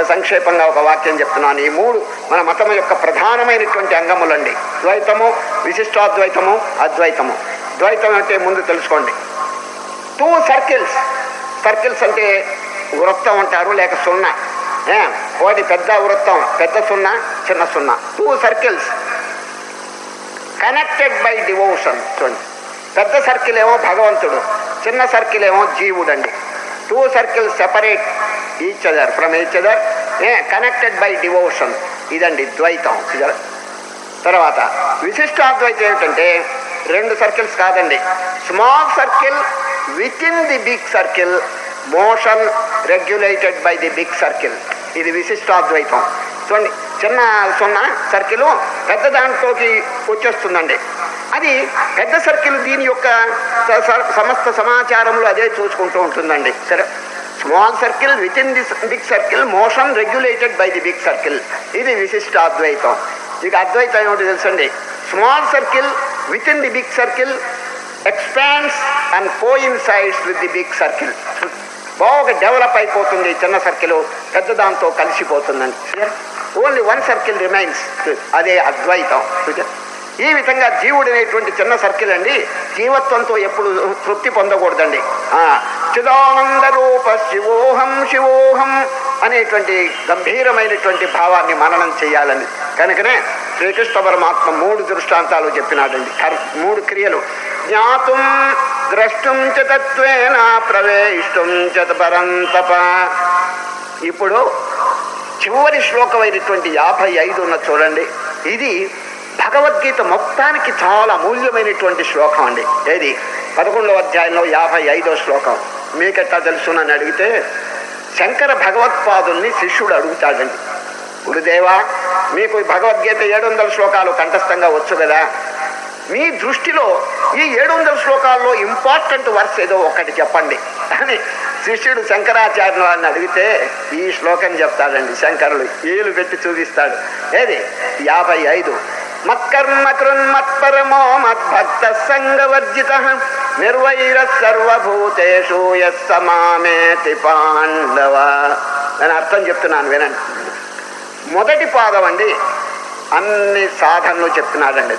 సంక్షేపంగా ఒక వాక్యం చెప్తున్నాను. ఈ 3 మన మతం యొక్క ప్రధానమైనటువంటి అంగములండి. ద్వైతము, విశిష్టాద్వైతము, అద్వైతము. ద్వైతం అంటే ముందు తెలుసుకోండి. 2 సర్కిల్స్. సర్కిల్స్ అంటే వృత్తం అంటారు, లేక సున్నా. ఒకటి పెద్ద వృత్తం, పెద్ద సున్నా, చిన్న సున్నా. 2 సర్కిల్స్ కనెక్టెడ్ బై డివోషన్. చూడండి, పెద్ద సర్కిల్ ఏమో భగవంతుడు, చిన్న సర్కిల్ ఏమో జీవుడు అండి. 2 circles separate each other from each other, connected by devotion. ఇదండి ద్వైతం. తర్వాత విశిష్టాద్వైతం ఏమిటంటే 2 సర్కిల్స్ కాదండి, small circle within the big circle, motion regulated by the big circle. ఇది విశిష్టాద్వైతం. చూడండి, చిన్న సున్నా సర్కిల్ పెద్ద దాంట్లోకి వచ్చేస్తుందండి. అది పెద్ద సర్కిల్ దీని యొక్క సమస్త సమాచారంలో అదే చూసుకుంటూ ఉంటుందండి. సరే, small circle within the big circle, motion regulated by the big circle. ఇది విశిష్టాద్వైతం. ఇక అద్వైతం ఏమిటి తెలుసండి, small circle within the big circle expands and coincides with the big circle. బాగా డెవలప్ అయిపోతుంది చిన్న సర్కిల్, పెద్ద దాంతో కలిసిపోతుందండి. ఓన్లీ 1 సర్కిల్ రిమైన్స్, అదే అద్వైతం. ఈ విధంగా జీవుడు అనేటువంటి చిన్న సర్కిల్ అండి జీవత్వంతో ఎప్పుడు తృప్తి పొందకూడదండి. చిదానంద రూప శివోహం శివోహం అనేటువంటి గంభీరమైనటువంటి భావాన్ని మననం చేయాలని కనుకనే శ్రీకృష్ణ పరమాత్మ 3 దృష్టాంతాలు చెప్పినాడండి. 3 క్రియలు: జ్ఞాతుం ద్రష్టుం చ తత్వేన ప్రవేష్టం చ పరంతప. ఇప్పుడు చివరి శ్లోకమైనటువంటి 55 ఉన్న చూడండి, ఇది భగవద్గీత మొత్తానికి చాలా అమూల్యమైనటువంటి శ్లోకం అండి. ఏది 11వ అధ్యాయంలో 55వ శ్లోకం. మీకెట్టా తెలుసునని అడిగితే శంకర భగవత్పాదుల్ని శిష్యుడు అడుగుతాడండి, గురుదేవా మీకు భగవద్గీత 700 శ్లోకాలు కంఠస్థంగా వచ్చు కదా, మీ దృష్టిలో ఈ 700 శ్లోకాల్లో ఇంపార్టెంట్ వర్స్ ఏదో ఒకటి చెప్పండి అని శిష్యుడు శంకరాచార్యులను అడిగితే ఈ శ్లోకం చెప్తాడండి. శంకరులు ఏలు పెట్టి చూపిస్తాడు. ఏది 55: మత్కర్మ కృన్మత్పరమో మద్భక్త సంగవర్జిత నిర్వైర సర్వభూతేషు యస్స మామేతి పాండవ. నేను అర్థం చెప్తున్నాను వినండి. మొదటి పాదం అండి అన్ని సాధనలు చెప్తున్నాడండి.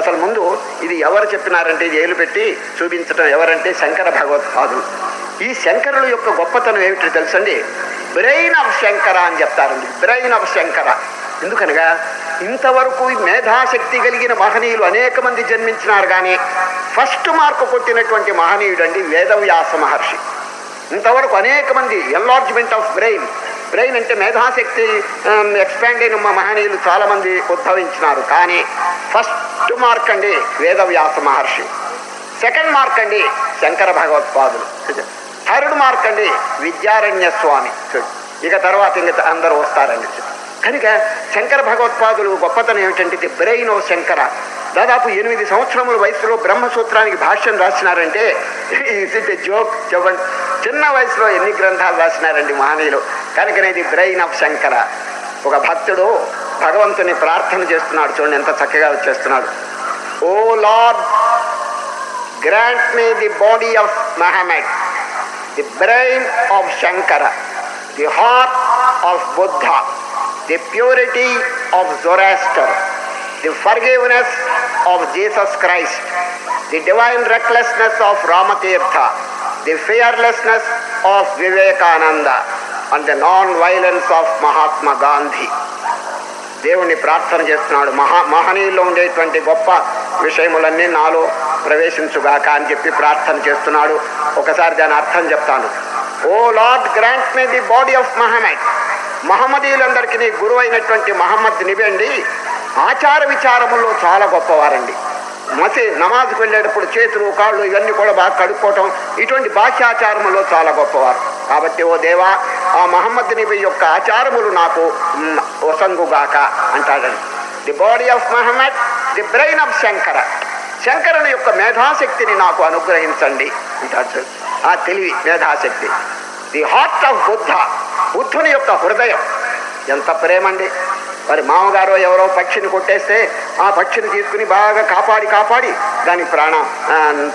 అసలు ముందు ఇది ఎవరు చెప్పినారంటే ఇది ఏలు పెట్టి చూపించడం ఎవరంటే శంకర భగవత్పాదులు. ఈ శంకరుల యొక్క గొప్పతనం ఏమిటో తెలుసండి, బ్రెయిన్ ఆఫ్ శంకర అని చెప్తారండి. బ్రెయిన్ ఆఫ్ శంకర ఎందుకనగా ఇంతవరకు మేధాశక్తి కలిగిన మహనీయులు అనేక మంది జన్మించినారు, కానీ ఫస్ట్ మార్కు కొట్టినటువంటి మహనీయుడు అండి వేదవ్యాస మహర్షి. ఇంతవరకు అనేక మంది ఎన్లార్జ్మెంట్ ఆఫ్ బ్రెయిన్, బ్రెయిన్ అంటే మేధాశక్తి ఎక్స్పాండ్ అయిన మహనీయులు చాలామంది ఉద్భవించినారు, కానీ ఫస్ట్ మార్క్ అండి వేదవ్యాస మహర్షి. సెకండ్ మార్క్ అండి శంకర భగవత్పాదులు. థర్డ్ మార్క్ అండి విద్యారణ్య స్వామి. ఇక తర్వాత ఇంకా అందరూ వస్తారండి. కనుక శంకర భగవత్పాదులు గొప్పతనం ఏమిటంటే ది బ్రెయిన్ ఆఫ్ శంకర. దాదాపు 8 సంవత్సరముల వయసులో బ్రహ్మసూత్రానికి భాష్యం రాసినారంటే ఇట్ జోక్. చెప్పండి, చిన్న వయసులో ఎన్ని గ్రంథాలు రాసినారండి మహనీయులు. కనుకనే ది బ్రెయిన్ ఆఫ్ శంకర. ఒక భక్తుడు భగవంతుని ప్రార్థన చేస్తున్నాడు, చూడండి ఎంత చక్కగా వచ్చేస్తున్నాడు. O Lord, grant me the body of Muhammad, the brain of Shankara, the heart of Buddha, the purity of Zoroaster, the forgiveness of Jesus Christ, the divine recklessness of Ramatirtha, the fearlessness of Vivekananda, and the non-violence of Mahatma Gandhi. దేవుణ్ణి ప్రార్థన చేస్తున్నాడు. మహనీయుల్లో ఉండేటువంటి గొప్ప విషయములన్నీ నాలో ప్రవేశించుగాక అని చెప్పి ప్రార్థన చేస్తున్నాడు. ఒకసారి దాని అర్థం చెప్తాను. O Lord, grant me the body of Muhammad. మహమ్మదీయులందరికీ గురువు అయినటువంటి మహమ్మద్ నిబండి ఆచార విచారముల్లో చాలా గొప్పవారండి. నమాజ్కి వెళ్ళేటప్పుడు చేతులు కాళ్ళు ఇవన్నీ కూడా బాగా కడుక్కోవటం, ఇటువంటి బాహ్యాచారములో చాలా గొప్పవారు. కాబట్టి ఓ దేవా, ఆ మహమ్మద్ నబీ యొక్క ఆచారములు నాకు వసంగుగాక అంటాడండి. The body of Muhammad, the brain of Shankara. శంకరుని యొక్క మేధాశక్తిని నాకు అనుగ్రహించండి అంటాడు. ఆ తెలివి మేధాశక్తి. ది హార్ట్ ఆఫ్ బుద్ధ, బుద్ధుని యొక్క హృదయం. ఎంత ప్రేమండి. మరి మామగారు ఎవరో పక్షిని కొట్టేస్తే ఆ పక్షిని తీసుకుని బాగా కాపాడి దాని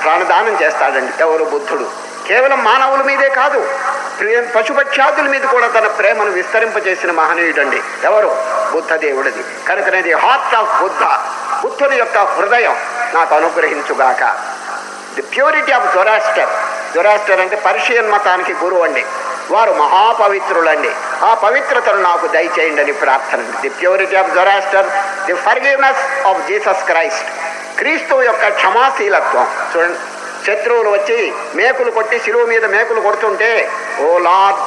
ప్రాణదానం చేస్తాడండి. ఎవరు? బుద్ధుడు. కేవలం మానవుల మీదే కాదు, పశుపక్షాదుల మీద కూడా తన ప్రేమను విస్తరింపజేసిన మహనీయుడండి. ఎవరు? బుద్ధదేవుడిది. కనుకనేది హార్ట్ ఆఫ్ బుద్ధ, బుద్ధుని యొక్క హృదయం నాకు అనుగ్రహించుగాక. The purity of Zoroaster. Zoroaster అంటే పర్షియన్ మతానికి గురువు అండి. వారు మహాపవిత్రులండి. ఆ పవిత్రతను నాకు దయచేయండి అని ప్రార్థన. The purity of Zoroaster, the forgiveness of Jesus Christ. క్రీస్తు యొక్క క్షమాశీలత్వం. చూడండి, శత్రువులు వచ్చి మేకులు కొట్టి శిలువ మీద మేకులు కొడుతుంటే ఓ లార్డ్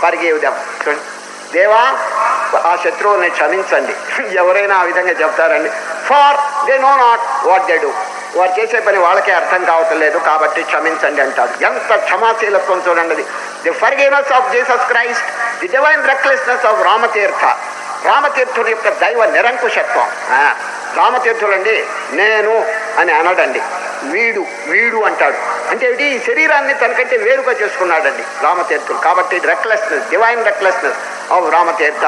ఫర్గివ్ దెమ్. చూడండి, దేవా ఆ శత్రువుల్ని క్షమించండి. ఎవరైనా ఆ విధంగా చెప్తారండి. For they know not what they do. వారు చేసే పని వాళ్ళకే అర్థం కావటం లేదు కాబట్టి క్షమించండి అంటాడు. ఎంత క్షమాశీలత్వం చూడండి. The forgiveness of Jesus Christ, the divine recklessness of Ramatirtha. రామతీర్థుని యొక్క దైవ నిరంకుశత్వం. రామతీర్థులండి నేను అని అనడండి, వీడు వీడు అంటాడు. అంటే ఈ శరీరాన్ని తనకంటే వేరుగా చేసుకున్నాడండి రామతీర్థులు. కాబట్టి recklessness, divine recklessness of Ramatirtha.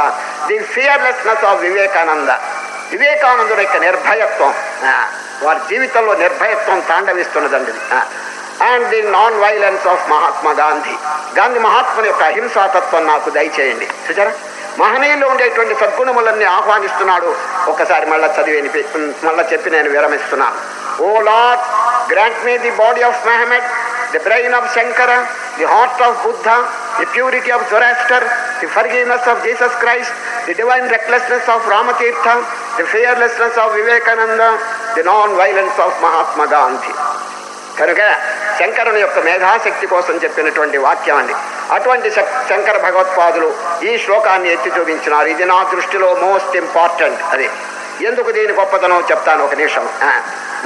The fearlessness of Vivekananda. వివేకానందుడి యొక్క నిర్భయత్వం, వారి జీవితంలో నిర్భయత్వం తాండవిస్తున్నదండి. And the non violence of Mahatma Gandhi. Gandhi మహాత్ముని యొక్క అహింసాతత్వం నాకు దయచేయండి. చూచారా, మహనీయుల్లో ఉండేటువంటి సద్గుణములన్నీ ఆహ్వానిస్తున్నాడు. ఒకసారి మళ్ళా చెప్పి నేను విరమిస్తున్నాను. O Lord, grant me the body of Muhammad, the brain of Shankara, the heart of Buddha, the purity of Zoroaster, the forgiveness of Jesus Christ, the divine recklessness of Ramatirtha, the fearlessness of Vivekananda, the non violence of Mahatma Gandhi. కనుక శంకరుని యొక్క మేధాశక్తి కోసం చెప్పినటువంటి వాక్యం అండి. అటువంటి శంకర భగవత్పాదులు ఈ శ్లోకాన్ని ఎత్తి చూపించినారు. ఇది నా దృష్టిలో మోస్ట్ ఇంపార్టెంట్. అది ఎందుకు దీని గొప్పతనం చెప్తాను ఒక నిమిషం.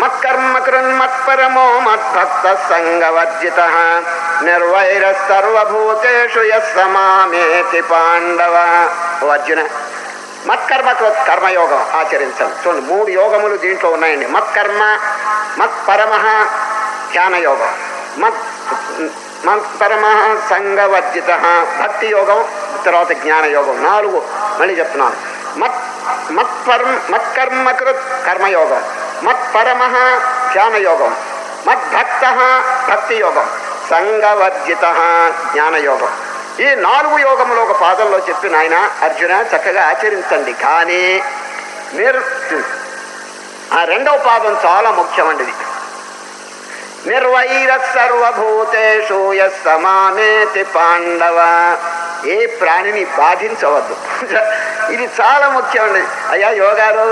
మత్కర్మ కృన్మత్పరమో మద్భక్త సంగవర్జిత నిర్వైర సర్వభూతేషు యస్సమామేతి పాండవ. ఓ అర్జున, మత్కర్మ కర్మయోగం ఆచరించండి. చూడండి, 3 యోగములు దీంట్లో ఉన్నాయండి. మత్కర్మ, మత్పరమ ధ్యానయోగం, మత్పరమ సంగవర్జిత భక్తి యోగం, తర్వాత జ్ఞానయోగం. 4 మళ్ళీ చెప్తున్నాను. మత్కర్మకృత్ కర్మయోగం, మత్పరమ ధ్యానయోగం, మద్భక్త భక్తి యోగం, సంగవర్జిత జ్ఞానయోగం. ఈ 4 యోగములు ఒక పాదంలో చెప్పిన ఆయన, అర్జున చక్కగా ఆచరించండి. కానీ మీరు ఆ 2వ పాదం చాలా ముఖ్యమండి. నిర్వైర సర్వభూతేషు యస్సమామేతి పాండవ. ఏ ప్రాణిని బాధించవద్దు. ఇది చాలా ముఖ్యమండి. అయ్యా, యోగాలు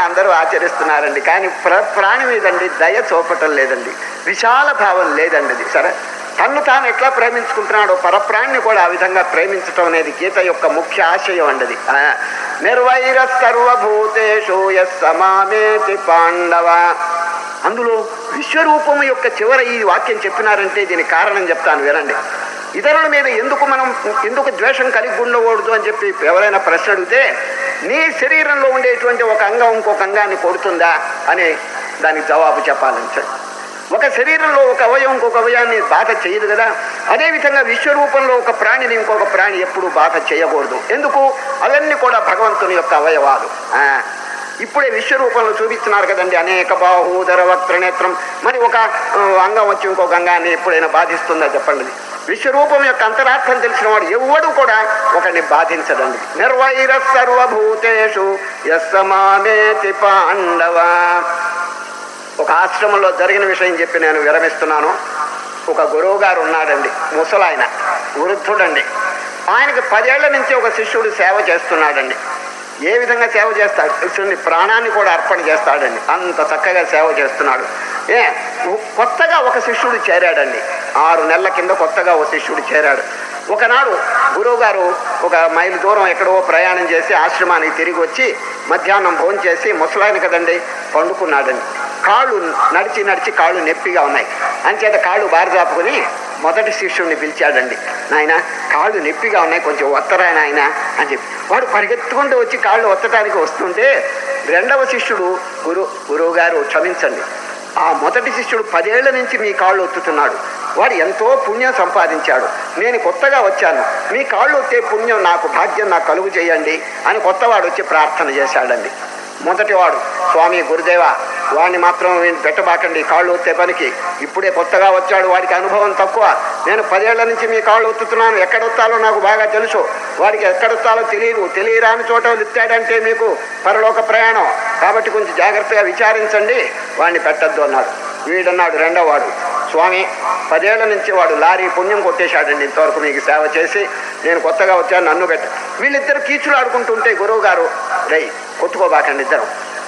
అందరూ ఆచరిస్తున్నారండి, కానీ ప్రాణి మీదండి దయ చూపటం లేదండి, విశాల భావం లేదండి. అది సరే, తన్ను తాను ఎట్లా ప్రేమించుకుంటున్నాడో పరప్రాణిని కూడా ఆ విధంగా ప్రేమించటం అనేది గీత యొక్క ముఖ్య ఆశయం అండి. నిర్వైర సర్వభూతేషు యస్సమామేతి పాండవ. అందులో విశ్వరూపము యొక్క చివర ఈ వాక్యం చెప్పినారంటే దీనికి కారణం చెప్తాను వినండి. ఇతరుల మీద ఎందుకు ద్వేషం కలిగి ఉండకూడదు అని చెప్పి ఎవరైనా ప్రశ్న అడిగితే, నీ శరీరంలో ఉండేటువంటి ఒక అంగం ఇంకొక అంగాన్ని కొడుతుందా అని దానికి జవాబు చెప్పాలని. ఒక శరీరంలో ఒక అవయవం ఇంకొక అవయాన్ని బాధ చేయదు కదా. అదేవిధంగా విశ్వరూపంలో ఒక ప్రాణిని ఇంకొక ప్రాణి ఎప్పుడూ బాధ చేయకూడదు. ఎందుకు? అవన్నీ కూడా భగవంతుని యొక్క అవయవాలు. ఇప్పుడే విశ్వరూపంలో చూపిస్తున్నారు కదండి, అనేక బాహూదర వక్త్రనేత్రం. మరి ఒక అంగం వచ్చి ఇంకొక అంగాన్ని ఎప్పుడైనా బాధిస్తుందా చెప్పండి. విశ్వరూపం యొక్క అంతరార్థం తెలిసిన వాడు ఎవడు కూడా ఒకరిని బాధించదండి. నిర్వైర సర్వభూతేషు యస్సమామేతి పాండవ. ఒక ఆశ్రమంలో జరిగిన విషయం చెప్పి నేను విరమిస్తున్నాను. ఒక గురువు గారు ఉన్నాడండి, ముసలాయన, వృద్ధుడండి. ఆయనకి 10 ఏళ్ల నుంచి ఒక శిష్యుడు సేవ చేస్తున్నాడండి. ఏ విధంగా సేవ చేస్తాడు తెలుసండి, ప్రాణాన్ని కూడా అర్పణ చేస్తాడండి. అంత చక్కగా సేవ చేస్తున్నాడు. కొత్తగా ఒక శిష్యుడు చేరాడండి. 6 నెలల కింద కొత్తగా ఒక శిష్యుడు చేరాడు. ఒకనాడు గురువు గారు 1 మైలు దూరం ఎక్కడో ప్రయాణం చేసి ఆశ్రమానికి తిరిగి వచ్చి మధ్యాహ్నం భోజనం చేసి, ముసలాయన కదండి, పండుకున్నాడండి. కాళ్ళు నడిచి కాళ్ళు నొప్పిగా ఉన్నాయి. అంచేత కాళ్ళు బారజాపుకుని మొదటి శిష్యుడిని పిలిచాడండి. నాయన, కాళ్ళు నొప్పిగా ఉన్నాయి, కొంచెం ఒత్తరా నాయన అని చెప్పి. వాడు పరిగెత్తుకుంటూ వచ్చి కాళ్ళు ఒత్తడానికి వస్తుంటే 2వ శిష్యుడు, గురువు గారు క్షమించండి, ఆ మొదటి శిష్యుడు 10 ఏళ్ల నుంచి మీ కాళ్ళు ఒత్తుతున్నాడు. వాడు ఎంతో పుణ్యం సంపాదించాడు. నేను కొత్తగా వచ్చాను, మీ కాళ్ళు ఒత్తే పుణ్యం నాకు, భాగ్యం నాకు కలుగు చేయండి అని కొత్తవాడు వచ్చి ప్రార్థన చేశాడండి. మొదటివాడు, స్వామి గురుదేవ, వాడిని మాత్రం పెట్టబాకండి కాళ్ళు ఒత్తే పనికి, ఇప్పుడే కొత్తగా వచ్చాడు, వాడికి అనుభవం తక్కువ. నేను 10 ఏళ్ల నుంచి మీ కాళ్ళు ఒత్తుతున్నాను, ఎక్కడొత్తాలో నాకు బాగా తెలుసు, వాడికి ఎక్కడొత్తాలో తెలియరాని చోట ఎత్తాడంటే మీకు పరలోక ప్రయాణం, కాబట్టి కొంచెం జాగ్రత్తగా విచారించండి, వాడిని పెట్టద్దు అన్నాడు. వీడన్నాడు 2వ వాడు, స్వామి 10 ఏళ్ల నుంచి వాడు లారీ పుణ్యం కొట్టేశాడండి, ఇంతవరకు మీకు సేవ చేసి, నేను కొత్తగా వచ్చాను, నన్ను పెట్ట. వీళ్ళిద్దరు కీచులు ఆడుకుంటుంటే గురువు గారు, రై కొట్టుకోబాకండి ఇద్దరు,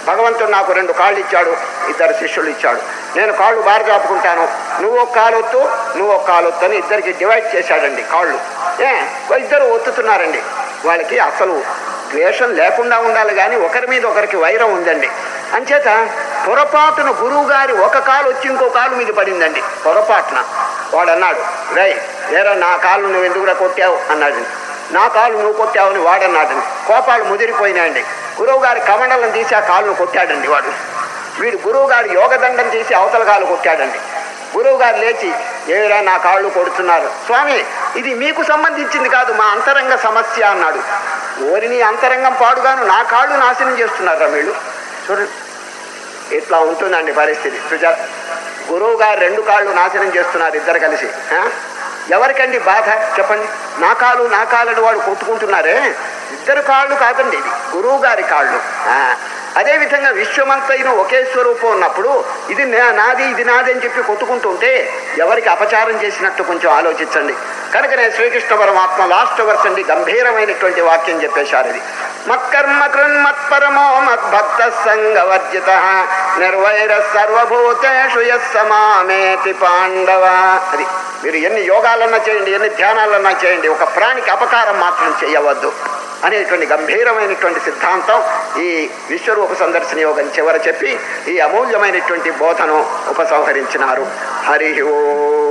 భగవంతుడు నాకు 2 కాళ్ళు ఇచ్చాడు, 2 శిష్యులు ఇచ్చాడు, నేను కాళ్ళు బారజాపుకుంటాను, నువ్వు ఒక కాలు ఒత్తు, నువ్వు ఒక కాలు ఒత్తు అని ఇద్దరికి డివైడ్ చేశాడండి కాళ్ళు. ఇద్దరు ఒత్తుతున్నారండి. వాళ్ళకి అసలు ద్వేషం లేకుండా ఉండాలి, కానీ ఒకరి మీద ఒకరికి వైరం ఉందండి. అంచేత పొరపాటున గురువు గారి ఒక కాలు వచ్చి ఇంకో కాలు మీద పడిందండి. పొరపాటున వాడు అన్నాడు, రై ఏరా నా కాలు నువ్వు ఎందుకురా కొట్టావు అన్నాడండి. నా కాలు నువ్వు కొట్టావని వాడన్నాడండి. కోపాలు ముదిరిపోయినాయండి. గురువు గారి కమండలం తీసి ఆ కాలును కొట్టాడండి వాడు. వీడు గురువు గారి యోగదండం తీసి అవతల కాలు కొట్టాడండి. గురువు గారు లేచి, ఏరా నా కాళ్ళు కొడుతున్నారు? స్వామి, ఇది మీకు సంబంధించింది కాదు, మా అంతరంగ సమస్య అన్నాడు. ఓరిని అంతరంగం పాడుగాను నా కాళ్ళు నాశనం చేస్తున్నారా వీళ్ళు? చూడండి, ఇట్లా ఉంటుందండి పరిస్థితి. సుజాత, గురువు గారు 2 కాళ్ళు నాశనం చేస్తున్నారు ఇద్దరు కలిసి. ఎవరికండి బాధ చెప్పండి? నా కాళ్ళని వాడు కొట్టుకుంటున్నారే. ఇద్దరు కాళ్ళు కాదండి, ఇది గురువు గారి కాళ్ళు. అదేవిధంగా విశ్వమంతైన ఒకే స్వరూపం ఉన్నప్పుడు ఇది నాది ఇది నాది అని చెప్పి కొట్టుకుంటుంటే ఎవరికి అపచారం చేసినట్టు కొంచెం ఆలోచించండి. కనుకనే శ్రీకృష్ణ పరమాత్మ లాస్ట్ వర్స్ అండి గంభీరమైనటువంటి వాక్యం చెప్పేశారు. ఇది మత్కర్మ కృన్మత్పరమో మద్భక్త సంగవర్జిత నిర్వైర సర్వభూతేషు యస్సమామేతి పాండవ. అది మీరు ఎన్ని యోగాలన్నా చేయండి, ఎన్ని ధ్యానాలన్నా చేయండి, ఒక ప్రాణికి అపకారం మాత్రం చేయవద్దు అనేటువంటి గంభీరమైనటువంటి సిద్ధాంతం ఈ విశ్వరూప సందర్శన యోగం చివర చెప్పి ఈ అమూల్యమైనటువంటి బోధను ఉపసంహరించినారు. హరి ఓం.